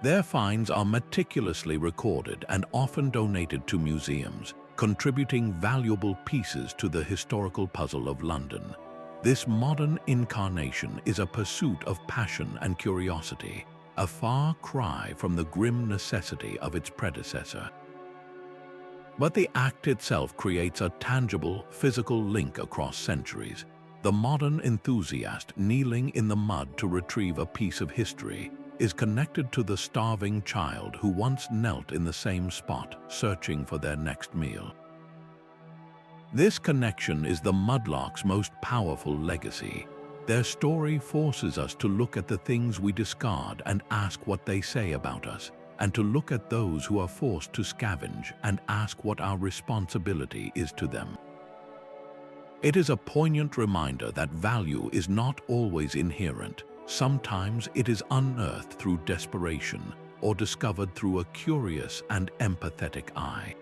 Their finds are meticulously recorded and often donated to museums, contributing valuable pieces to the historical puzzle of London. This modern incarnation is a pursuit of passion and curiosity, a far cry from the grim necessity of its predecessor. But the act itself creates a tangible, physical link across centuries. The modern enthusiast kneeling in the mud to retrieve a piece of history is connected to the starving child who once knelt in the same spot, searching for their next meal. This connection is the mudlark's most powerful legacy. Their story forces us to look at the things we discard and ask what they say about us, and to look at those who are forced to scavenge and ask what our responsibility is to them. It is a poignant reminder that value is not always inherent. Sometimes it is unearthed through desperation or discovered through a curious and empathetic eye.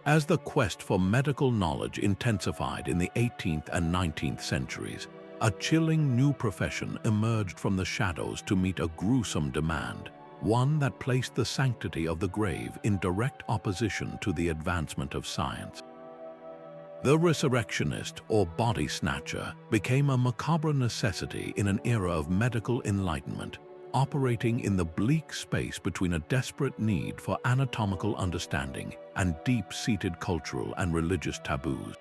As the quest for medical knowledge intensified in the 18th and 19th centuries, a chilling new profession emerged from the shadows to meet a gruesome demand, one that placed the sanctity of the grave in direct opposition to the advancement of science. The Resurrectionist, or body snatcher, became a macabre necessity in an era of medical enlightenment, operating in the bleak space between a desperate need for anatomical understanding and deep-seated cultural and religious taboos.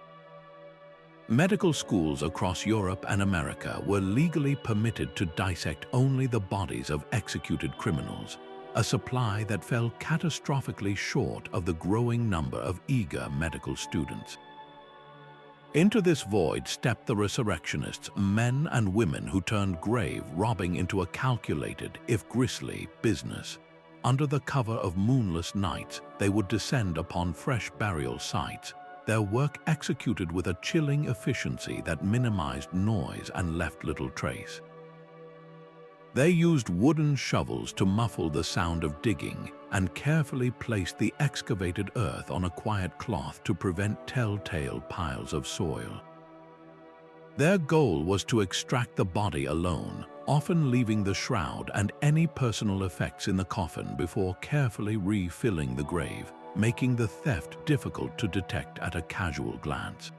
Medical schools across Europe and America were legally permitted to dissect only the bodies of executed criminals, a supply that fell catastrophically short of the growing number of eager medical students. Into this void stepped the Resurrectionists, men and women who turned grave robbing into a calculated, if grisly, business. Under the cover of moonless nights, they would descend upon fresh burial sites, their work executed with a chilling efficiency that minimized noise and left little trace. They used wooden shovels to muffle the sound of digging and carefully placed the excavated earth on a quiet cloth to prevent telltale piles of soil. Their goal was to extract the body alone, often leaving the shroud and any personal effects in the coffin before carefully refilling the grave, making the theft difficult to detect at a casual glance.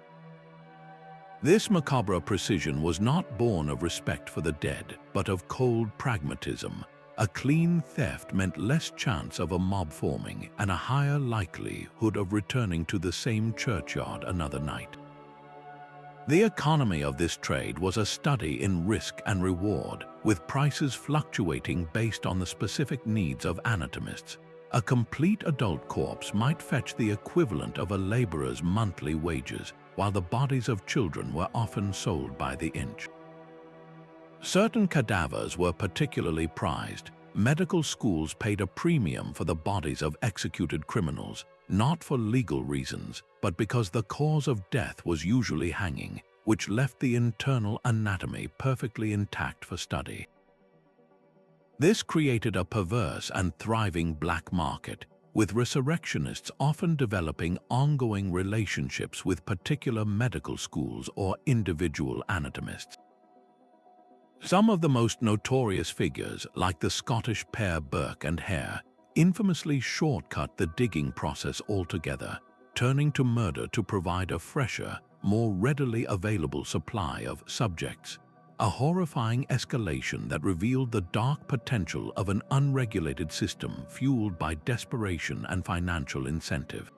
This macabre precision was not born of respect for the dead, but of cold pragmatism. A clean theft meant less chance of a mob forming and a higher likelihood of returning to the same churchyard another night. The economy of this trade was a study in risk and reward, with prices fluctuating based on the specific needs of anatomists. A complete adult corpse might fetch the equivalent of a laborer's monthly wages, while the bodies of children were often sold by the inch. Certain cadavers were particularly prized. Medical schools paid a premium for the bodies of executed criminals, not for legal reasons, but because the cause of death was usually hanging, which left the internal anatomy perfectly intact for study. This created a perverse and thriving black market, with resurrectionists often developing ongoing relationships with particular medical schools or individual anatomists. Some of the most notorious figures, like the Scottish pair Burke and Hare, infamously shortcut the digging process altogether, turning to murder to provide a fresher, more readily available supply of subjects. A horrifying escalation that revealed the dark potential of an unregulated system fueled by desperation and financial incentive.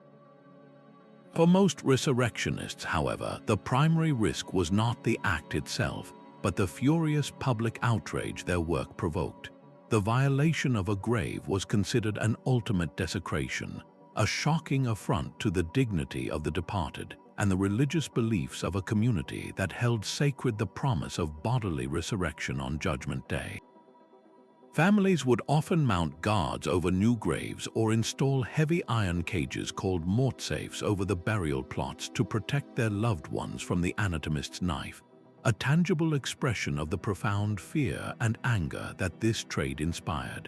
For most resurrectionists, however, the primary risk was not the act itself, but the furious public outrage their work provoked. The violation of a grave was considered an ultimate desecration, a shocking affront to the dignity of the departed and the religious beliefs of a community that held sacred the promise of bodily resurrection on Judgment Day. Families would often mount guards over new graves or install heavy iron cages called mortsafes over the burial plots to protect their loved ones from the anatomist's knife, a tangible expression of the profound fear and anger that this trade inspired.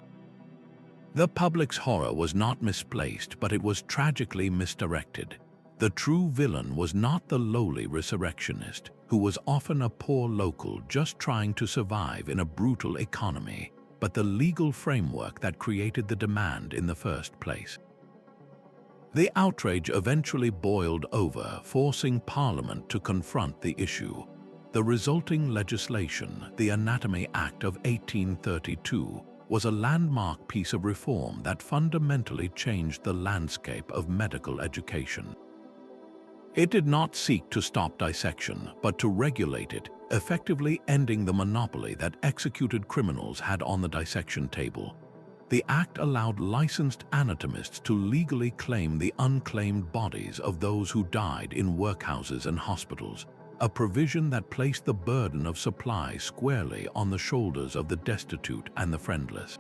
The public's horror was not misplaced, but it was tragically misdirected. The true villain was not the lowly resurrectionist, who was often a poor local just trying to survive in a brutal economy, but the legal framework that created the demand in the first place. The outrage eventually boiled over, forcing Parliament to confront the issue. The resulting legislation, the Anatomy Act of 1832, was a landmark piece of reform that fundamentally changed the landscape of medical education. It did not seek to stop dissection, but to regulate it, effectively ending the monopoly that executed criminals had on the dissection table. The act allowed licensed anatomists to legally claim the unclaimed bodies of those who died in workhouses and hospitals, a provision that placed the burden of supply squarely on the shoulders of the destitute and the friendless.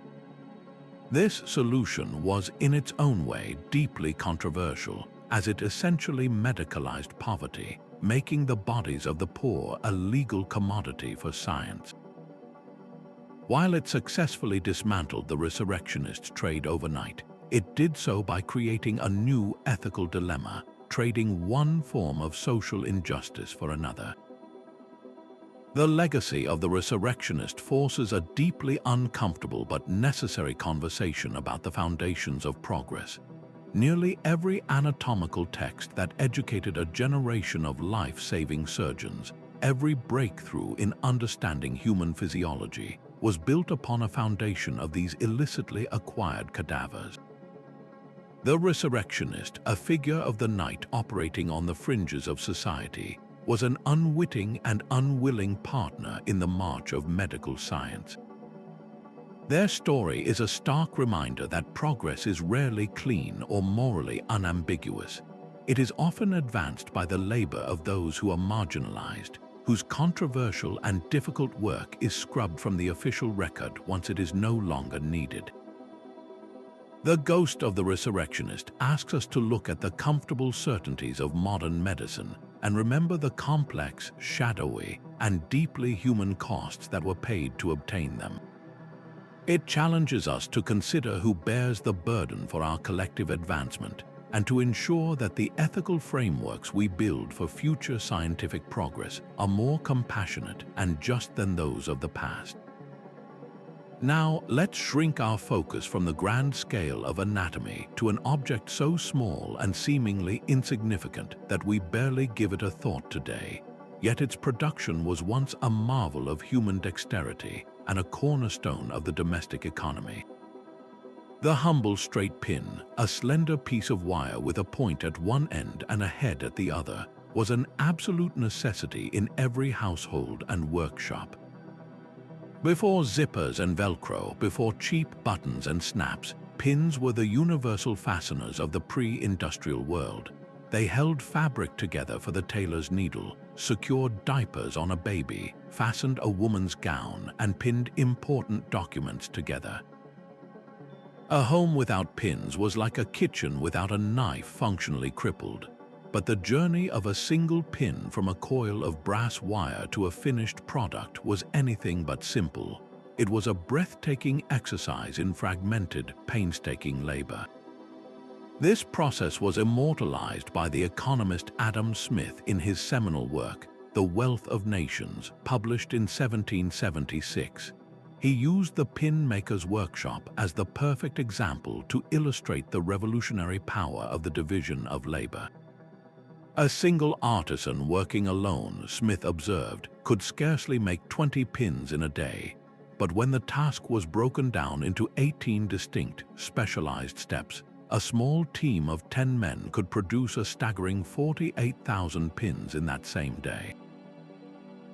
This solution was, in its own way, deeply controversial, as it essentially medicalized poverty, making the bodies of the poor a legal commodity for science. While it successfully dismantled the resurrectionist trade overnight, it did so by creating a new ethical dilemma, trading one form of social injustice for another. The legacy of the resurrectionist forces a deeply uncomfortable but necessary conversation about the foundations of progress. Nearly every anatomical text that educated a generation of life-saving surgeons, every breakthrough in understanding human physiology, was built upon a foundation of these illicitly acquired cadavers. The resurrectionist, a figure of the night operating on the fringes of society, was an unwitting and unwilling partner in the march of medical science. Their story is a stark reminder that progress is rarely clean or morally unambiguous. It is often advanced by the labor of those who are marginalized, whose controversial and difficult work is scrubbed from the official record once it is no longer needed. The ghost of the resurrectionist asks us to look at the comfortable certainties of modern medicine and remember the complex, shadowy, and deeply human costs that were paid to obtain them. It challenges us to consider who bears the burden for our collective advancement and to ensure that the ethical frameworks we build for future scientific progress are more compassionate and just than those of the past. Now, let's shrink our focus from the grand scale of anatomy to an object so small and seemingly insignificant that we barely give it a thought today: yet its production was once a marvel of human dexterity and a cornerstone of the domestic economy. The humble straight pin, a slender piece of wire with a point at one end and a head at the other, was an absolute necessity in every household and workshop. Before zippers and Velcro, before cheap buttons and snaps, pins were the universal fasteners of the pre-industrial world. They held fabric together for the tailor's needle, secured diapers on a baby, fastened a woman's gown, and pinned important documents together. A home without pins was like a kitchen without a knife, functionally crippled. But the journey of a single pin from a coil of brass wire to a finished product was anything but simple. It was a breathtaking exercise in fragmented, painstaking labor. This process was immortalized by the economist Adam Smith in his seminal work, The Wealth of Nations, published in 1776. He used the pin maker's workshop as the perfect example to illustrate the revolutionary power of the division of labor. A single artisan working alone, Smith observed, could scarcely make 20 pins in a day. But when the task was broken down into 18 distinct, specialized steps, a small team of 10 men could produce a staggering 48,000 pins in that same day.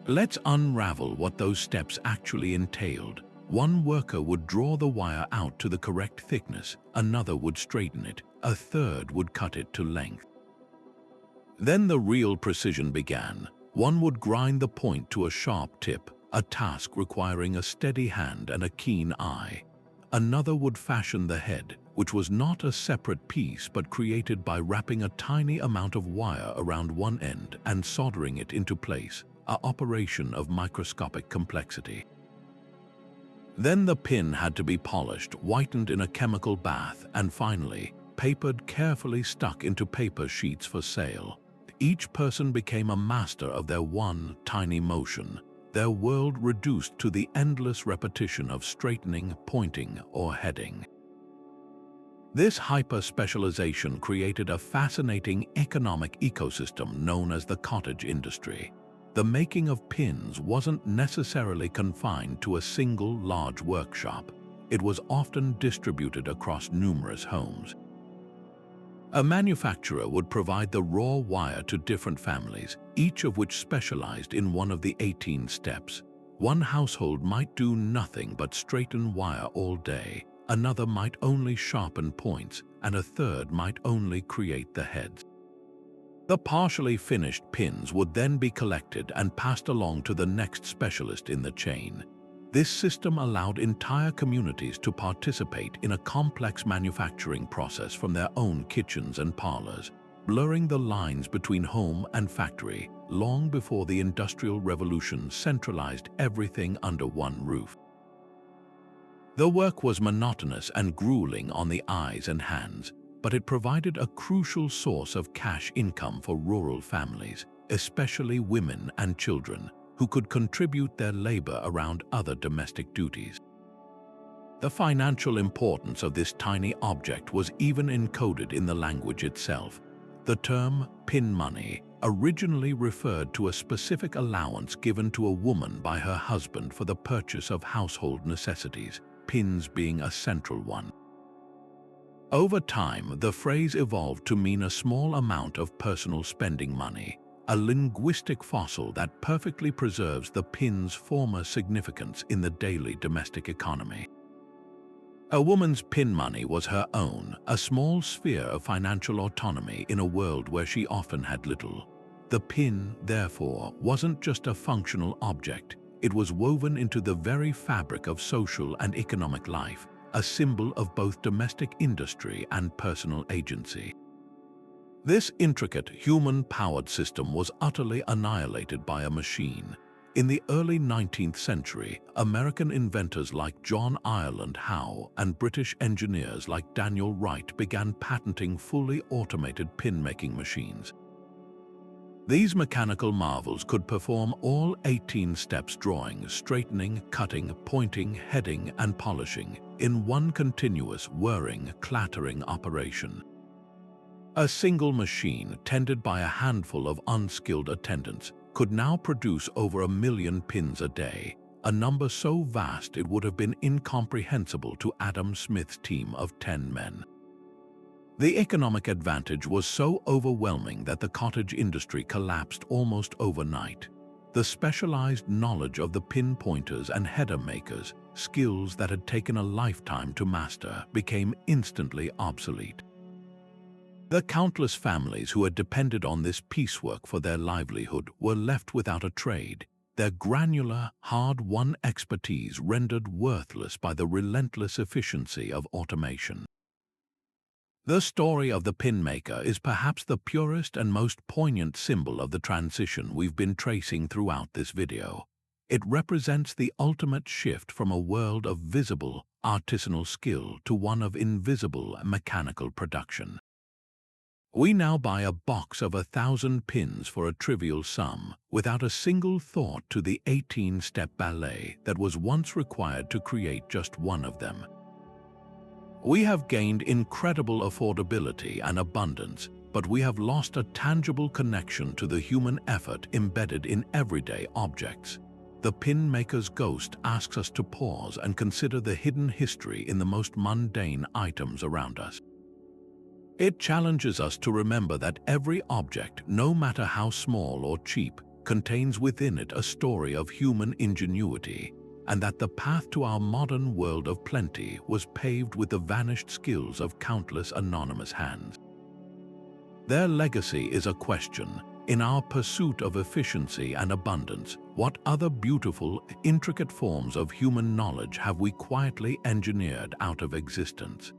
Let's unravel what those steps actually entailed. One worker would draw the wire out to the correct thickness, another would straighten it, a third would cut it to length. Then the real precision began. One would grind the point to a sharp tip, a task requiring a steady hand and a keen eye. Another would fashion the head, which was not a separate piece but created by wrapping a tiny amount of wire around one end and soldering it into place, an operation of microscopic complexity. Then the pin had to be polished, whitened in a chemical bath, and finally, papered, carefully stuck into paper sheets for sale. Each person became a master of their one tiny motion, their world reduced to the endless repetition of straightening, pointing, or heading. This hyper-specialization created a fascinating economic ecosystem known as the cottage industry. The making of pins wasn't necessarily confined to a single large workshop. It was often distributed across numerous homes. A manufacturer would provide the raw wire to different families, each of which specialized in one of the 18 steps. One household might do nothing but straighten wire all day, another might only sharpen points, and a third might only create the heads. The partially finished pins would then be collected and passed along to the next specialist in the chain. This system allowed entire communities to participate in a complex manufacturing process from their own kitchens and parlors, blurring the lines between home and factory long before the Industrial Revolution centralized everything under one roof. The work was monotonous and grueling on the eyes and hands, but it provided a crucial source of cash income for rural families, especially women and children, who could contribute their labor around other domestic duties. The financial importance of this tiny object was even encoded in the language itself. The term pin money originally referred to a specific allowance given to a woman by her husband for the purchase of household necessities, pins being a central one. Over time, the phrase evolved to mean a small amount of personal spending money, a linguistic fossil that perfectly preserves the pin's former significance in the daily domestic economy. A woman's pin money was her own, a small sphere of financial autonomy in a world where she often had little. The pin, therefore, wasn't just a functional object, it was woven into the very fabric of social and economic life, a symbol of both domestic industry and personal agency. This intricate, human-powered system was utterly annihilated by a machine. In the early 19th century, American inventors like John Ireland Howe and British engineers like Daniel Wright began patenting fully automated pin-making machines. These mechanical marvels could perform all 18 steps: drawing, straightening, cutting, pointing, heading, and polishing in one continuous, whirring, clattering operation. A single machine, tended by a handful of unskilled attendants, could now produce over 1 million pins a day, a number so vast it would have been incomprehensible to Adam Smith's team of 10 men. The economic advantage was so overwhelming that the cottage industry collapsed almost overnight. The specialized knowledge of the pinpointers and header makers, skills that had taken a lifetime to master, became instantly obsolete. The countless families who had depended on this piecework for their livelihood were left without a trade, their granular, hard-won expertise rendered worthless by the relentless efficiency of automation. The story of the Pinmaker is perhaps the purest and most poignant symbol of the transition we've been tracing throughout this video. It represents the ultimate shift from a world of visible, artisanal skill to one of invisible, mechanical production. We now buy a box of 1,000 pins for a trivial sum, without a single thought to the 18-step ballet that was once required to create just one of them. We have gained incredible affordability and abundance, but we have lost a tangible connection to the human effort embedded in everyday objects. The Pinmaker's ghost asks us to pause and consider the hidden history in the most mundane items around us. It challenges us to remember that every object, no matter how small or cheap, contains within it a story of human ingenuity, and that the path to our modern world of plenty was paved with the vanished skills of countless anonymous hands. Their legacy is a question. In our pursuit of efficiency and abundance, what other beautiful, intricate forms of human knowledge have we quietly engineered out of existence?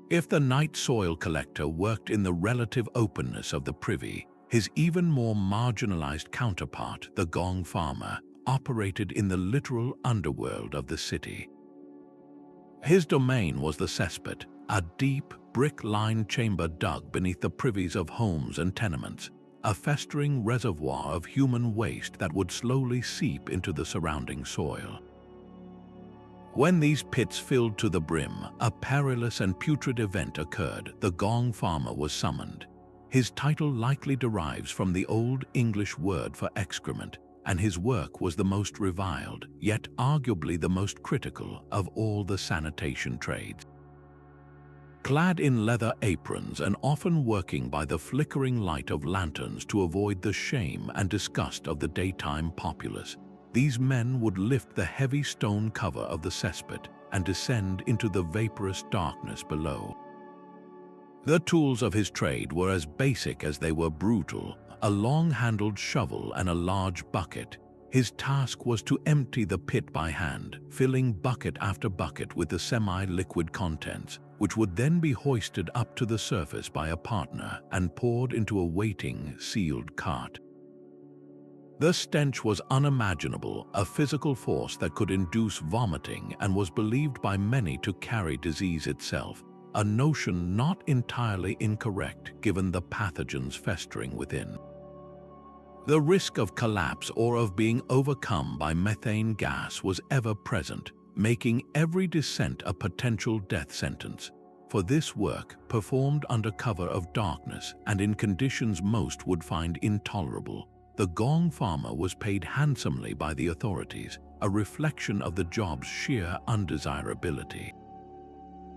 If the night soil collector worked in the relative openness of the privy, his even more marginalized counterpart, the gong farmer, operated in the literal underworld of the city. His domain was the cesspit, a deep, brick-lined chamber dug beneath the privies of homes and tenements, a festering reservoir of human waste that would slowly seep into the surrounding soil. When these pits filled to the brim, a perilous and putrid event occurred. The gong farmer was summoned. His title likely derives from the Old English word for excrement, and his work was the most reviled, yet arguably the most critical, of all the sanitation trades. Clad in leather aprons and often working by the flickering light of lanterns to avoid the shame and disgust of the daytime populace, these men would lift the heavy stone cover of the cesspit and descend into the vaporous darkness below. The tools of his trade were as basic as they were brutal: a long-handled shovel and a large bucket. His task was to empty the pit by hand, filling bucket after bucket with the semi-liquid contents, which would then be hoisted up to the surface by a partner and poured into a waiting, sealed cart. The stench was unimaginable, a physical force that could induce vomiting and was believed by many to carry disease itself, a notion not entirely incorrect given the pathogens festering within. The risk of collapse or of being overcome by methane gas was ever present, making every descent a potential death sentence. For this work, performed under cover of darkness and in conditions most would find intolerable, the gong farmer was paid handsomely by the authorities, a reflection of the job's sheer undesirability.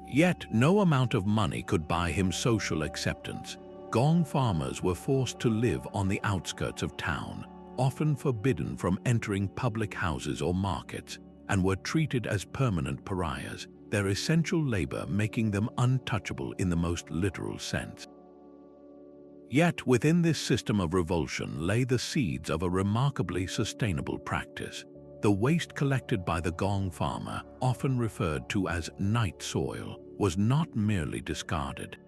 Yet no amount of money could buy him social acceptance. Gong farmers were forced to live on the outskirts of town, often forbidden from entering public houses or markets, and were treated as permanent pariahs, their essential labor making them untouchable in the most literal sense. Yet within this system of revulsion lay the seeds of a remarkably sustainable practice. The waste collected by the gong farmer, often referred to as night soil, was not merely discarded.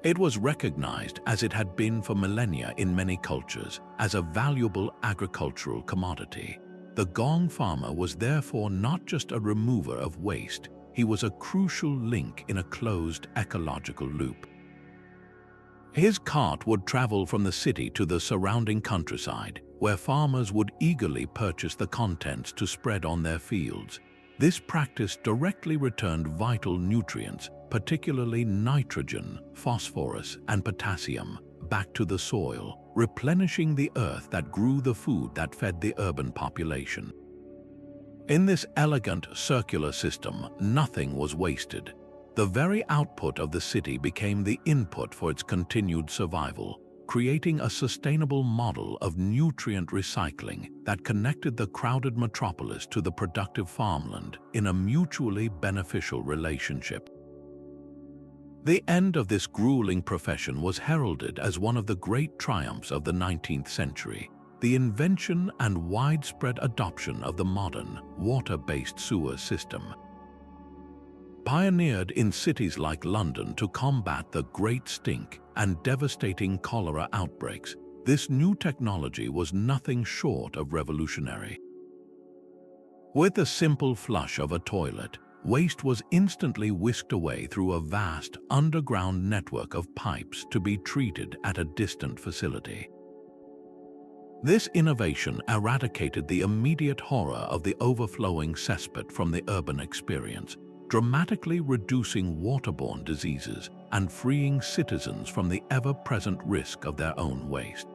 It was recognized, as it had been for millennia in many cultures, as a valuable agricultural commodity. The gong farmer was therefore not just a remover of waste, he was a crucial link in a closed ecological loop. His cart would travel from the city to the surrounding countryside, where farmers would eagerly purchase the contents to spread on their fields. This practice directly returned vital nutrients, particularly nitrogen, phosphorus, and potassium, back to the soil, replenishing the earth that grew the food that fed the urban population. In this elegant circular system, nothing was wasted. The very output of the city became the input for its continued survival, creating a sustainable model of nutrient recycling that connected the crowded metropolis to the productive farmland in a mutually beneficial relationship. The end of this grueling profession was heralded as one of the great triumphs of the 19th century, the invention and widespread adoption of the modern, water-based sewer system. Pioneered in cities like London to combat the Great Stink and devastating cholera outbreaks, this new technology was nothing short of revolutionary. With the simple flush of a toilet, waste was instantly whisked away through a vast underground network of pipes to be treated at a distant facility. This innovation eradicated the immediate horror of the overflowing cesspit from the urban experience, dramatically reducing waterborne diseases and freeing citizens from the ever-present risk of their own waste.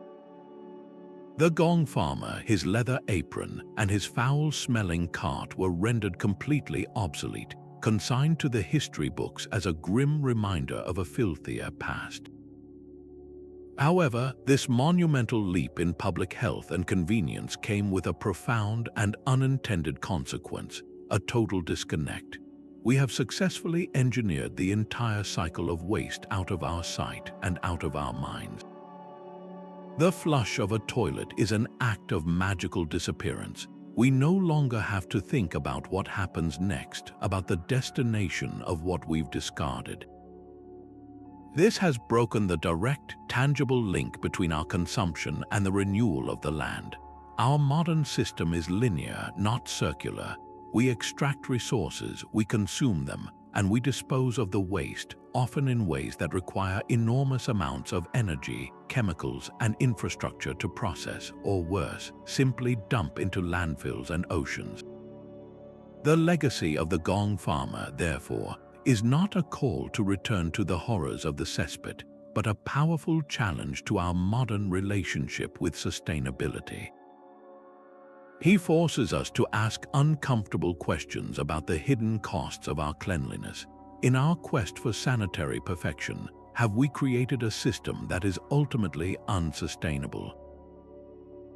The gong farmer, his leather apron, and his foul-smelling cart were rendered completely obsolete, consigned to the history books as a grim reminder of a filthier past. However, this monumental leap in public health and convenience came with a profound and unintended consequence: a total disconnect. We have successfully engineered the entire cycle of waste out of our sight and out of our minds. The flush of a toilet is an act of magical disappearance. We no longer have to think about what happens next, about the destination of what we've discarded. This has broken the direct, tangible link between our consumption and the renewal of the land. Our modern system is linear, not circular. We extract resources, we consume them, and we dispose of the waste, often in ways that require enormous amounts of energy, chemicals, and infrastructure to process, or worse, simply dump into landfills and oceans. The legacy of the gong farmer, therefore, is not a call to return to the horrors of the cesspit, but a powerful challenge to our modern relationship with sustainability. He forces us to ask uncomfortable questions about the hidden costs of our cleanliness. In our quest for sanitary perfection, have we created a system that is ultimately unsustainable?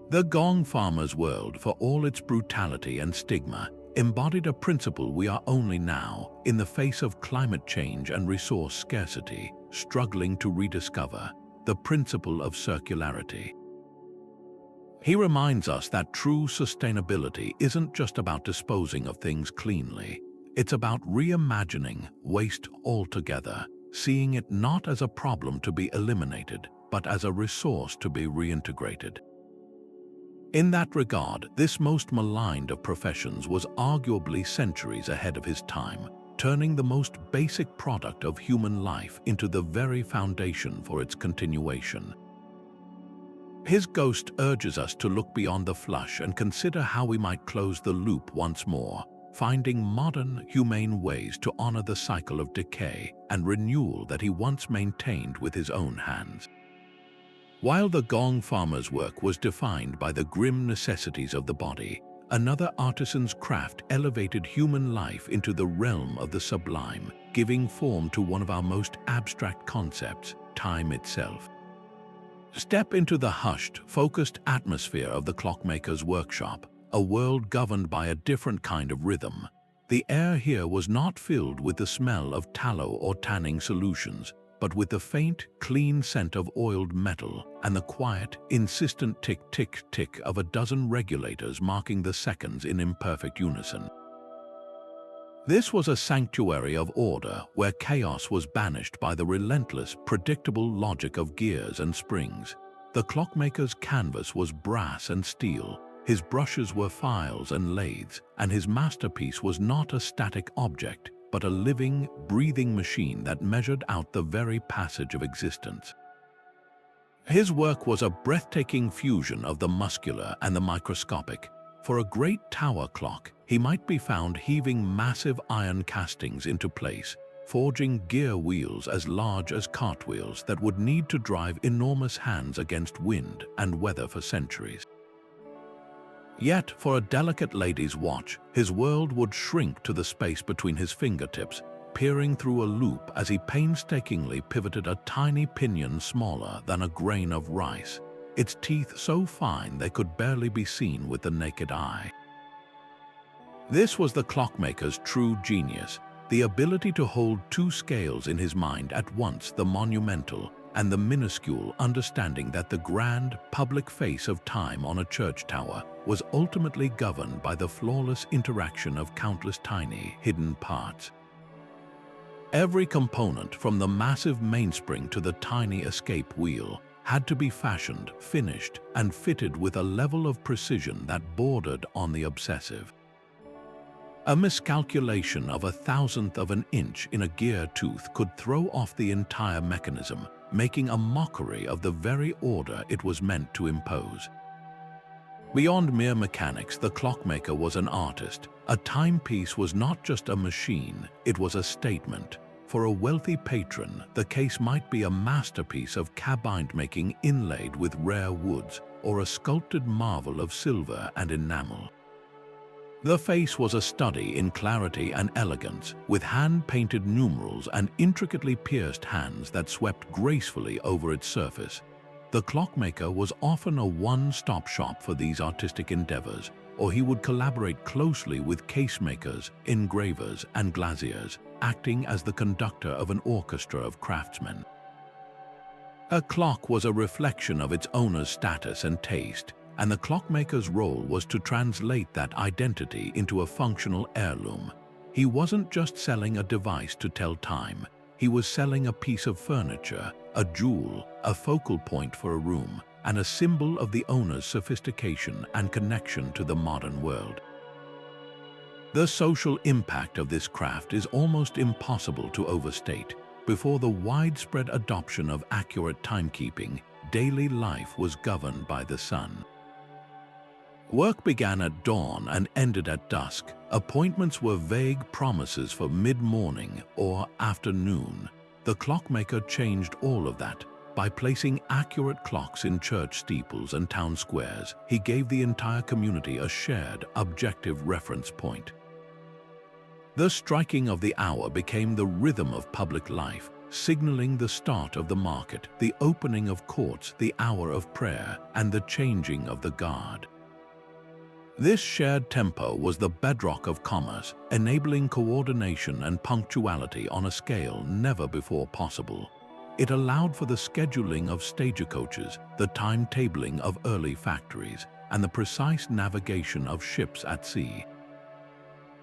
The gong farmer's world, for all its brutality and stigma, embodied a principle we are only now, in the face of climate change and resource scarcity, struggling to rediscover: the principle of circularity. He reminds us that true sustainability isn't just about disposing of things cleanly. It's about reimagining waste altogether, seeing it not as a problem to be eliminated, but as a resource to be reintegrated. In that regard, this most maligned of professions was arguably centuries ahead of his time, turning the most basic product of human life into the very foundation for its continuation. His ghost urges us to look beyond the flush and consider how we might close the loop once more, finding modern, humane ways to honor the cycle of decay and renewal that he once maintained with his own hands. While the gong farmer's work was defined by the grim necessities of the body, another artisan's craft elevated human life into the realm of the sublime, giving form to one of our most abstract concepts: time itself. Step into the hushed, focused atmosphere of the clockmaker's workshop, a world governed by a different kind of rhythm. The air here was not filled with the smell of tallow or tanning solutions, but with the faint, clean scent of oiled metal and the quiet, insistent tick-tick-tick of a dozen regulators marking the seconds in imperfect unison. This was a sanctuary of order where chaos was banished by the relentless, predictable logic of gears and springs. The clockmaker's canvas was brass and steel, his brushes were files and lathes, and his masterpiece was not a static object, but a living, breathing machine that measured out the very passage of existence. His work was a breathtaking fusion of the muscular and the microscopic. For a great tower clock, he might be found heaving massive iron castings into place. forging gear wheels as large as cartwheels that would need to drive enormous hands against wind and weather for centuries. Yet, for a delicate lady's watch, his world would shrink to the space between his fingertips, peering through a loop as he painstakingly pivoted a tiny pinion smaller than a grain of rice, its teeth so fine they could barely be seen with the naked eye. This was the clockmaker's true genius, the ability to hold two scales in his mind at once, the monumental and the minuscule, understanding that the grand, public face of time on a church tower was ultimately governed by the flawless interaction of countless tiny, hidden parts. Every component, from the massive mainspring to the tiny escape wheel, had to be fashioned, finished, and fitted with a level of precision that bordered on the obsessive. A miscalculation of 1/1000th of an inch in a gear tooth could throw off the entire mechanism, making a mockery of the very order it was meant to impose. Beyond mere mechanics, the clockmaker was an artist. A timepiece was not just a machine, it was a statement. For a wealthy patron, the case might be a masterpiece of cabinet making inlaid with rare woods, or a sculpted marvel of silver and enamel. The face was a study in clarity and elegance, with hand-painted numerals and intricately pierced hands that swept gracefully over its surface. The clockmaker was often a one-stop shop for these artistic endeavors, or he would collaborate closely with casemakers, engravers, and glaziers, acting as the conductor of an orchestra of craftsmen. A clock was a reflection of its owner's status and taste, and the clockmaker's role was to translate that identity into a functional heirloom. He wasn't just selling a device to tell time, he was selling a piece of furniture, a jewel, a focal point for a room, and a symbol of the owner's sophistication and connection to the modern world. The social impact of this craft is almost impossible to overstate. Before the widespread adoption of accurate timekeeping, daily life was governed by the sun. Work began at dawn and ended at dusk. Appointments were vague promises for mid-morning or afternoon. The clockmaker changed all of that. By placing accurate clocks in church steeples and town squares, he gave the entire community a shared, objective reference point. The striking of the hour became the rhythm of public life, signaling the start of the market, the opening of courts, the hour of prayer, and the changing of the guard. This shared tempo was the bedrock of commerce, enabling coordination and punctuality on a scale never before possible. It allowed for the scheduling of stagecoaches, the timetabling of early factories, and the precise navigation of ships at sea.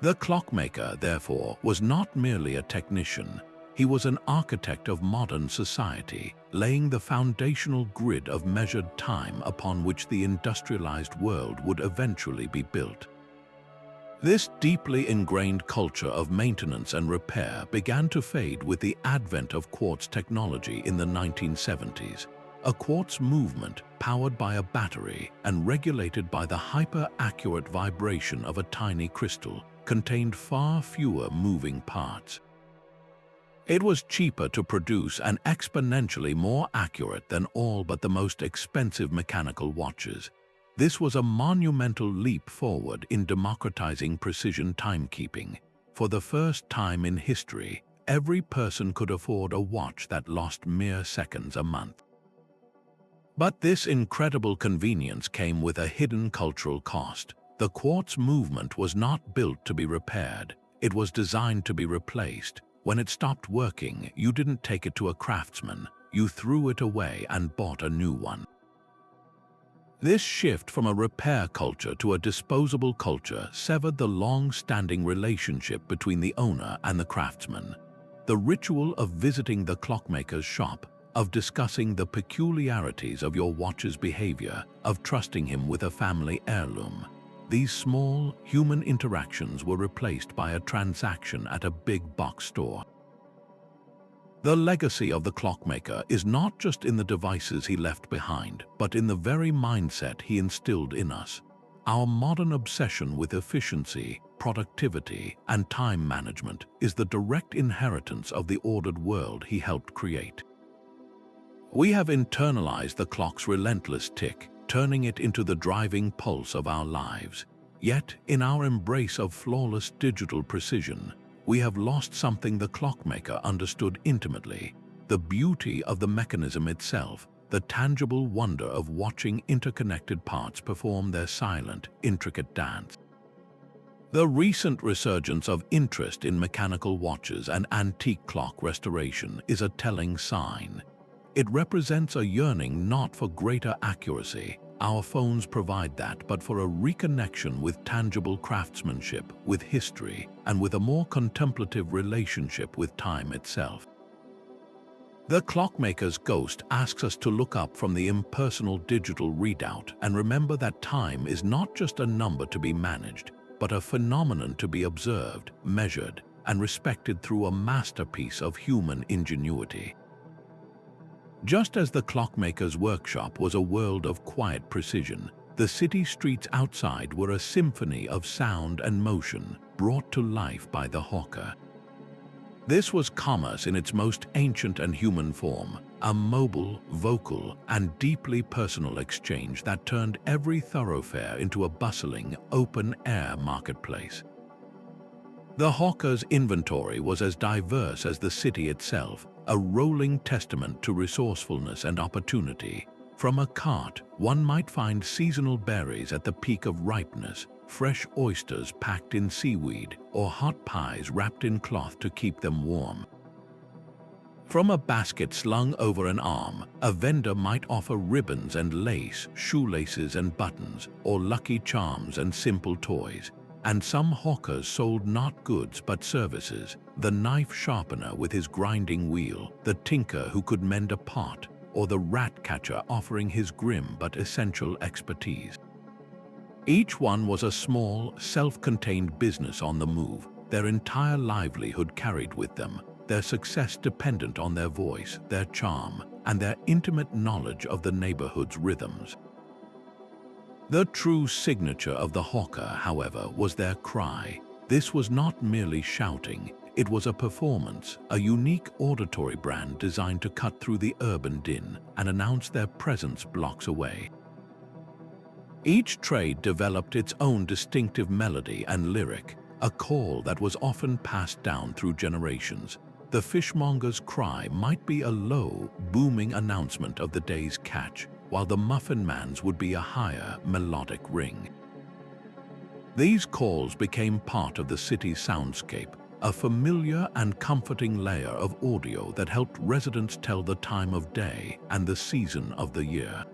The clockmaker, therefore, was not merely a technician. He was an architect of modern society, laying the foundational grid of measured time upon which the industrialized world would eventually be built. This deeply ingrained culture of maintenance and repair began to fade with the advent of quartz technology in the 1970s. A quartz movement, powered by a battery and regulated by the hyper-accurate vibration of a tiny crystal, contained far fewer moving parts. It was cheaper to produce and exponentially more accurate than all but the most expensive mechanical watches. This was a monumental leap forward in democratizing precision timekeeping. For the first time in history, every person could afford a watch that lost mere seconds a month. But this incredible convenience came with a hidden cultural cost. The quartz movement was not built to be repaired, it was designed to be replaced. When it stopped working, you didn't take it to a craftsman, you threw it away and bought a new one. This shift from a repair culture to a disposable culture severed the long-standing relationship between the owner and the craftsman. The ritual of visiting the clockmaker's shop, of discussing the peculiarities of your watch's behavior, of trusting him with a family heirloom. These small, human interactions were replaced by a transaction at a big box store. The legacy of the clockmaker is not just in the devices he left behind, but in the very mindset he instilled in us. Our modern obsession with efficiency, productivity, and time management is the direct inheritance of the ordered world he helped create. We have internalized the clock's relentless tick, turning it into the driving pulse of our lives. Yet, in our embrace of flawless digital precision, we have lost something the clockmaker understood intimately: the beauty of the mechanism itself, the tangible wonder of watching interconnected parts perform their silent, intricate dance. The recent resurgence of interest in mechanical watches and antique clock restoration is a telling sign. It represents a yearning not for greater accuracy, our phones provide that, but for a reconnection with tangible craftsmanship, with history, and with a more contemplative relationship with time itself. The clockmaker's ghost asks us to look up from the impersonal digital readout and remember that time is not just a number to be managed, but a phenomenon to be observed, measured, and respected through a masterpiece of human ingenuity. Just as the clockmaker's workshop was a world of quiet precision, the city streets outside were a symphony of sound and motion brought to life by the hawker. This was commerce in its most ancient and human form, a mobile, vocal, and deeply personal exchange that turned every thoroughfare into a bustling, open-air marketplace. The hawker's inventory was as diverse as the city itself, a rolling testament to resourcefulness and opportunity. From a cart, one might find seasonal berries at the peak of ripeness, fresh oysters packed in seaweed, or hot pies wrapped in cloth to keep them warm. From a basket slung over an arm, a vendor might offer ribbons and lace, shoelaces and buttons, or lucky charms and simple toys. And some hawkers sold not goods but services: the knife sharpener with his grinding wheel, the tinker who could mend a pot, or the rat catcher offering his grim but essential expertise. Each one was a small, self-contained business on the move, their entire livelihood carried with them, their success dependent on their voice, their charm, and their intimate knowledge of the neighborhood's rhythms. The true signature of the hawker, however, was their cry. This was not merely shouting, it was a performance, a unique auditory brand designed to cut through the urban din and announce their presence blocks away. Each trade developed its own distinctive melody and lyric, a call that was often passed down through generations. The fishmonger's cry might be a low, booming announcement of the day's catch, while the muffin man's would be a higher, melodic ring. These calls became part of the city's soundscape, a familiar and comforting layer of audio that helped residents tell the time of day and the season of the year.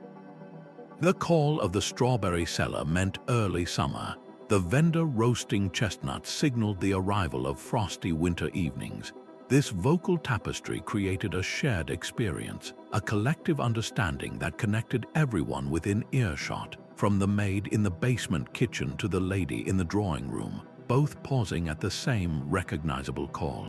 The call of the strawberry seller meant early summer. The vendor roasting chestnuts signaled the arrival of frosty winter evenings. This vocal tapestry created a shared experience, a collective understanding that connected everyone within earshot, from the maid in the basement kitchen to the lady in the drawing room, both pausing at the same recognizable call.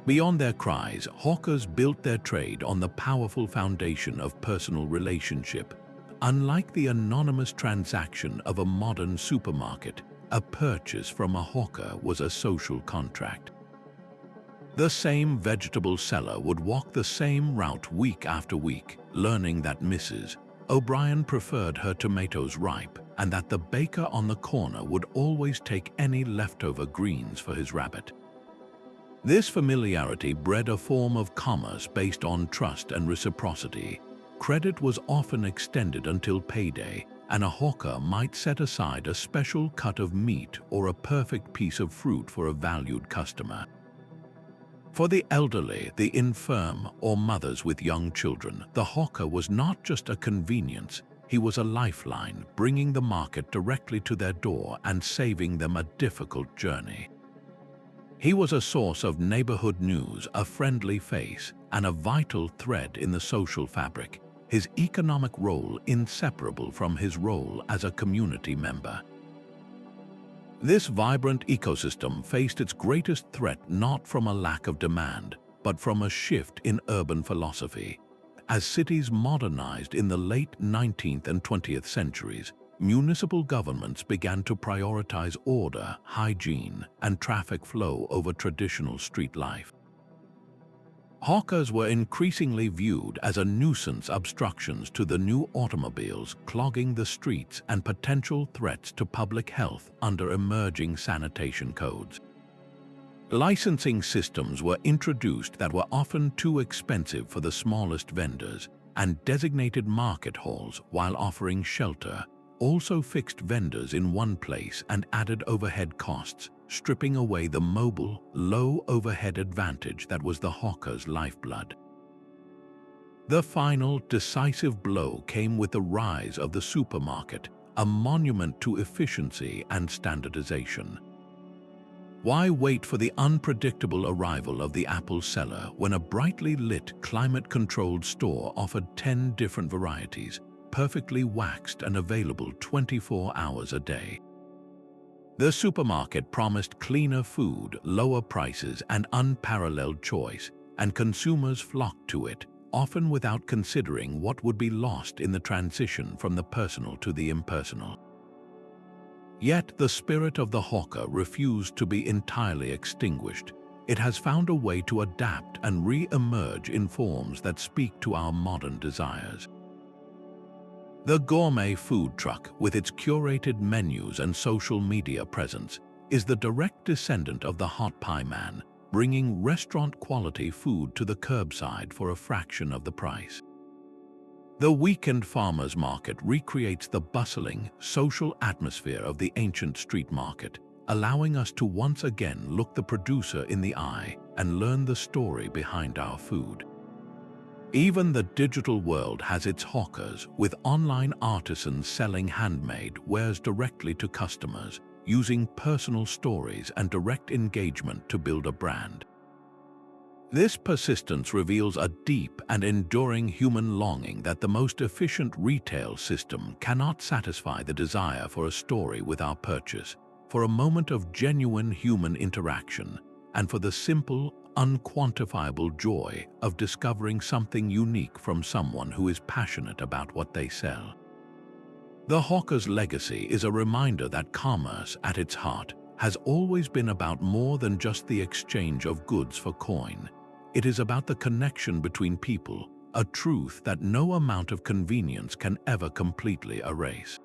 Beyond their cries, hawkers built their trade on the powerful foundation of personal relationship. Unlike the anonymous transaction of a modern supermarket, a purchase from a hawker was a social contract. The same vegetable seller would walk the same route week after week, learning that Mrs. O'Brien preferred her tomatoes ripe and that the baker on the corner would always take any leftover greens for his rabbit. This familiarity bred a form of commerce based on trust and reciprocity. Credit was often extended until payday, and a hawker might set aside a special cut of meat or a perfect piece of fruit for a valued customer. For the elderly, the infirm, or mothers with young children, the hawker was not just a convenience, he was a lifeline, bringing the market directly to their door and saving them a difficult journey. He was a source of neighborhood news, a friendly face, and a vital thread in the social fabric, his economic role inseparable from his role as a community member. This vibrant ecosystem faced its greatest threat not from a lack of demand, but from a shift in urban philosophy. As cities modernized in the late 19th and 20th centuries, municipal governments began to prioritize order, hygiene, and traffic flow over traditional street life. Hawkers were increasingly viewed as a nuisance obstructions to the new automobiles clogging the streets and potential threats to public health under emerging sanitation codes. Licensing systems were introduced that were often too expensive for the smallest vendors, and designated market halls, while offering shelter, also fixed vendors in one place and added overhead costs, stripping away the mobile, low-overhead advantage that was the hawker's lifeblood. The final, decisive blow came with the rise of the supermarket, a monument to efficiency and standardization. Why wait for the unpredictable arrival of the apple seller when a brightly lit, climate-controlled store offered 10 different varieties, perfectly waxed and available 24 hours a day? The supermarket promised cleaner food, lower prices, and unparalleled choice, and consumers flocked to it, often without considering what would be lost in the transition from the personal to the impersonal. Yet the spirit of the hawker refused to be entirely extinguished. It has found a way to adapt and re-emerge in forms that speak to our modern desires. The gourmet food truck, with its curated menus and social media presence, is the direct descendant of the hot pie man, bringing restaurant-quality food to the curbside for a fraction of the price. The weekend farmers market recreates the bustling, social atmosphere of the ancient street market, allowing us to once again look the producer in the eye and learn the story behind our food. Even the digital world has its hawkers, with online artisans selling handmade wares directly to customers, using personal stories and direct engagement to build a brand. This persistence reveals a deep and enduring human longing that the most efficient retail system cannot satisfy the desire for a story with our purchase, for a moment of genuine human interaction, and for the simple, unquantifiable joy of discovering something unique from someone who is passionate about what they sell. The hawker's legacy is a reminder that commerce, at its heart, has always been about more than just the exchange of goods for coin. It is about the connection between people, a truth that no amount of convenience can ever completely erase.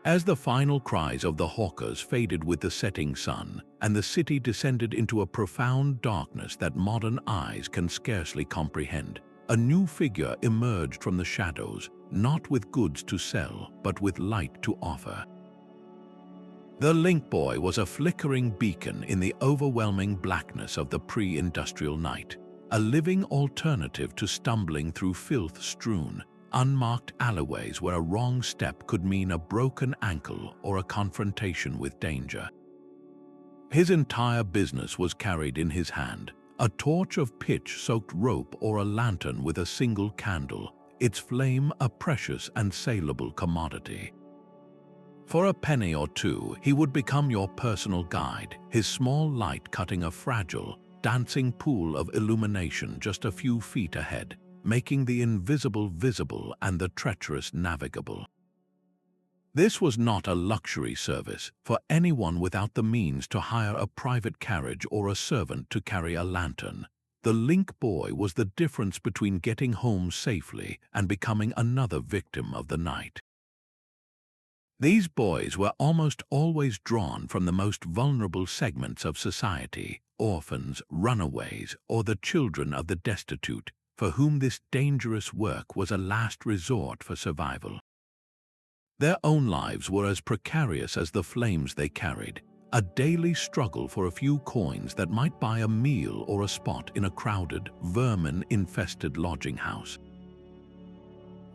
As the final cries of the hawkers faded with the setting sun, and the city descended into a profound darkness that modern eyes can scarcely comprehend, a new figure emerged from the shadows, not with goods to sell, but with light to offer. The link boy was a flickering beacon in the overwhelming blackness of the pre-industrial night, a living alternative to stumbling through filth-strewn, unmarked alleyways where a wrong step could mean a broken ankle or a confrontation with danger. His entire business was carried in his hand, a torch of pitch-soaked rope or a lantern with a single candle, its flame a precious and saleable commodity. For a penny or two, he would become your personal guide, his small light cutting a fragile, dancing pool of illumination just a few feet ahead, making the invisible visible and the treacherous navigable. This was not a luxury service for anyone without the means to hire a private carriage or a servant to carry a lantern. The link boy was the difference between getting home safely and becoming another victim of the night. These boys were almost always drawn from the most vulnerable segments of society, orphans, runaways, or the children of the destitute, for whom this dangerous work was a last resort for survival. Their own lives were as precarious as the flames they carried, a daily struggle for a few coins that might buy a meal or a spot in a crowded, vermin-infested lodging house.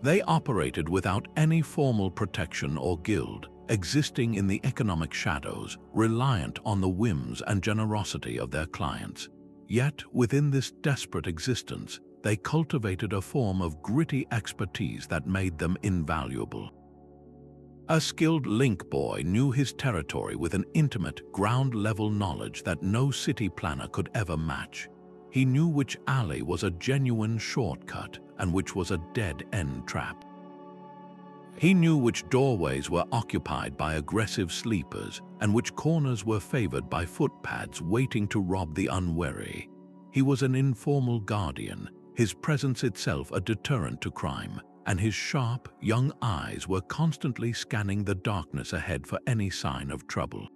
They operated without any formal protection or guild, existing in the economic shadows, reliant on the whims and generosity of their clients. Yet, within this desperate existence, they cultivated a form of gritty expertise that made them invaluable. A skilled link boy knew his territory with an intimate, ground-level knowledge that no city planner could ever match. He knew which alley was a genuine shortcut and which was a dead-end trap. He knew which doorways were occupied by aggressive sleepers and which corners were favored by footpads waiting to rob the unwary. He was an informal guardian, his presence itself a deterrent to crime, and his sharp, young eyes were constantly scanning the darkness ahead for any sign of trouble.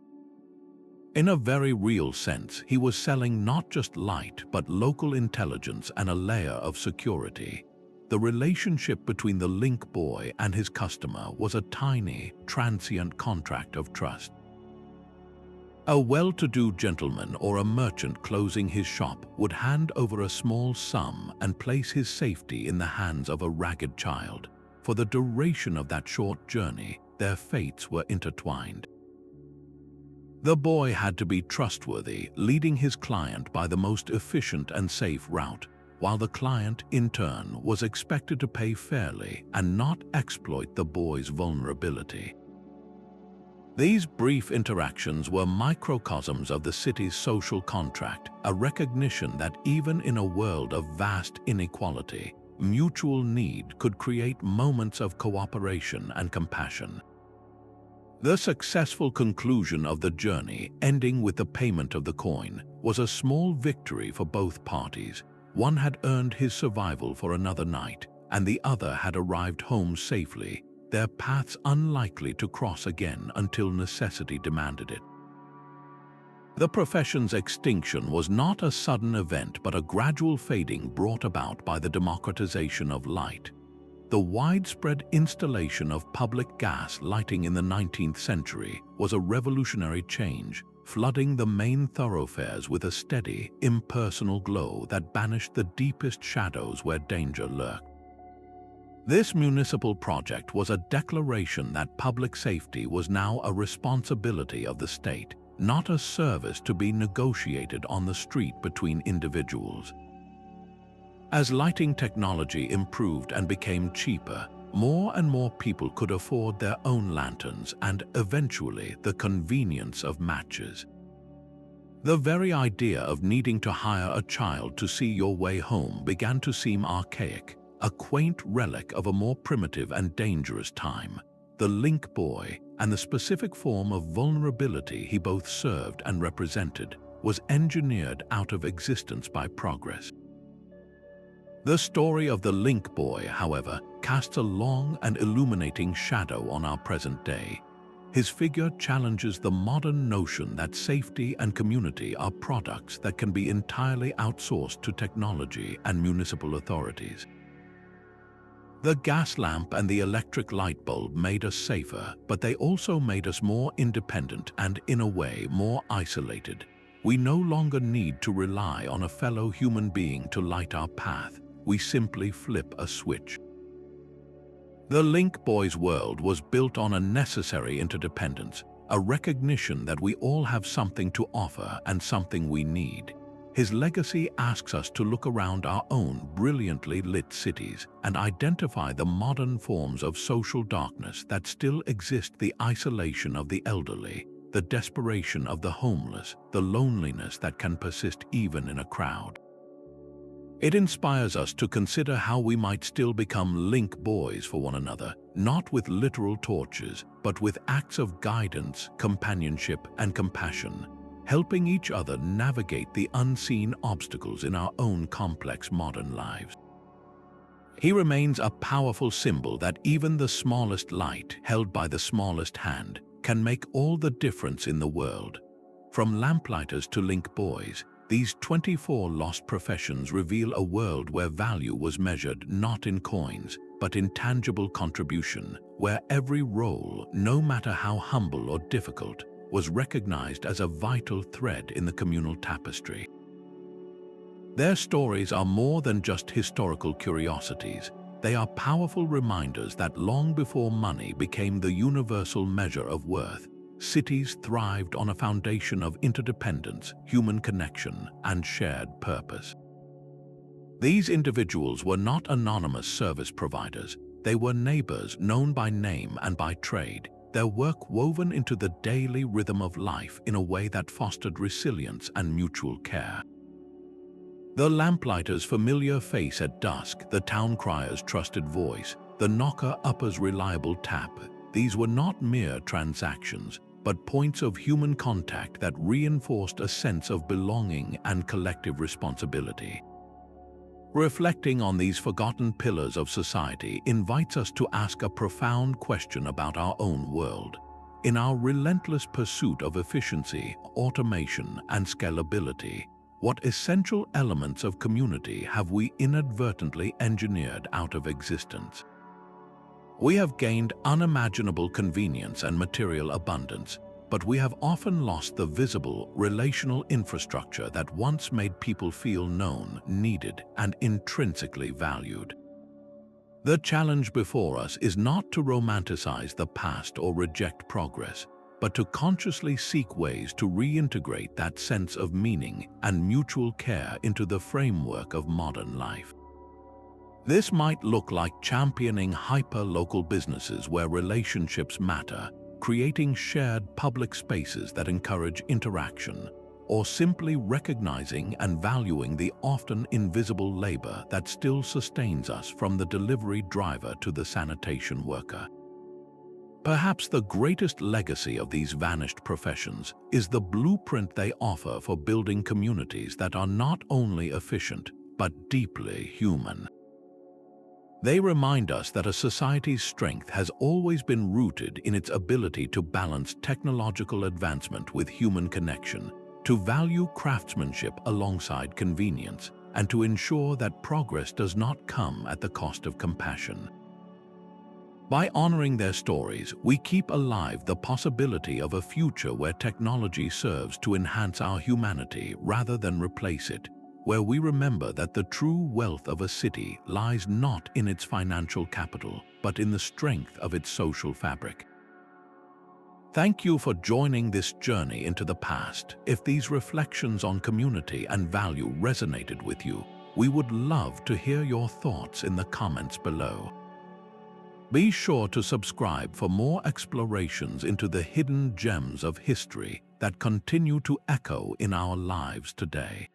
In a very real sense, he was selling not just light but local intelligence and a layer of security. The relationship between the link boy and his customer was a tiny, transient contract of trust. A well-to-do gentleman or a merchant closing his shop would hand over a small sum and place his safety in the hands of a ragged child. For the duration of that short journey, their fates were intertwined. The boy had to be trustworthy, leading his client by the most efficient and safe route, while the client, in turn, was expected to pay fairly and not exploit the boy's vulnerability. These brief interactions were microcosms of the city's social contract, a recognition that even in a world of vast inequality, mutual need could create moments of cooperation and compassion. The successful conclusion of the journey, ending with the payment of the coin, was a small victory for both parties. One had earned his survival for another night, and the other had arrived home safely, their paths unlikely to cross again until necessity demanded it. The profession's extinction was not a sudden event but a gradual fading brought about by the democratization of light. The widespread installation of public gas lighting in the 19th century was a revolutionary change, flooding the main thoroughfares with a steady, impersonal glow that banished the deepest shadows where danger lurked. This municipal project was a declaration that public safety was now a responsibility of the state, not a service to be negotiated on the street between individuals. As lighting technology improved and became cheaper, more and more people could afford their own lanterns and, eventually, the convenience of matches. The very idea of needing to hire a child to see your way home began to seem archaic, a quaint relic of a more primitive and dangerous time. The link boy, and the specific form of vulnerability he both served and represented, was engineered out of existence by progress. The story of the link boy, however, casts a long and illuminating shadow on our present day. His figure challenges the modern notion that safety and community are products that can be entirely outsourced to technology and municipal authorities. The gas lamp and the electric light bulb made us safer, but they also made us more independent and, in a way, more isolated. We no longer need to rely on a fellow human being to light our path. We simply flip a switch. The link boy's world was built on a necessary interdependence, a recognition that we all have something to offer and something we need. His legacy asks us to look around our own brilliantly lit cities and identify the modern forms of social darkness that still exist: the isolation of the elderly, the desperation of the homeless, the loneliness that can persist even in a crowd. It inspires us to consider how we might still become link boys for one another, not with literal torches, but with acts of guidance, companionship, and compassion, helping each other navigate the unseen obstacles in our own complex modern lives. He remains a powerful symbol that even the smallest light, held by the smallest hand, can make all the difference in the world. From lamplighters to link boys, these 24 lost professions reveal a world where value was measured not in coins, but in tangible contribution, where every role, no matter how humble or difficult, was recognized as a vital thread in the communal tapestry. Their stories are more than just historical curiosities. They are powerful reminders that long before money became the universal measure of worth, cities thrived on a foundation of interdependence, human connection, and shared purpose. These individuals were not anonymous service providers. They were neighbors known by name and by trade, their work woven into the daily rhythm of life in a way that fostered resilience and mutual care. The lamplighter's familiar face at dusk, the town crier's trusted voice, the knocker-upper's reliable tap. These were not mere transactions, but points of human contact that reinforced a sense of belonging and collective responsibility. Reflecting on these forgotten pillars of society invites us to ask a profound question about our own world. In our relentless pursuit of efficiency, automation, and scalability, what essential elements of community have we inadvertently engineered out of existence? We have gained unimaginable convenience and material abundance, but we have often lost the visible, relational infrastructure that once made people feel known, needed, and intrinsically valued. The challenge before us is not to romanticize the past or reject progress, but to consciously seek ways to reintegrate that sense of meaning and mutual care into the framework of modern life. This might look like championing hyper-local businesses where relationships matter, creating shared public spaces that encourage interaction, or simply recognizing and valuing the often invisible labor that still sustains us, from the delivery driver to the sanitation worker. Perhaps the greatest legacy of these vanished professions is the blueprint they offer for building communities that are not only efficient, but deeply human. They remind us that a society's strength has always been rooted in its ability to balance technological advancement with human connection, to value craftsmanship alongside convenience, and to ensure that progress does not come at the cost of compassion. By honoring their stories, we keep alive the possibility of a future where technology serves to enhance our humanity rather than replace it, where we remember that the true wealth of a city lies not in its financial capital, but in the strength of its social fabric. Thank you for joining this journey into the past. If these reflections on community and value resonated with you, we would love to hear your thoughts in the comments below. Be sure to subscribe for more explorations into the hidden gems of history that continue to echo in our lives today.